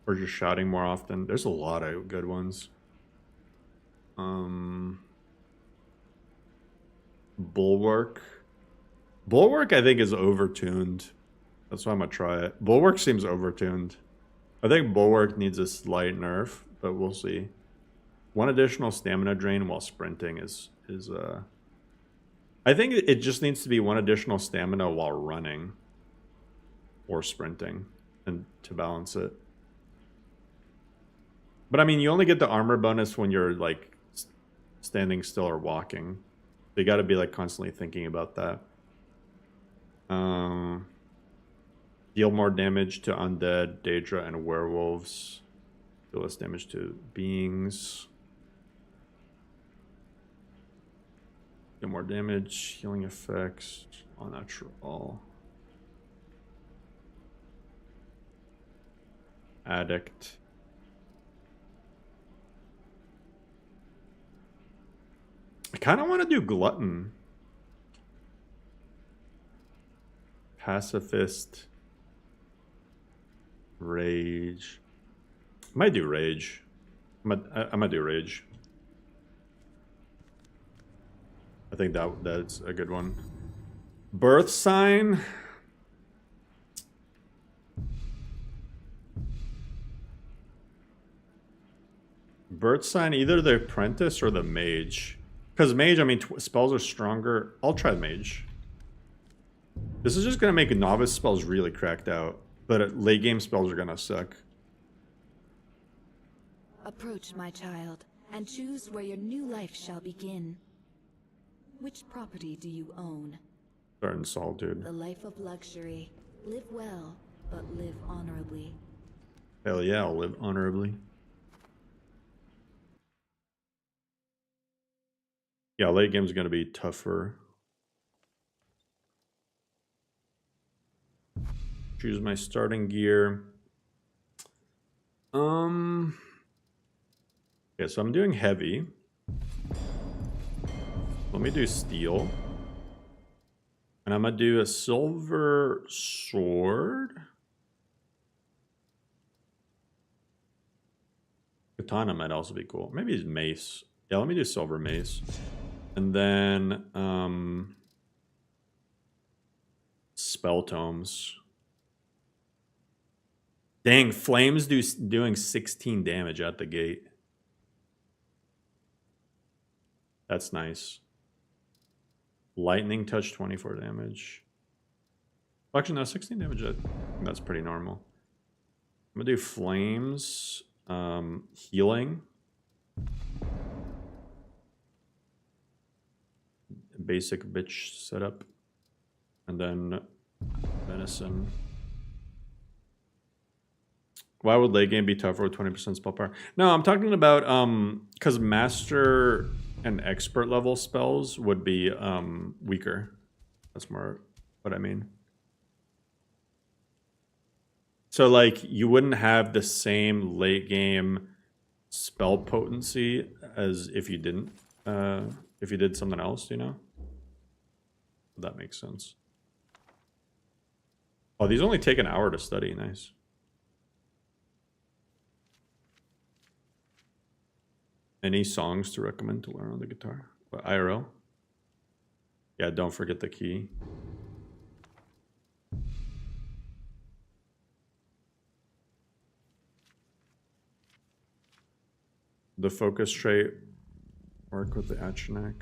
Or just shouting more often. There's a lot of good ones. Bulwark. Bulwark I think is overtuned. That's why I'm gonna try it. Bulwark seems overtuned. I think Bulwark needs a slight nerf, but we'll see. One additional stamina drain while sprinting is I think it just needs to be one additional stamina while running or sprinting and to balance it. But I mean, you only get the armor bonus when you're like standing still or walking. So you got to be like constantly thinking about that. Deal more damage to undead, Daedra, and werewolves. Deal less damage to beings. Deal more damage, healing effects, all natural. Addict. I kind of want to do Glutton. Pacifist. Rage. I might do Rage. I might do Rage. I think that's a good one. Birth sign. Birth sign, either the apprentice or the mage. Because mage, I mean, spells are stronger. I'll try mage. This is just going to make novice spells really cracked out. But late game spells are going to suck. Approach, my child, and choose where your new life shall begin. Which property do you own? Start in solitude. The life of luxury. Live well, but live honorably. Hell yeah, I'll live honorably. Yeah, late game's going to be tougher. Choose my starting gear. Okay, so I'm doing heavy. Let me do steel. And I'm gonna do a silver sword. Katana might also be cool. Maybe it's mace. Yeah, let me do silver mace. And then spell tomes. Dang, flames doing 16 damage at the gate. That's nice. Lightning touch 24 damage. Actually, no, 16 damage. I think that's pretty normal. I'm gonna do flames, healing, basic bitch setup, and then venison. Why would late game be tougher with 20% spell power? No, I'm talking about because master and expert level spells would be weaker. That's more what I mean. So like you wouldn't have the same late game spell potency as if you didn't if you did something else, you know? That makes sense. Oh, these only take an hour to study. Nice. Any songs to recommend to learn on the guitar? What, IRL? Yeah, don't forget the key. The focus trait, work with the Atronak.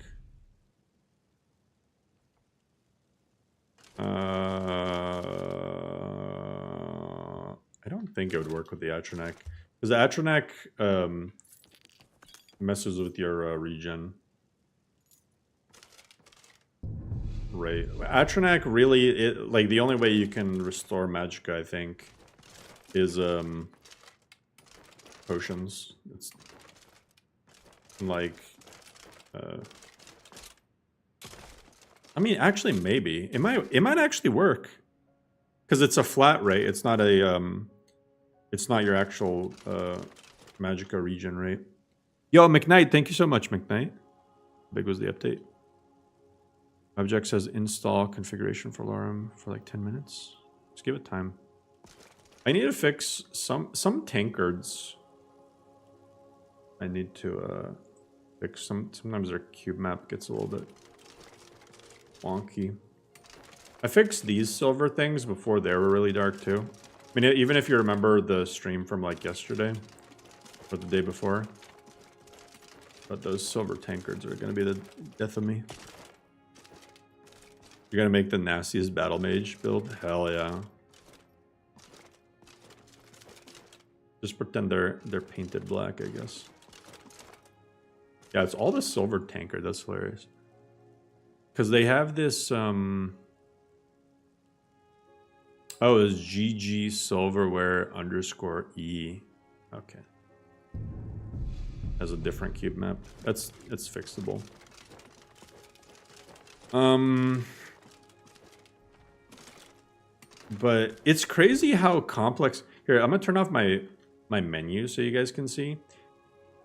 I don't think it would work with the Atronak. Because the Atronak messes with your regen. Right. Atronak really, like the only way you can restore magicka, I think, is potions. It's like I mean, actually maybe it might actually work because it's a flat rate. It's not a it's not your actual magicka regen rate. Yo, McKnight, thank you so much, McKnight. How big was the update? Object says install configuration for Lorem for like 10 minutes. Just give it time. I need to fix some tankards. I need to fix sometimes their cube map gets a little bit wonky. I fixed these silver things before they were really dark too. I mean, even if you remember the stream from like yesterday or the day before. But those silver tankards are going to be the death of me. You're going to make the nastiest battle mage build? Hell yeah. Just pretend they're painted black, I guess. Yeah, it's all the silver tankard. That's hilarious. Because they have this... Oh, it's GG Silverware _E. Okay. Has a different cube map. It's fixable. But it's crazy how complex. Here, I'm gonna turn off my menu so you guys can see.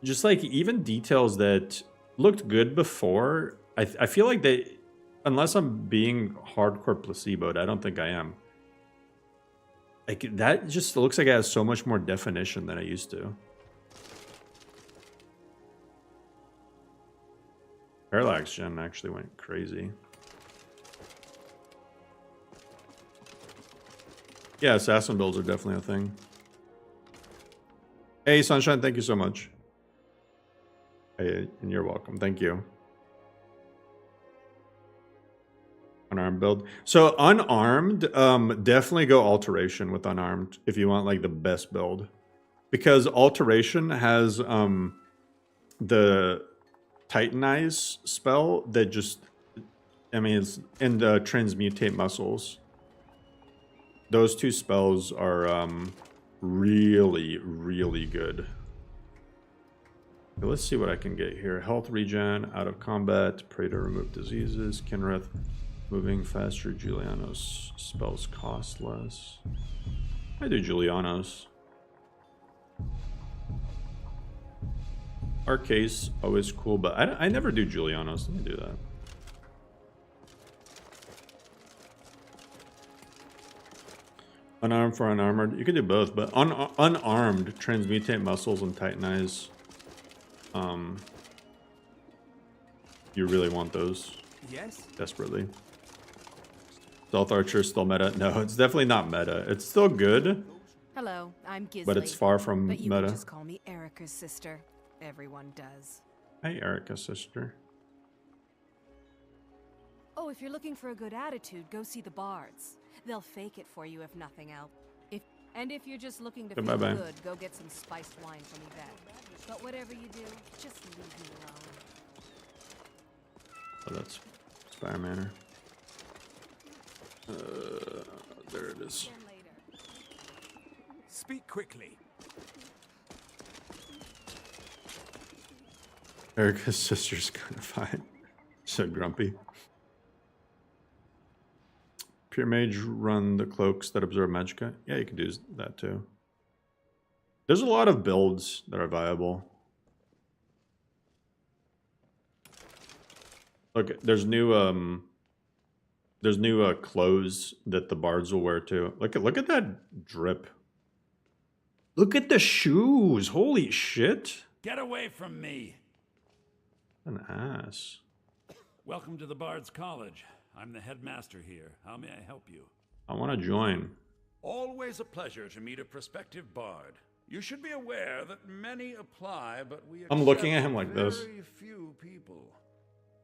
Just like even details that looked good before. I feel like they, unless I'm being hardcore placeboed, I don't think I am. Like that just looks like it has so much more definition than it used to. ParallaxGen actually went crazy. Yeah, assassin builds are definitely a thing. Hey, Sunshine, thank you so much. Hey, and you're welcome. Thank you. Unarmed build. So unarmed, definitely go alteration with unarmed if you want like the best build. Because alteration has the Titanize spell that just, I mean, it's and transmutate muscles. Those two spells are really, really good. Okay, let's see what I can get here. Health regen, out of combat, pray to remove diseases, Kinrith, moving faster, Juliano's spells cost less. I do Juliano's. Arcase, always cool, but I never do Juliano's. Let me do that. Unarmed for unarmored. You can do both, but unarmed, transmutate muscles and Titanize. You really want those. Yes. Desperately. Stealth Archer is still meta. No, it's definitely not meta. It's still good. Hello, I'm Gisli. but it's far from But you meta. can just call me Erica's sister. Everyone does. Hey, Erica, sister. Oh, if you're looking for a good attitude, go see the bards. They'll fake it for you if nothing else. If you're just looking to feel Bye-bye. good, go get some spiced wine from Yvette. But whatever you do, just leave me alone. Oh, that's Spire Manor. There it is. Then later. Speak quickly. Erica's sister's kind of fine. So grumpy. Pure Mage run the cloaks that absorb magicka. Yeah, you can do that too. There's a lot of builds that are viable. Look, there's new clothes that the bards will wear too. Look at that drip. Look at the shoes. Holy shit. Get away from me. An ass. Welcome to the Bard's College. I'm the headmaster here. How may I help you? I want to join. Always a pleasure to meet a prospective bard. You should be aware that many apply, but we I'm looking at accept him like this. very few people.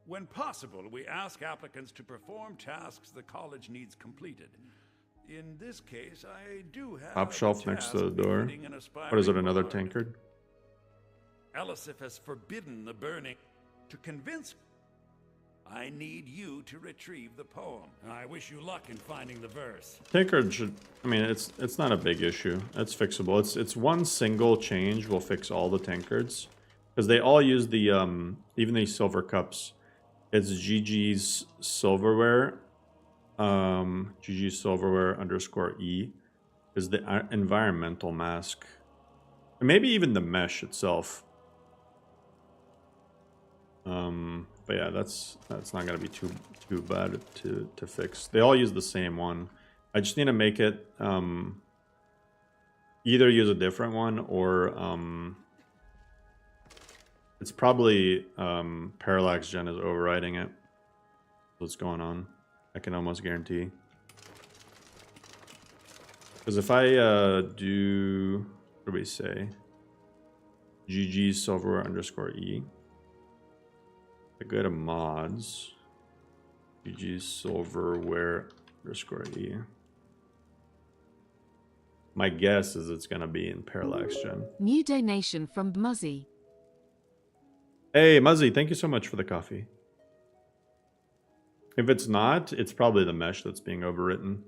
When possible, we ask applicants to perform tasks the college needs completed. In this case, I do have Top shelf a next to task the door. befitting an What is it, aspiring another bard. tankard? Elisif has forbidden the burning. To convince, I need you to retrieve the poem. I wish you luck in finding the verse. Tankard should, I mean, it's not a big issue. It's fixable. It's one single change will fix all the tankards. Because they all use the, even these silver cups. It's GG's silverware. GG's silverware _E is the environmental mask. And maybe even the mesh itself. But yeah, that's not gonna be too bad to fix. They all use the same one. I just need to make it either use a different one or it's probably ParallaxGen is overriding it. What's going on? I can almost guarantee. Because if I do, what do we say? GG silverware _E. I go to mods. GG silverware _E. My guess is it's gonna be in ParallaxGen. New donation from Muzzy. Hey, Muzzy, thank you so much for the coffee. If it's not, it's probably the mesh that's being overwritten.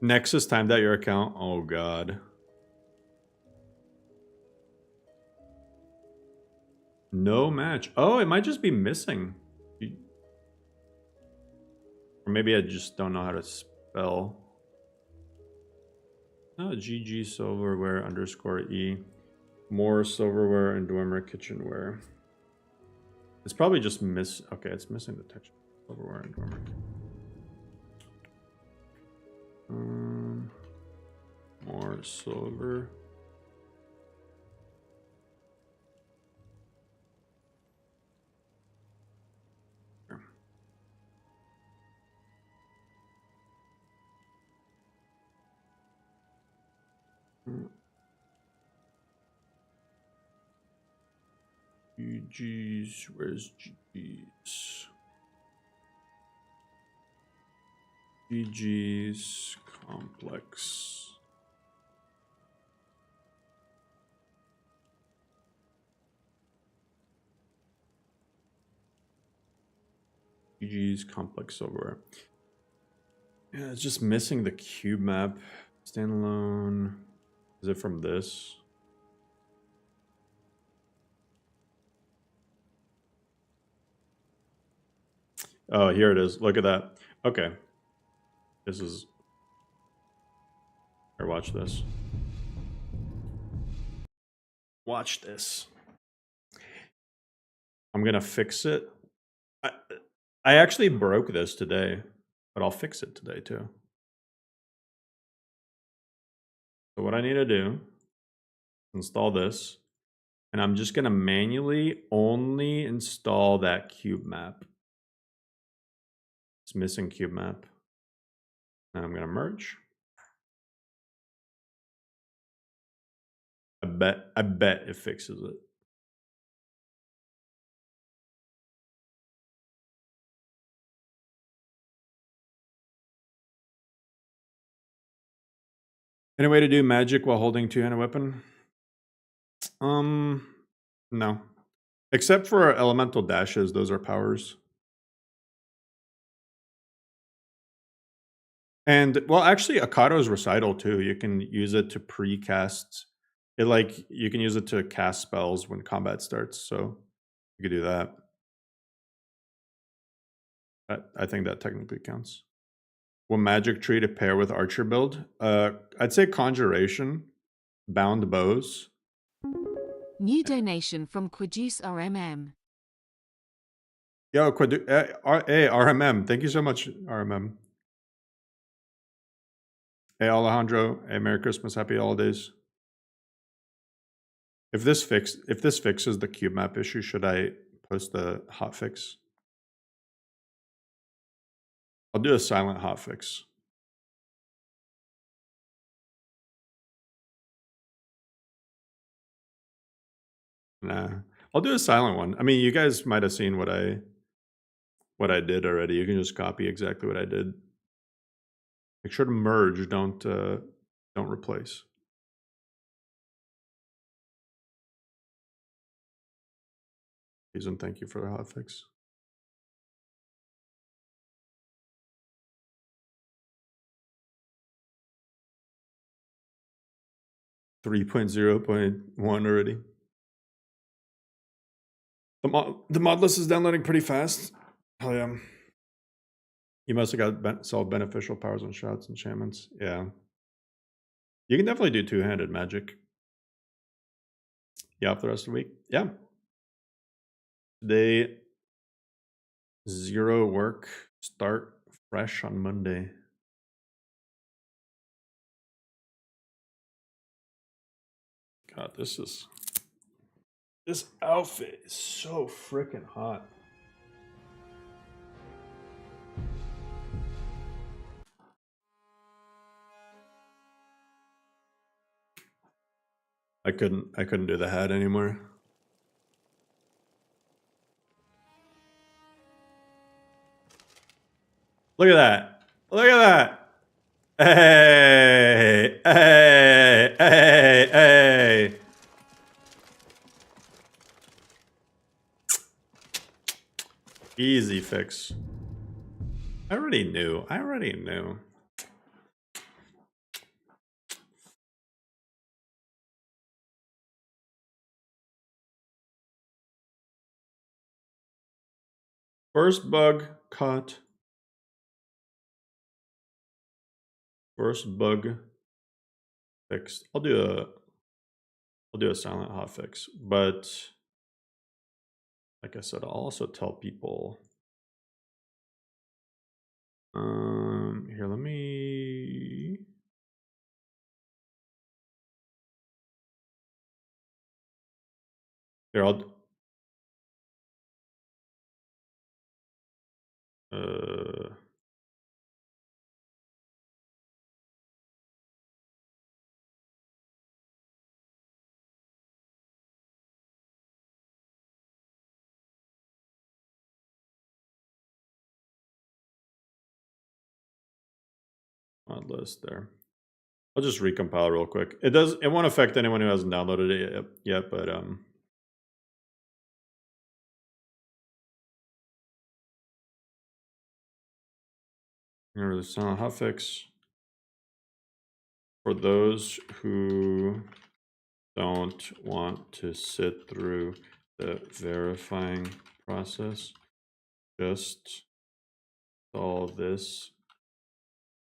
Nexus timed out your account. Oh, God. No match. Oh, it might just be missing. Or maybe I just don't know how to spell. Oh, GG silverware _E. More silverware and Dwemer kitchenware. It's probably just okay, it's missing the texture. Silverware and Dwemer. More silver. GG's, where's GG's? GG's complex. GG's complex silverware. Yeah, it's just missing the cube map. Standalone. Is it from this? Oh, here it is. Look at that. Okay. This is... Here, watch this. Watch this. I'm gonna fix it. I actually broke this today, but I'll fix it today too. So what I need to do, install this, and I'm just gonna manually only install that cube map. It's missing cube map. Now I'm gonna merge. I bet it fixes it. Any way to do magic while holding two-handed weapon? No. Except for elemental dashes, those are powers. And, well, actually, Akado's recital, too. You can use it to pre-cast. You can use it to cast spells when combat starts, so you could do that. I think that technically counts. What magic tree to pair with archer build? I'd say conjuration, bound bows. New donation from Quidus RMM. Yo, hey, RMM. Thank you so much, RMM. Hey, Alejandro. Hey, Merry Christmas. Happy holidays. If this fixes the cube map issue, should I post the hotfix? I'll do a silent hotfix. Nah, I'll do a silent one. I mean, you guys might have seen what I did already. You can just copy exactly what I did. Make sure to merge, don't replace. Please and thank you for the hotfix. .0.1 already. The mod list is downloading pretty fast. Hell yeah. You must have got solved beneficial powers on shots and enchantments. Yeah. You can definitely do two-handed magic. You off the rest of the week? Yeah. Today, 0 work. Start fresh on Monday. God, this outfit is so freaking hot. I couldn't do the hat anymore. Look at that. Look at that. Hey, hey, hey, hey. Easy fix. I already knew. First bug caught. First bug fixed. I'll do a silent hotfix, but like I said, I'll also tell people. Here, let me. Here, I'll. Mod list there. I'll just recompile real quick. It won't affect anyone who hasn't downloaded it yet, but remember the silent hotfix for those who don't want to sit through the verifying process. Just install this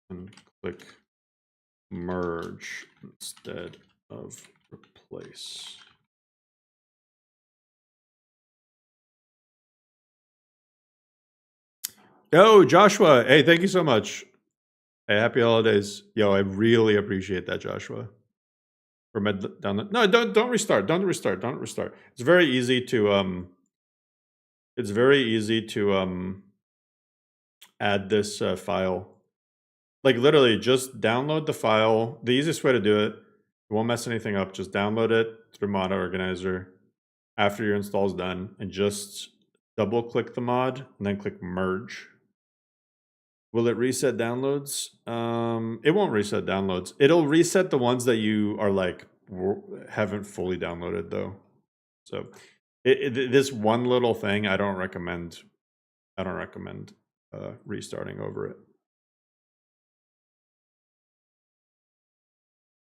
and click merge instead of replace. Yo, Joshua. Hey, thank you so much. Hey, happy holidays. Yo, I really appreciate that, Joshua. For med down the, no, don't restart. Don't restart. Don't restart. It's very easy to add this file. Like literally just download the file. The easiest way to do it You won't mess anything up. Just download it through Mod Organizer after your install is done, and just double click the mod and then click merge. Will it reset downloads? It won't reset downloads. It'll reset the ones that you are like haven't fully downloaded though. So this one little thing, I don't recommend restarting over it.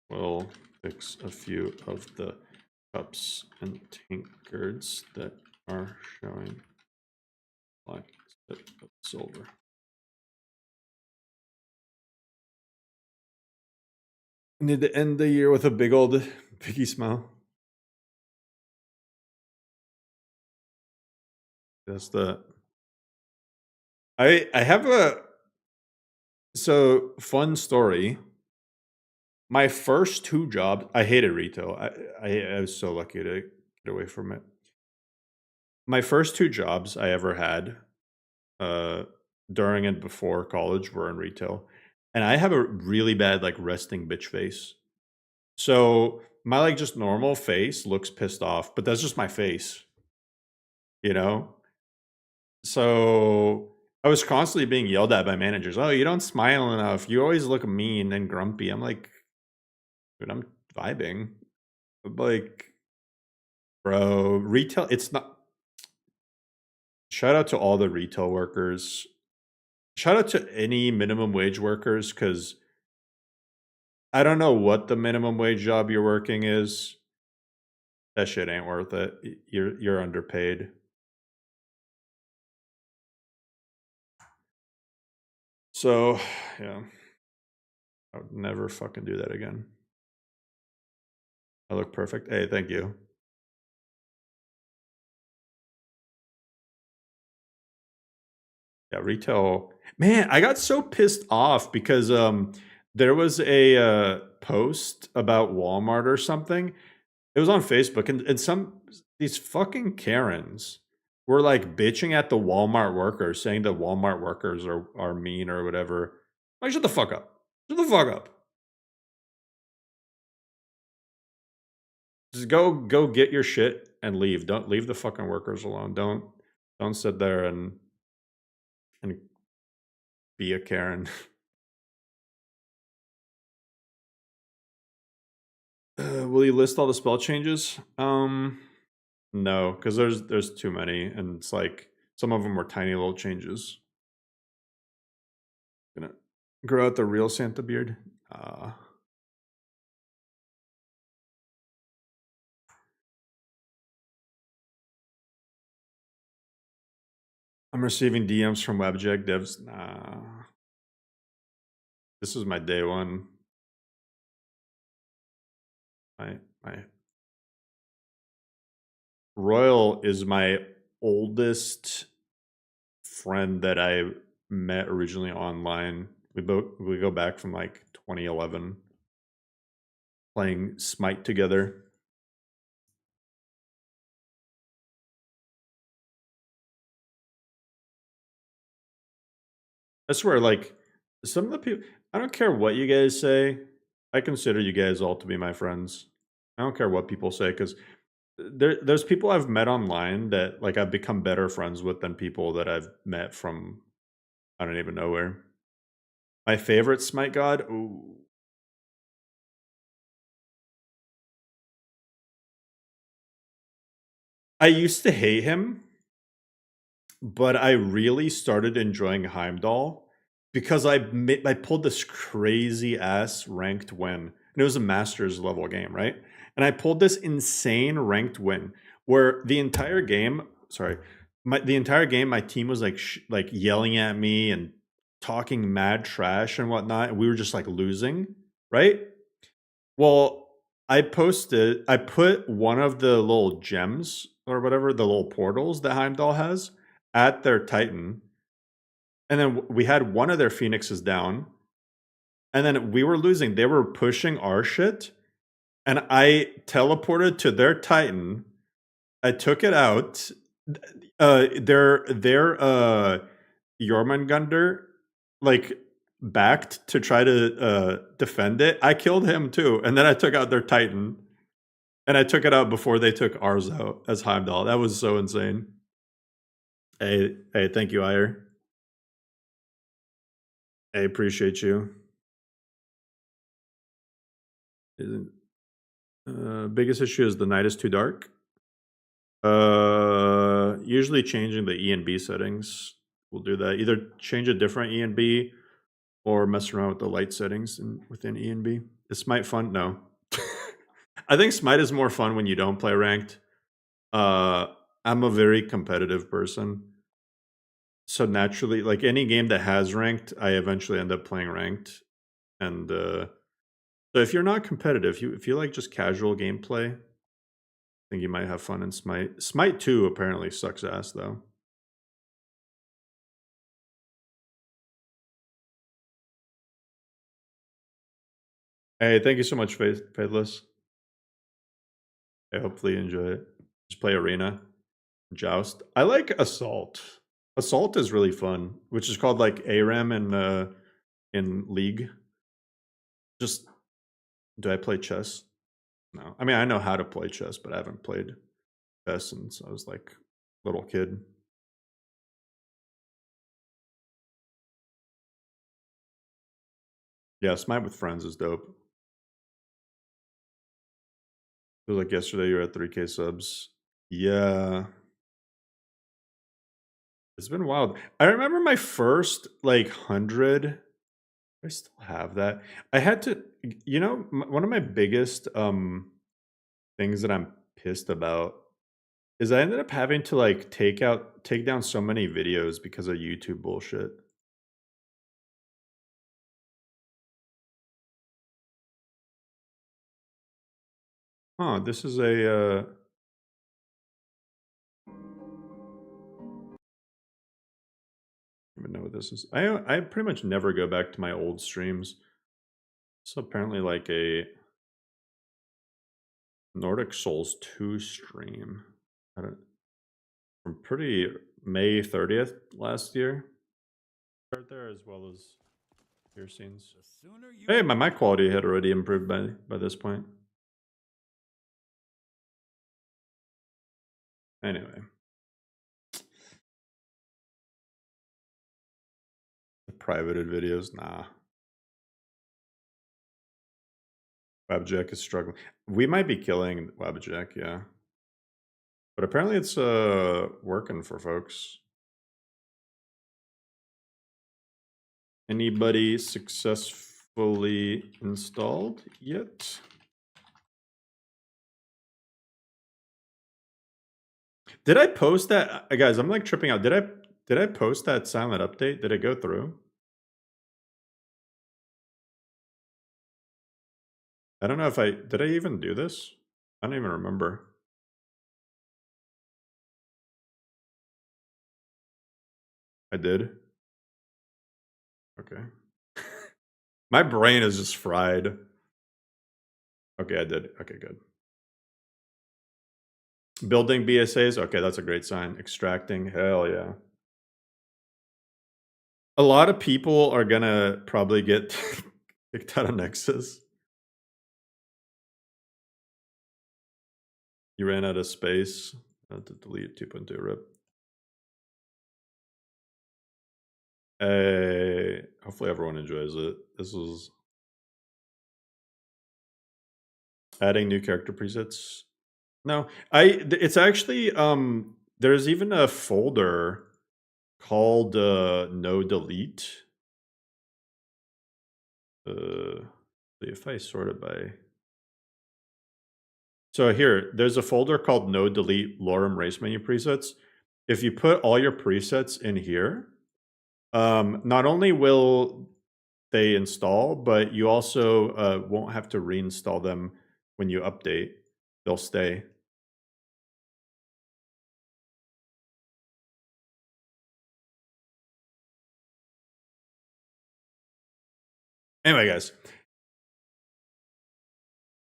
We'll fix a few of the cups and tankards that are showing like a bit of silver. Need to end the year with a big old piggy smile. That's the. I have a fun story. My first 2 jobs, I hated retail. I was so lucky to get away from it. My first 2 jobs I ever had, during and before college, were in retail, and I have a really bad like resting bitch face. So my like just normal face looks pissed off, but that's just my face, you know. So I was constantly being yelled at by managers. Oh, you don't smile enough. You always look mean and grumpy. I'm like, dude, I'm vibing. Like, bro, retail, it's not. Shout out to all the retail workers. Shout out to any minimum wage workers, because I don't know what the minimum wage job you're working is. That shit ain't worth it. You're underpaid. So, yeah. I would never fucking do that again. I look perfect. Hey, thank you. Yeah, retail. Man, I got so pissed off because there was a post about Walmart or something. It was on Facebook, and these fucking Karens were like bitching at the Walmart workers, saying that Walmart workers are mean or whatever. Like, shut the fuck up. Shut the fuck up. Just go get your shit and leave. Don't leave the fucking workers alone. Don't sit there and be a Karen. Will you list all the spell changes? No, because there's too many, and it's like some of them were tiny little changes. Gonna grow out the real Santa beard. I'm receiving DMs from WebJag devs. Nah. This is my day one. My Royal is my oldest friend that I met originally online. We go back from like 2011, playing Smite together. I swear, like, some of the people, I don't care what you guys say. I consider you guys all to be my friends. I don't care what people say, because there's people I've met online that like I've become better friends with than people that I've met from I don't even know where. My favorite Smite god? Ooh. I used to hate him, but I really started enjoying Heimdall because I pulled this crazy ass ranked win. And it was a master's level game, right? And I pulled this insane ranked win where the entire game, my team was like yelling at me and talking mad trash and whatnot, and we were just like losing, right? Well, I put one of the little gems or whatever, the little portals that Heimdall has at their Titan. And then we had one of their Phoenixes down. And then we were losing. They were pushing our shit. And I teleported to their Titan. I took it out. Their Jormungandr, like, backed to try to defend it, I killed him too, and then I took out their Titan, and I took it out before they took ours out as Heimdall. That was so insane. Hey, thank you, Ire. I appreciate you. Biggest issue is the night is too dark. Usually changing the E and B settings will do that. Either change a different E and B or mess around with the light settings within E and B. Is Smite fun? No. I think Smite is more fun when you don't play ranked. I'm a very competitive person. So naturally, like any game that has ranked, I eventually end up playing ranked. And so if you're not competitive, if you like just casual gameplay, I think you might have fun in Smite. Smite 2 apparently sucks ass, though. Hey, thank you so much, Faithless. I hopefully you enjoy it. Just play Arena. Joust. I like Assault. Assault is really fun, which is called like ARAM in League. Just, do I play chess? No. I mean, I know how to play chess, but I haven't played chess since I was like a little kid. Yeah, Smite with friends is dope. Feels like yesterday you were at 3K subs. Yeah. It's been wild. I remember my first like 100. I still have that. I had to, one of my biggest things that I'm pissed about is I ended up having to like take down so many videos because of YouTube bullshit. Huh, this is a I don't even know what this is. I pretty much never go back to my old streams. So apparently like a Nordic Souls 2 stream. From pretty May 30th last year. Right there, as well as your scenes. Hey, my mic quality had already improved by this point. Anyway. The privated videos, nah. Wabjack is struggling. We might be killing Wabjack, yeah. But apparently it's working for folks. Anybody successfully installed yet? Did I post that? Guys, I'm like tripping out. Did I post that silent update? Did it go through? I don't know if did I even do this? I don't even remember. I did. Okay. My brain is just fried. Okay, I did. Okay, good. Building BSAs. Okay, that's a great sign. Extracting. Hell yeah. A lot of people are gonna probably get kicked out of Nexus. You ran out of space. I had to delete 2.2 rip. Hey, hopefully everyone enjoys it. This is adding new character presets. No, it's actually there's even a folder called no delete. If I sort it by, so here there's a folder called no delete lorem race menu presets. If you put all your presets in here, not only will they install, but you also won't have to reinstall them when you update. They'll stay. Anyway, guys,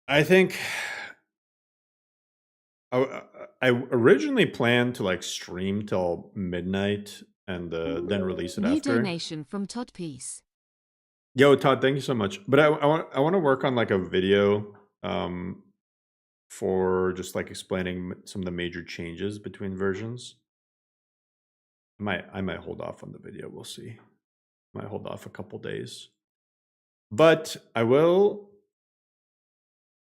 I think I originally planned to like stream till midnight and then release it New after. donation from Todd Peace. Yo, Todd, thank you so much. But I want to work on like a video for just like explaining some of the major changes between versions. I might hold off on the video. We'll see. Might hold off a couple days. But I will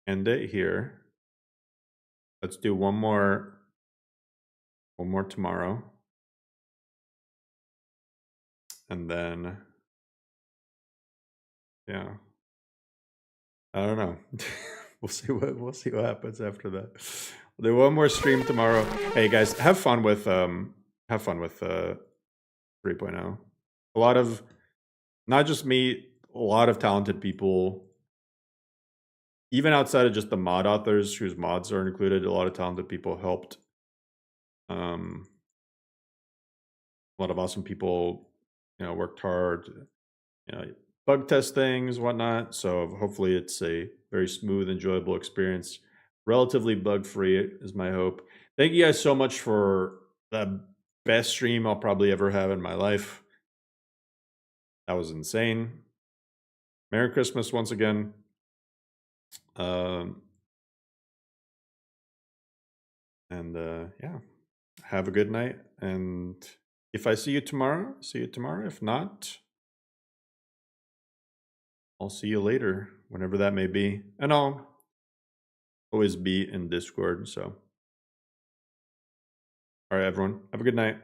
end it here. Let's do one more tomorrow. And then yeah. I don't know. we'll see what happens after that. We'll do one more stream tomorrow. Hey guys, have fun with 3.0. A lot of, not just me, a lot of talented people, even outside of just the mod authors whose mods are included, a lot of talented people helped. A lot of awesome people, worked hard, bug test things, whatnot. So hopefully it's a very smooth, enjoyable experience. Relatively bug-free is my hope. Thank you guys so much for the best stream I'll probably ever have in my life. That was insane. Merry Christmas once again. Yeah, have a good night. And if I see you tomorrow, see you tomorrow. If not, I'll see you later, whenever that may be. And I'll always be in Discord. So, all right, everyone, have a good night.